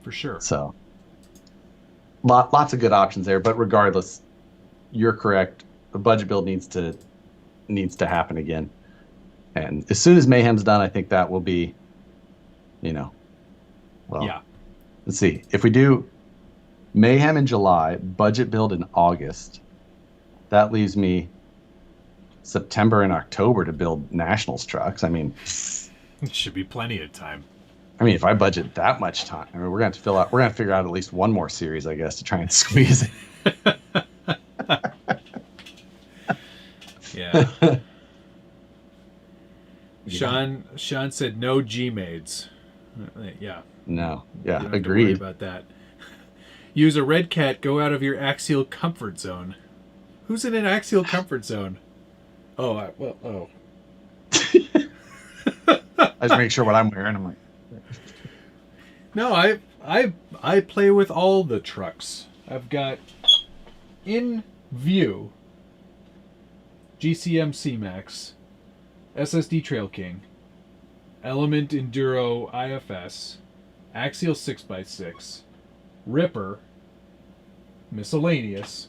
for sure. So, lots of good options there. But regardless, you're correct. The budget build needs to happen again. And as soon as Mayhem's done, I think that will be, yeah. Let's see. If we do Mayhem in July, budget build in August, that leaves me September and October to build Nationals trucks. I mean, it should be plenty of time. I mean, if I budget that much time, I mean, we're going to figure out at least one more series, I guess, to try and squeeze it. Yeah. Sean said no G-Maids. Yeah. No. Yeah, you don't agreed. Have to worry about that. Use a red cat, go out of your axial comfort zone. Who's in an axial comfort zone? Oh, I just make sure what I'm wearing. I'm like, no, I play with all the trucks. I've got in view GCM C-Max, SSD Trail King, Element Enduro IFS, Axial 6x6, Ripper, Miscellaneous,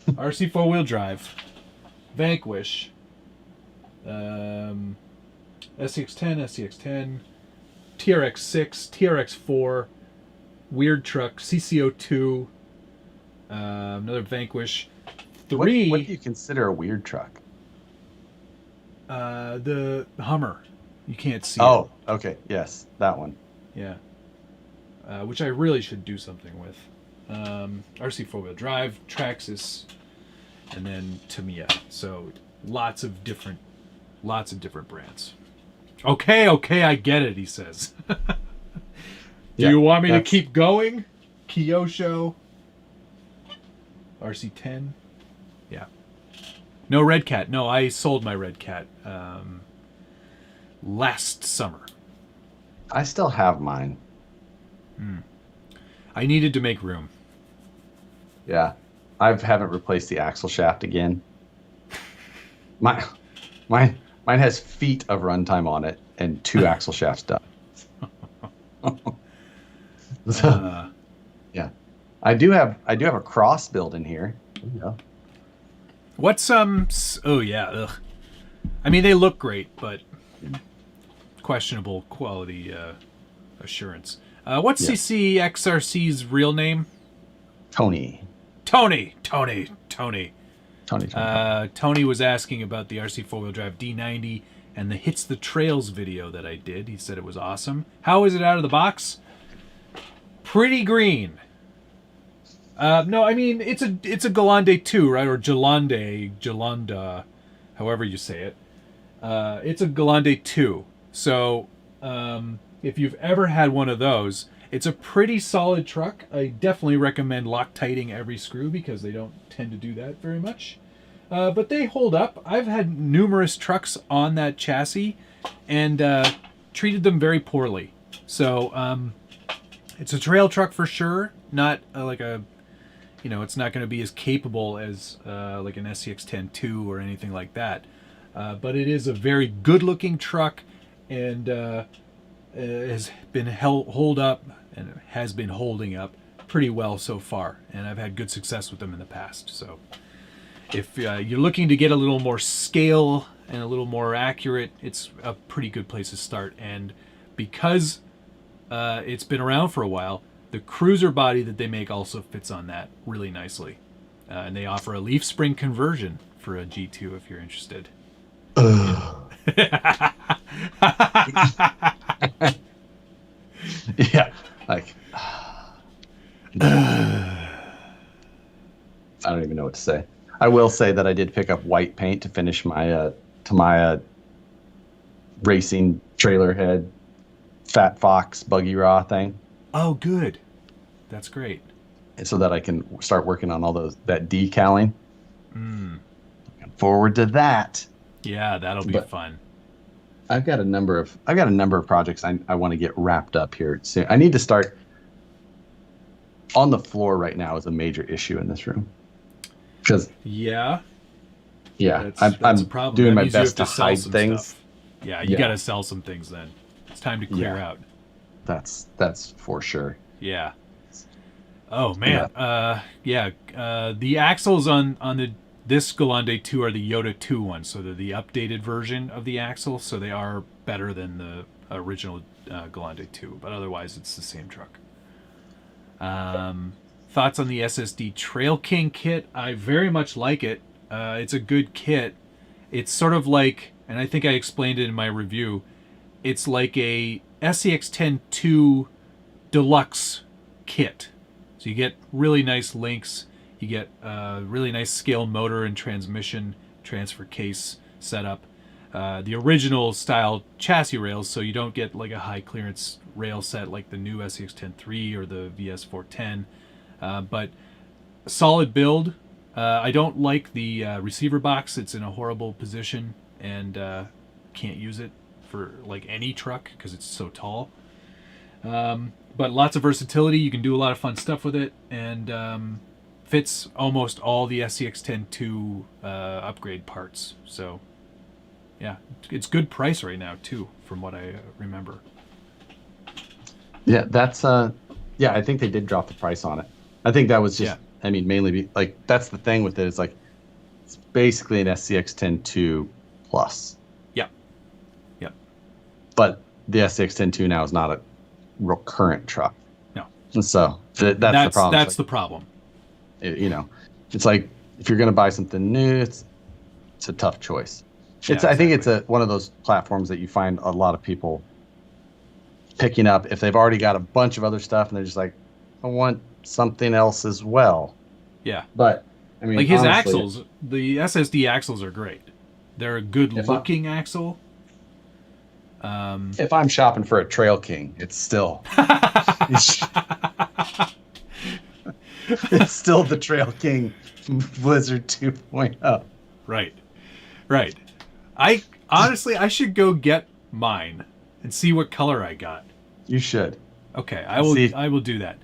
RC 4-wheel drive, Vanquish, SCX10, SCX10, TRX6, TRX4, Weird Truck, CCO2, another Vanquish, 3. What do you consider a weird truck? The Hummer. You can't see it. Okay. Yes, that one. Yeah. Which I really should do something with. RC 4-wheel drive, Traxxas, and then Tamiya. So lots of different brands. Okay, I get it, he says. Do you want me to keep going? Kyosho. RC10. Yeah. No Red Cat. No, I sold my Red Cat last summer. I still have mine. I needed to make room. Yeah. I haven't replaced the axle shaft again. Mine has feet of runtime on it and 2 axle shafts done. So, yeah. I do have a cross build in here. There you go. What's oh yeah, ugh. I mean, they look great, but questionable quality assurance. What's CCXRC's real name? Tony. Tony was asking about the RC four-wheel drive D90 and the Hits the Trails video that I did. He said it was awesome. How is it out of the box? Pretty green. No, I mean it's a Galande 2, right? Or Jalanda, however you say it. It's a Galande 2. So if you've ever had one of those, it's a pretty solid truck. I definitely recommend Loctiting every screw because they don't tend to do that very much. But they hold up. I've had numerous trucks on that chassis and treated them very poorly. So it's a trail truck for sure. Not like a, it's not going to be as capable as like an SCX-10-2 or anything like that. But it is a very good-looking truck and has been hold up and has been holding up pretty well so far. And I've had good success with them in the past. So if you're looking to get a little more scale and a little more accurate, it's a pretty good place to start. And because it's been around for a while, the cruiser body that they make also fits on that really nicely. And they offer a leaf spring conversion for a G2 if you're interested. Yeah, like I don't even know what to say. I will say that I did pick up white paint to finish my racing trailer head Fat Fox buggy raw thing. Oh, good. That's great. And so that I can start working on all that decaling. Looking forward to that. Yeah, that'll be fun. I've got a number of projects I want to get wrapped up here soon. I need to start. On the floor right now is a major issue in this room. Because that's I'm a problem. doing That my means you best have to sell hide some things. stuff. Yeah, you got to sell some things then. It's time to clear out. That's for sure. Yeah. Oh man. The axles on this Galande 2 are the Yoda 2 ones, so they're the updated version of the axle, so they are better than the original Galande 2, but otherwise it's the same truck. Thoughts on the SSD Trail King kit? I very much like it. It's a good kit. It's sort of like, and I think I explained it in my review, it's like a SCX-10-2 deluxe kit. So you get really nice links. You get a really nice scale motor and transmission transfer case setup. The original style chassis rails, so you don't get like a high clearance rail set like the new SCX-10-3 or the VS410. But solid build. I don't like the receiver box. It's in a horrible position and can't use it for like any truck because it's so tall. But lots of versatility. You can do a lot of fun stuff with it, and fits almost all the SCX-10-2 upgrade parts. So yeah, it's good price right now too, from what I remember. Yeah, that's yeah, I think they did drop the price on it. I think that was just, I mean, mainly like that's the thing with it. It's like it's basically an SCX-10-2 plus. Yep. But the SCX-10-2 now is not a real current truck. No. And so that's the problem. That's the problem. It's like if you're going to buy something new, it's a tough choice. Yeah, I think it's one of those platforms that you find a lot of people picking up if they've already got a bunch of other stuff and they're just like, I want something else as well. Yeah. But I mean, like his honestly, axles, the SSD axles are great. They're a good looking axle. If I'm shopping for a Trail King, it's still it's still the Trail King Blizzard 2.0. Right. I honestly, I should go get mine and see what color I got. You should. Okay, I will do that.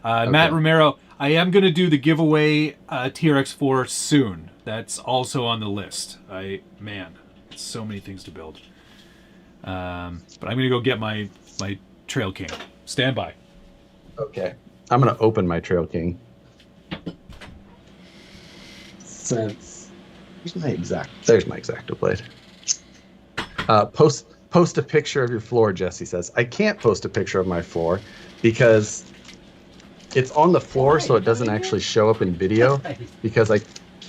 Okay. Matt Romero, I am going to do the giveaway TRX4 soon. That's also on the list. It's so many things to build. But I'm going to go get my Trail King. Stand by. Okay. I'm going to open my Trail King. There's my X-Acto blade. Post a picture of your floor, Jesse says. I can't post a picture of my floor because it's on the floor, so it doesn't actually show up in video because I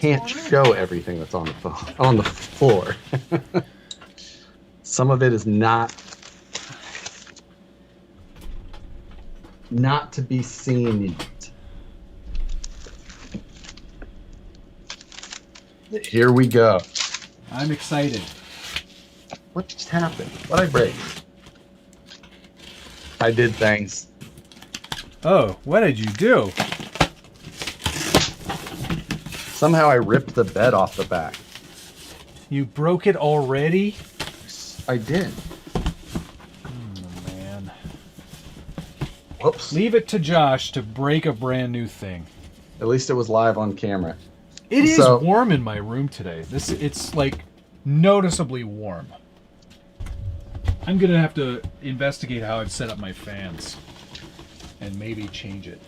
can't show everything that's on the floor. Some of it is not to be seen yet. Here we go. I'm excited. What just happened? What'd I break? I did things. Oh, what did you do? Somehow I ripped the bed off the back. You broke it already? I did. Oh, man. Whoops. Leave it to Josh to break a brand new thing. At least it was live on camera. It is warm in my room today. It's like noticeably warm. I'm gonna have to investigate how I've set up my fans and maybe change it.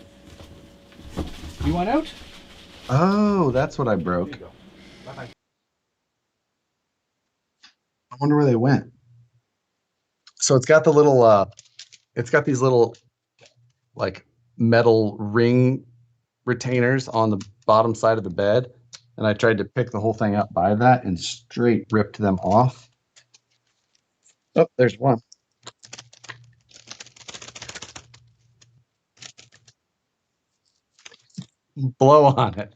You want out? Oh, that's what I broke. There you go. Bye-bye. I wonder where they went. So it's got the little it's got these little like metal ring retainers on the bottom side of the bed, and I tried to pick the whole thing up by that and straight ripped them off. Oh, there's one. Blow on it.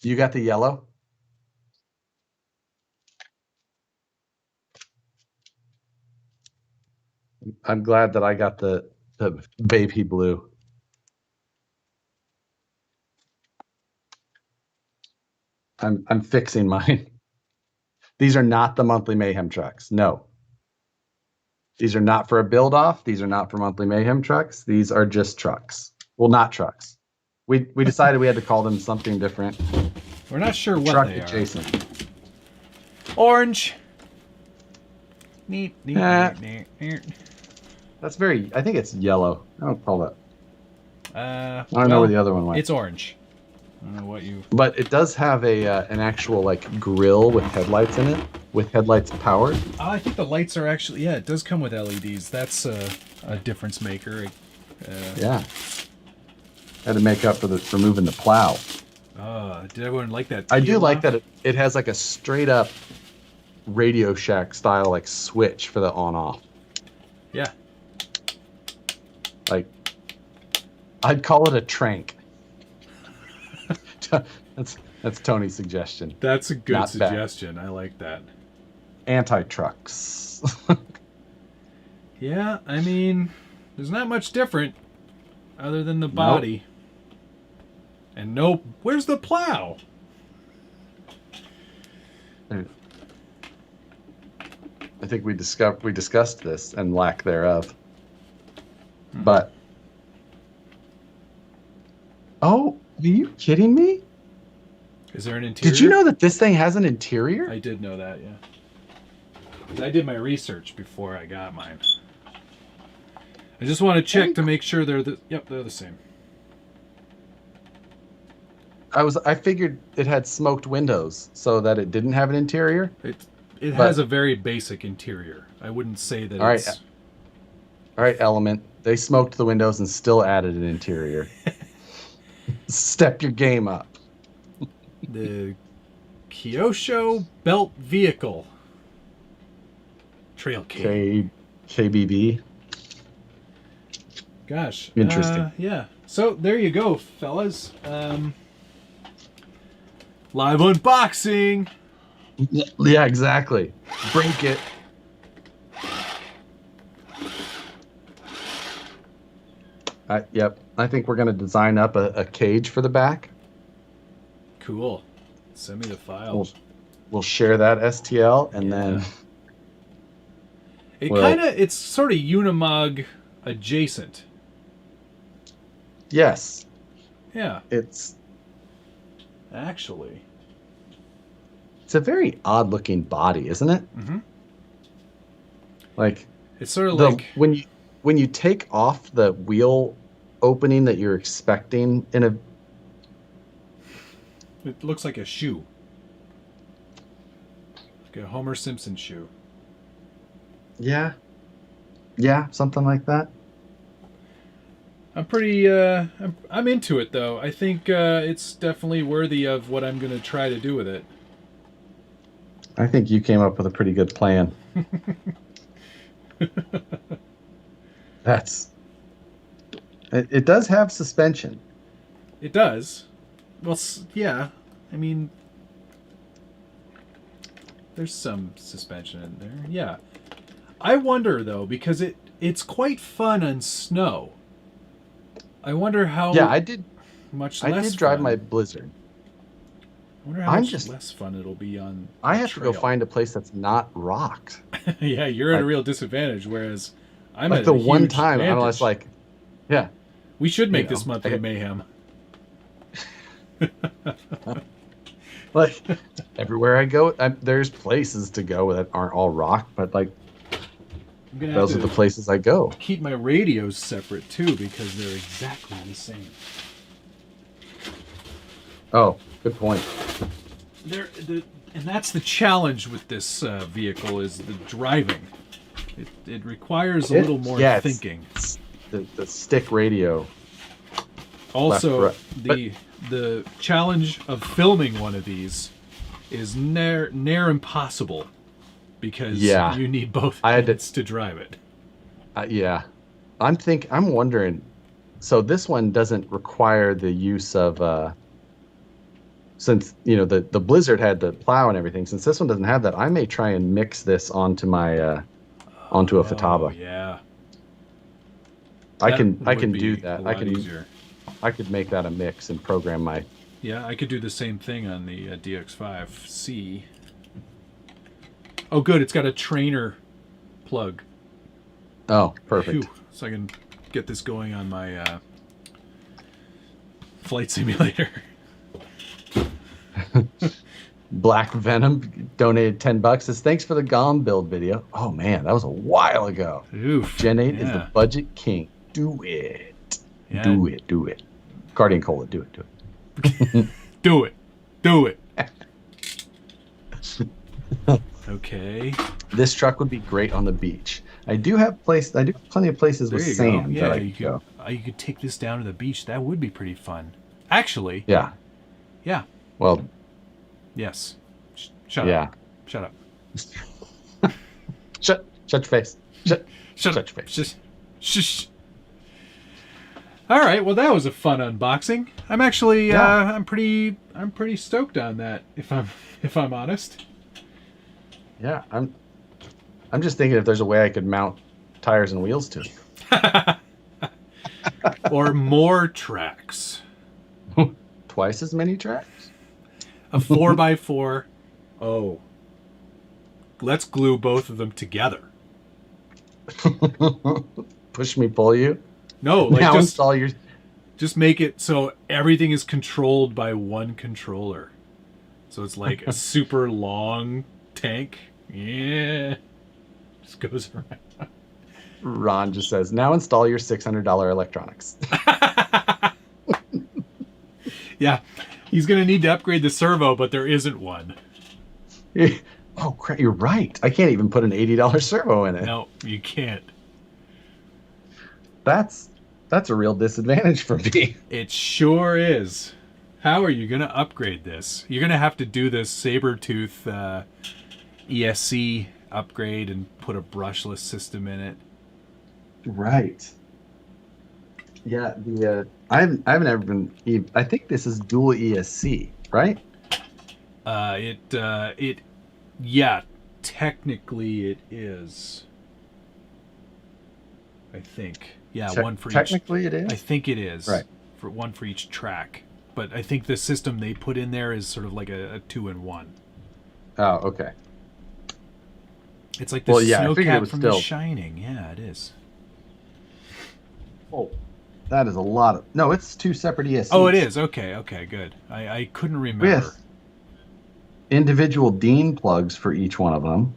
You got the yellow? I'm glad that I got the baby blue. I'm fixing mine. These are not the monthly mayhem trucks. No. These are not for a build off. These are not for monthly mayhem trucks. These are just trucks. Well, not trucks. We decided we had to call them something different. We're not sure what Truck they adjacent. are. Orange. Neat. That's very. I think it's yellow. I don't call that. I don't know where the other one went. It's orange. I don't know what you. But it does have a an actual like grill with headlights in it, with headlights powered. I think the lights are actually it does come with LEDs. That's a difference maker. Yeah. Had to make up for removing the plow. Did everyone like that? I do like that it has like a straight up Radio Shack style like switch for the on off. Yeah. Like, I'd call it a trank. That's Tony's suggestion. That's a good Not suggestion. Bad. I like that. Anti-trucks. Yeah, I mean, there's not much different other than the body. Nope. And where's the plow? I think we discussed this and lack thereof. But oh, are you kidding me? Is there an interior? Did you know that this thing has an interior? I did know that, yeah. I did my research before I got mine. I just want to check to make sure they're they're the same. I figured it had smoked windows so that it didn't have an interior. It has a very basic interior. I wouldn't say that it's... All right, Element. They smoked the windows and still added an interior. Step your game up. The Kyosho Belt Vehicle. Trail K. KBB. Gosh. Interesting. Yeah. So there you go, fellas. Live unboxing. Yeah, exactly. Break it. Yep. I think we're going to design up a cage for the back. Cool. Send me the file. We'll share that STL and then... It's sort of Unimog adjacent. Yes. Yeah. It's actually... It's a very odd looking body, isn't it? Mm-hmm. Like... It's sort of like... When you take off the wheel opening that you're expecting in a... It looks like a shoe. Like a Homer Simpson shoe. Yeah. Yeah, something like that. I'm pretty. I'm into it though. I think it's definitely worthy of what I'm gonna try to do with it. I think you came up with a pretty good plan. That's. It does have suspension. It does. Well, yeah. I mean, there's some suspension in there. Yeah. I wonder though, because it's quite fun on snow. I wonder how. Yeah, I did. Much I less did drive fun. my Blizzard. I wonder how I'm much just. less fun it'll be on. I a have to go trail. find a place that's not rocked. Yeah, you're at a Like, real disadvantage, whereas I'm like at the a one huge time, advantage. I was like, yeah, we should make you this know, monthly mayhem. like everywhere I go, there's places to go that aren't all rock, but like I'm gonna those are have the to places I go. keep my radios separate too because they're exactly the same. Oh, good point. And that's the challenge with this vehicle is the driving. It requires a little more thinking. It's the stick radio. Also, left, right. the challenge of filming one of these is near impossible because Yeah. you need both I had hands to drive it. Yeah, I'm wondering. So this one doesn't require the use of since the Blizzard had the plow and everything. Since this one doesn't have that, I may try and mix this onto my onto a Futaba. Oh yeah, I can would do be that. a lot easier. I could make that a mix and program my. Yeah, I could do the same thing on the DX5C. Oh, good. It's got a trainer plug. Oh, perfect. Phew. So I can get this going on my flight simulator. Black Venom donated $10. Says thanks for the GOM build video. Oh man, that was a while ago. Oof. Gen 8 is Yeah. the budget king. Do it. Yeah. Do it. Do it. Guardian Cola, do it. Do it. Do it. Do it. Okay. This truck would be great on the beach. I do have plenty of places There with you sand go. Yeah, that I you could go. you could take this down to the beach. That would be pretty fun. Actually, Yeah. yeah. Well, Yes. Shut yeah. up. Shut up. Shut your face. Shut Shut your up. face. Just shush. All right. Well, that was a fun unboxing. I'm actually I'm pretty stoked on that if I'm honest. Yeah, I'm just thinking if there's a way I could mount tires and wheels to it. Or more tracks. Twice as many tracks? A 4x4. Oh. Let's glue both of them together. Push me, pull you. No, like Now just install your. just make it so everything is controlled by one controller. So it's like a super long tank. Yeah. Just goes around. Ron just says, now install your $600 electronics. Yeah. He's going to need to upgrade the servo, but there isn't one. Oh, crap, you're right. I can't even put an $80 servo in it. No, you can't. That's a real disadvantage for me. It sure is. How are you going to upgrade this? You're going to have to do this Sabertooth ESC upgrade and put a brushless system in it. Right. Yeah, I haven't ever been. I think this is dual ESC, right? Yeah, technically it is. I think. Yeah, one for each. Technically, it is. I think it is. Right. For one for each track. But I think the system they put in there is sort of like a 2-in-1. Oh, okay. It's like the Well, yeah, I snow figured it cap was from still- The Shining. Yeah, it is. Oh, that is a lot of. No, it's two separate ESCs. Oh, it is. Okay, good. I couldn't remember. With individual Dean plugs for each one of them.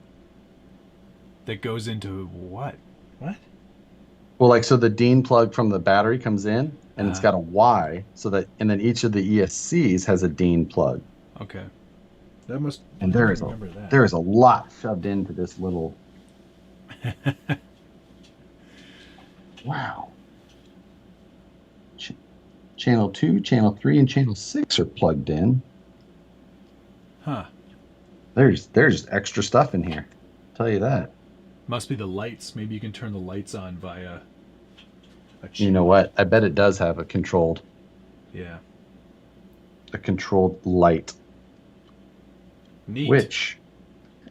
That goes into what? What? Well, like, so the Dean plug from the battery comes in, and it's Uh-huh. got a Y, and then each of the ESCs has a Dean plug. Okay. That must. And I there don't is remember that. there is a lot shoved into this little. Wow. Channel 2, Channel 3, and Channel 6 are plugged in. Huh. There's extra stuff in here. I'll tell you that. Must be the lights. Maybe you can turn the lights on via a chip. You know what? I bet it does have a controlled light. Neat. Which,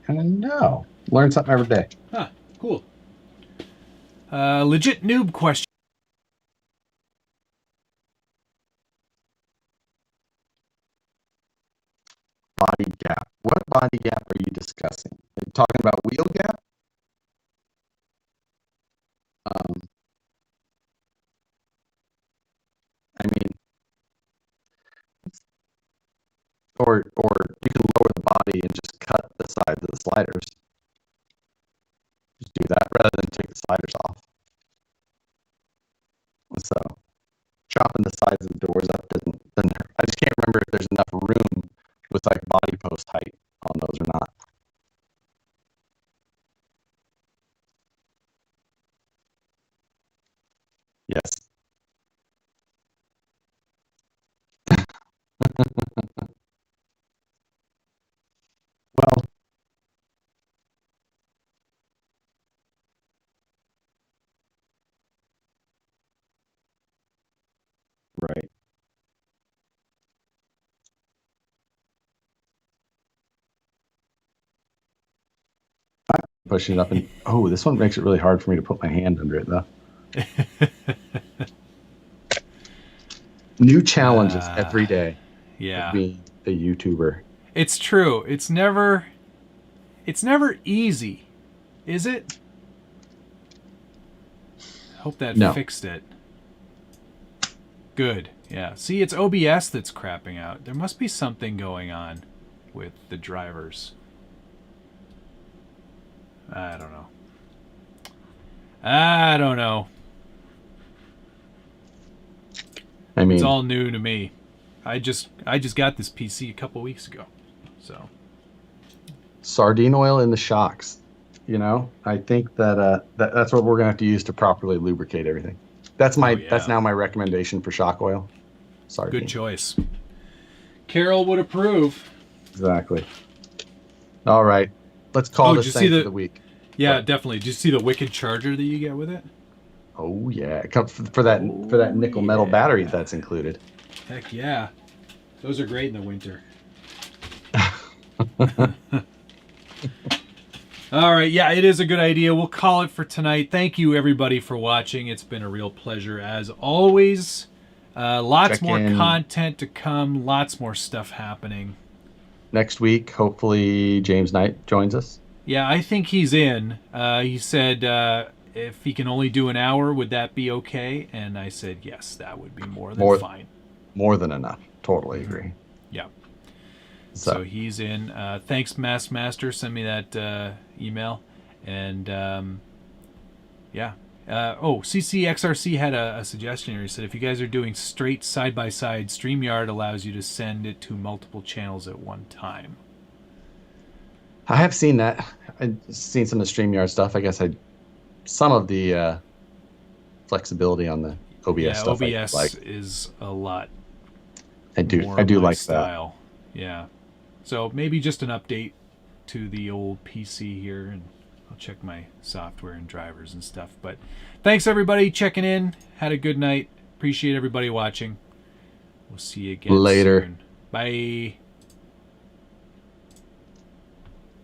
I don't know. Learn something every day. Huh. Cool. Legit noob question. Body gap. What body gap are you discussing? Are you talking about wheel gap? I mean, or you can lower the body and just cut the sides of the sliders. Just do that rather than take the sliders off. So chopping the sides of the doors up doesn't hurt. I just can't remember if there's enough room with like body post height on those or not. Yes. Well, right. Pushing it up and this one makes it really hard for me to put my hand under it though. New challenges every day. Yeah. Being a YouTuber. It's true. It's never easy, is it? Hope that fixed it. Good. Yeah. See, it's OBS that's crapping out. There must be something going on with the drivers. I don't know. I mean, it's all new to me. I just got this PC a couple weeks ago, so. Sardine oil in the shocks. You know, I think that's what we're gonna have to use to properly lubricate everything. That's now my recommendation for shock oil. Sardine. Good choice. Carol would approve. Exactly. All right, let's call this thing for the week. Yeah, definitely. Did you see the wicked charger that you get with it? Oh yeah, it comes for that nickel metal battery that's included. Heck yeah, those are great in the winter. All right, yeah, it is a good idea. We'll call it for tonight. Thank you everybody for watching. It's been a real pleasure as always. Lots more content to come. Lots more stuff happening. Next week, hopefully James Knight joins us. Yeah, I think he's in. He said if he can only do an hour, would that be okay? And I said, yes, that would be more than fine. More than enough. Totally agree. Yeah. So he's in. Thanks, Master. Send me that email. And yeah. CCXRC had a suggestion here. He said, if you guys are doing straight side-by-side, StreamYard allows you to send it to multiple channels at one time. I have seen that. I've seen some of the StreamYard stuff. I guess some of the flexibility on the OBS stuff. OBS is a lot. I do like style. That. Yeah. So maybe just an update to the old PC here, and I'll check my software and drivers and stuff. But thanks everybody checking in. Had a good night. Appreciate everybody watching. We'll see you again later. Soon. Bye.